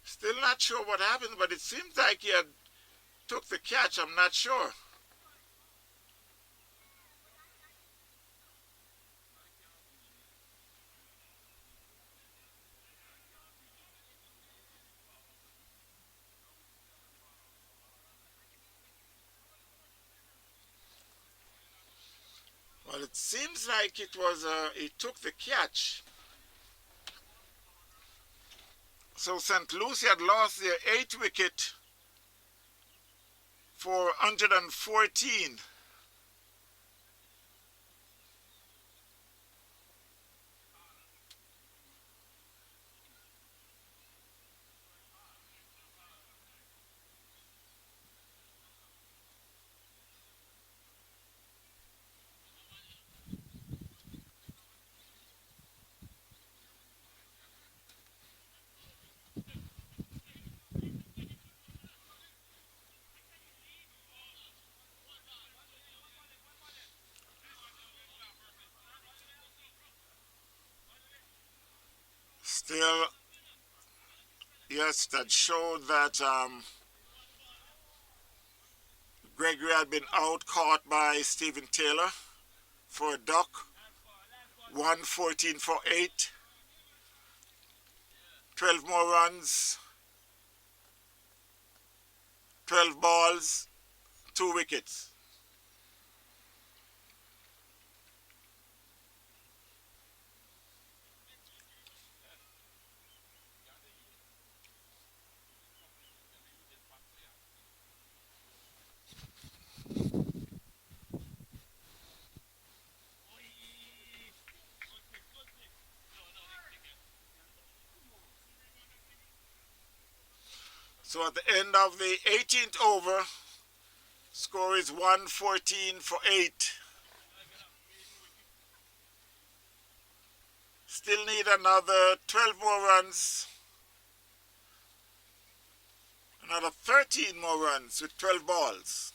Still not sure what happened, but it seems like he had took the catch. I'm not sure. it seems like it was, he took the catch. So St. Lucie had lost their 8th wicket for 114. Still, yes, that showed that Gregory had been out caught by Stephen Taylor for a duck. 114 for 8. 12 more runs. 12 balls. 2 wickets. So at the end of the 18th over, score is 114 for 8. Still need another 12 more runs. Another 13 more runs with 12 balls.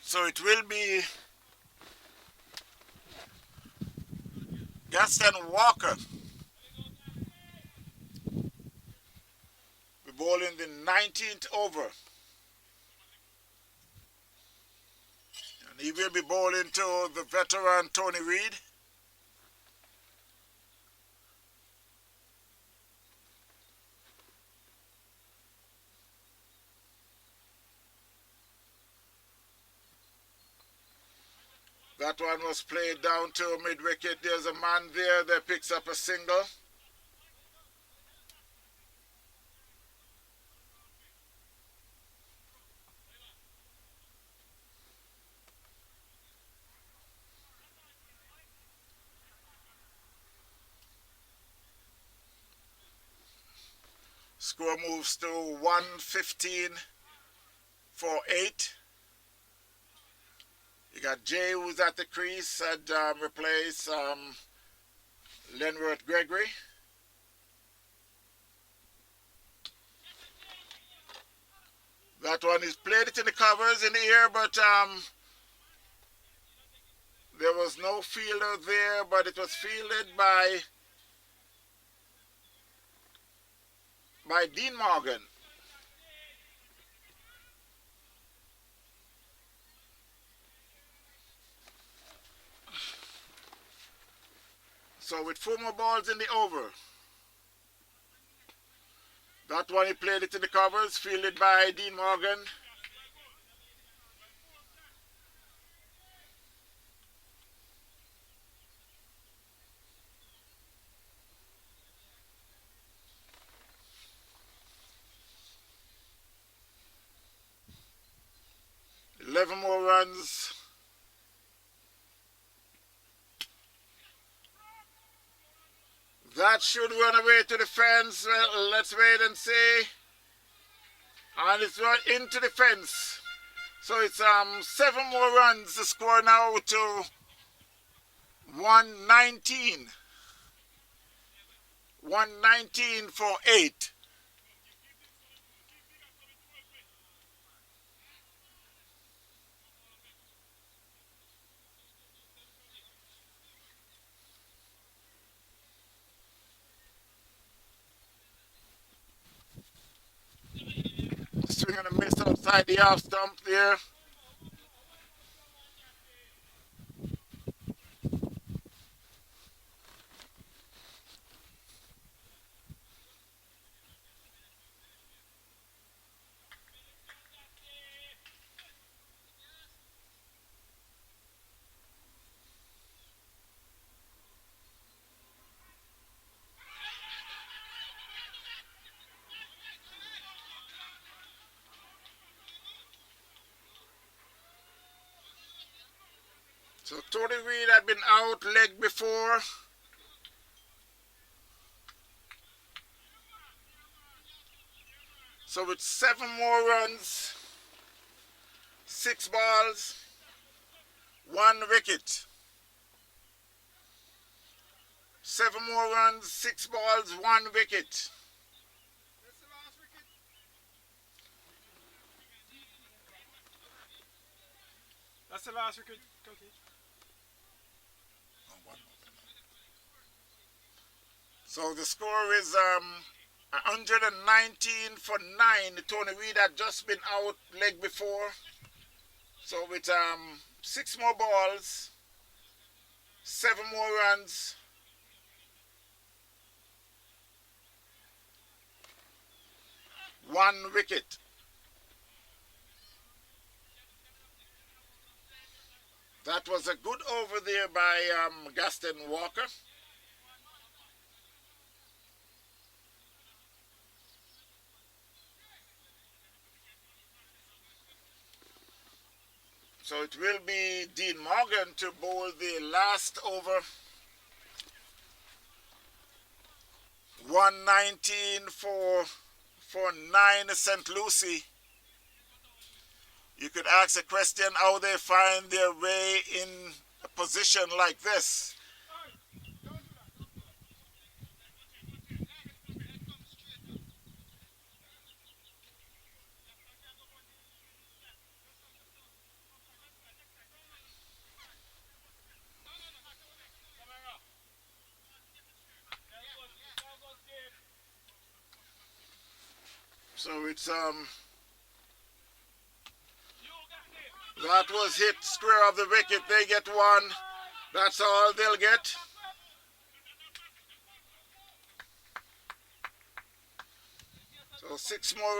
So it will be Gaston Walker. We ball in the 19th over. And he will be bowling to the veteran Tony Reid. That one was played down to mid-wicket. There's a man there that picks up a single. Score moves to 115 for 8. You got Jay, who's at the crease, had replaced Lenworth Gregory. That one is played it in the covers in the air, but there was no fielder there, but it was fielded by Dean Morgan. So with 4 more balls in the over. That one he played it in the covers, fielded by Dean Morgan. Eleven more runs. That should run away to the fence. Well, let's wait and see. And it's right into the fence. So it's 7 more runs. The score now to 119. 119 for 8. Swing and a miss outside the half stump there. So Tony Reed had been out leg before. So with 7 more runs, 6 balls, 1 wicket. 7 more runs, 6 balls, 1 wicket. That's the last wicket, Coach. So the score is 119 for 9. Tony Reed had just been out leg before. So with 6 more balls, 7 more runs, 1 wicket. That was a good over there by Gaston Walker. So it will be Dean Morgan to bowl the last over. 119 for 9 St. Lucie. You could ask a question how they find their way in a position like this. So it's that was hit square of the wicket. They get 1. That's all they'll get. So 6 more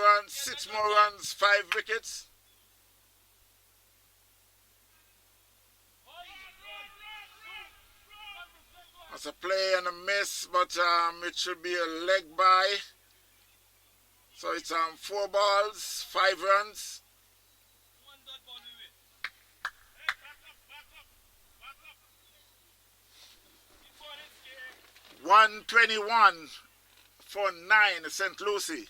runs, 5 wickets. That's a play and a miss, but it should be a leg by. So it's 4 balls, 5 runs. 121 for 9 St. Lucie.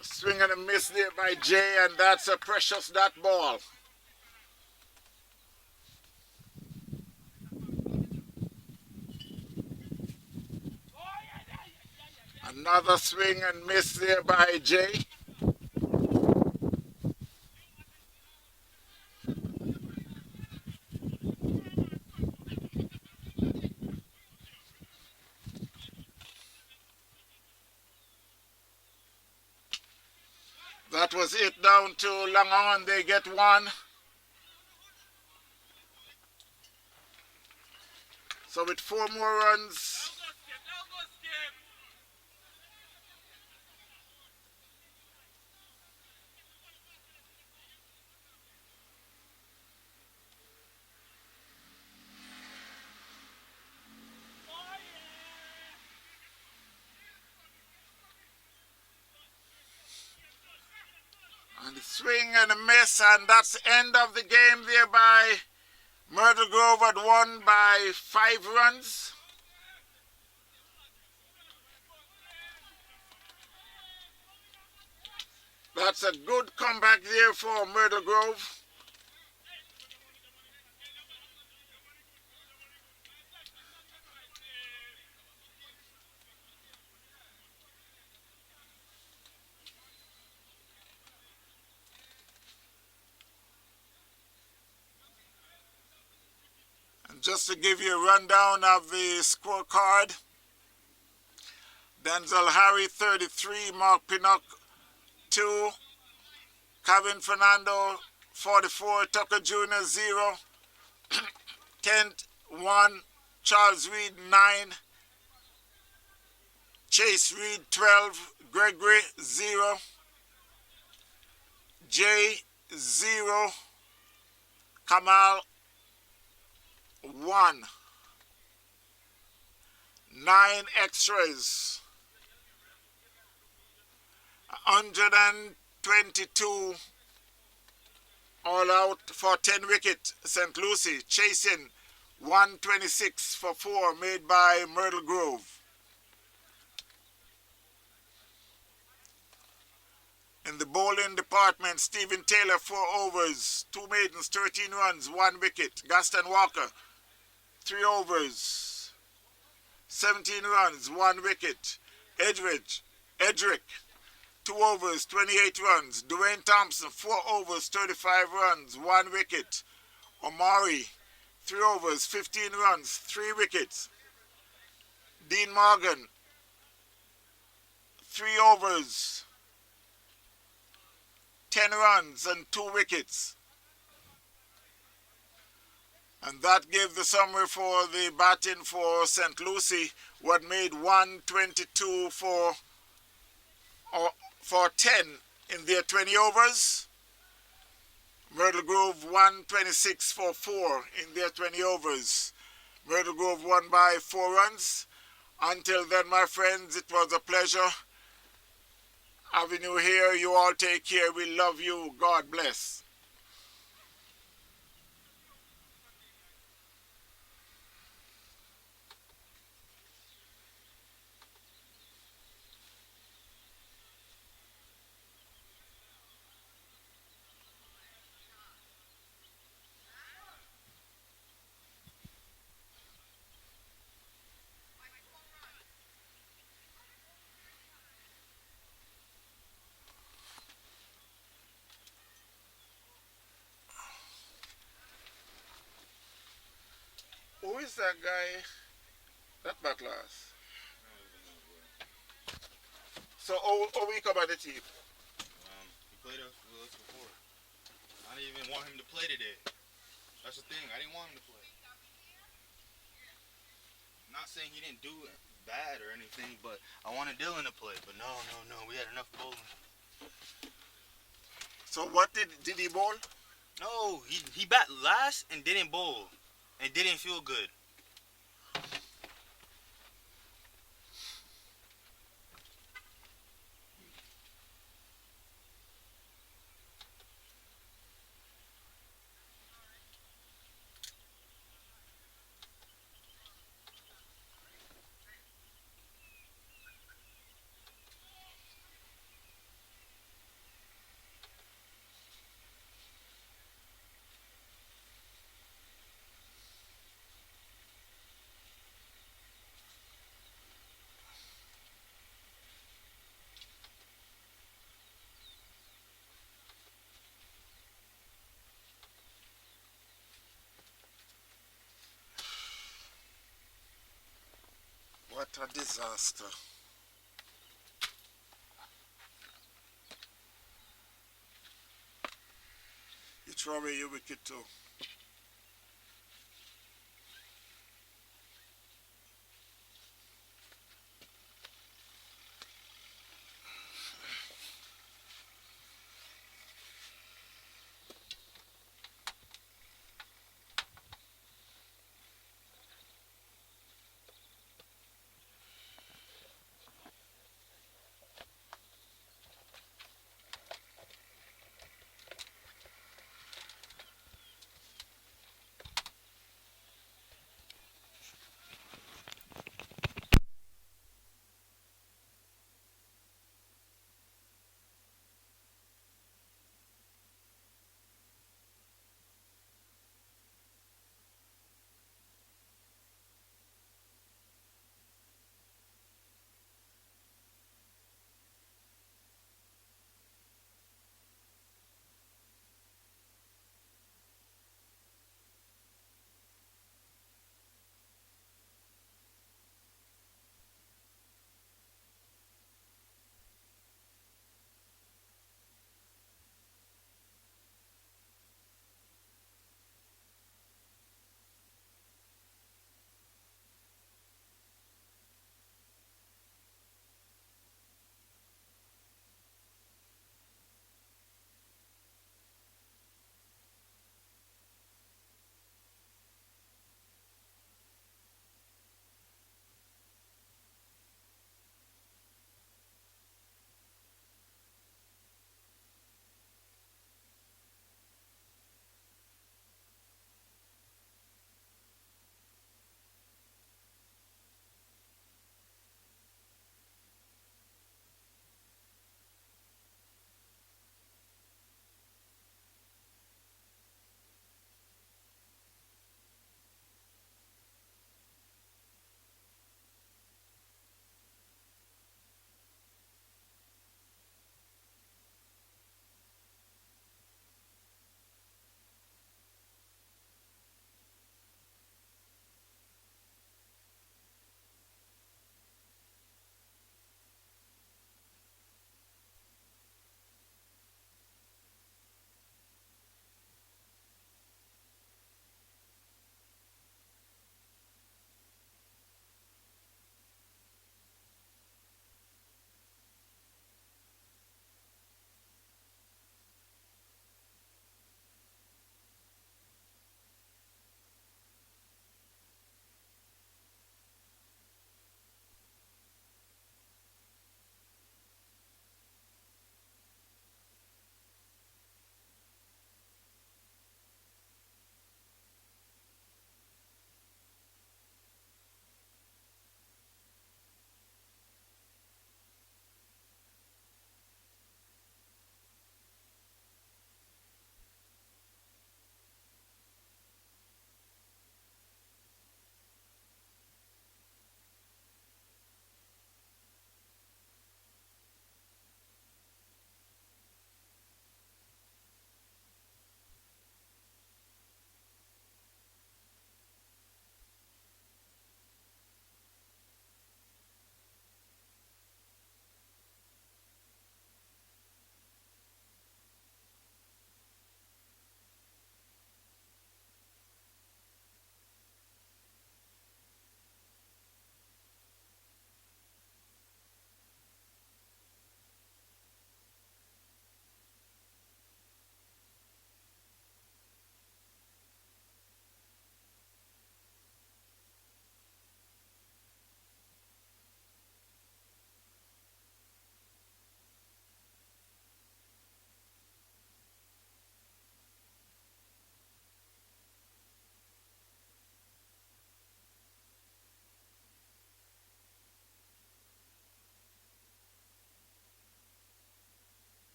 A swing and a miss there by Jay, and that's a precious dot ball. Another swing and miss there by Jay. That was it down to Langon. They get 1. So with 4 more runs. And a swing and a miss, and that's the end of the game there by Myrtle Grove had won by 5 runs. That's a good comeback there for Myrtle Grove. And just to give you a rundown of the scorecard, Denzel Harry 33, Mark Pinnock 2, Kevin Fernando 44, Tucker Jr. 0, Kent 1, Charles Reed 9, Chase Reed 12, Gregory 0, Jay 0, Kamal 1. 9 extras. 122 all out for 10 wicket. St. Lucie chasing 126 for 4 made by Myrtle Grove. In the bowling department, Stephen Taylor 4 overs, 2 maidens, 13 runs, 1 wicket. Gaston Walker 3 overs, 17 runs, 1 wicket. Edric 2 overs, 28 runs. Dwayne Thompson 4 overs, 35 runs, 1 wicket. Omari 3 overs, 15 runs, 3 wickets. Dean Morgan 3 overs, 10 runs and 2 wickets. And that gave the summary for the batting for St. Lucie, what made 122 for 10 in their 20 overs. Myrtle Grove 126 for 4 in their 20 overs. Myrtle Grove won by 4 runs. Until then, my friends, it was a pleasure having you here. You all take care. We love you. God bless. Who is that guy? That backlash. So, how we come at the team? He played us with us before. I didn't even want him to play today. That's the thing. I didn't want him to play. Not saying he didn't do bad or anything, but I wanted Dylan to play. But no. We had enough bowling. So what did he bowl? No, he bat last and didn't bowl. And didn't feel good. What a disaster. You throw away your wicket too.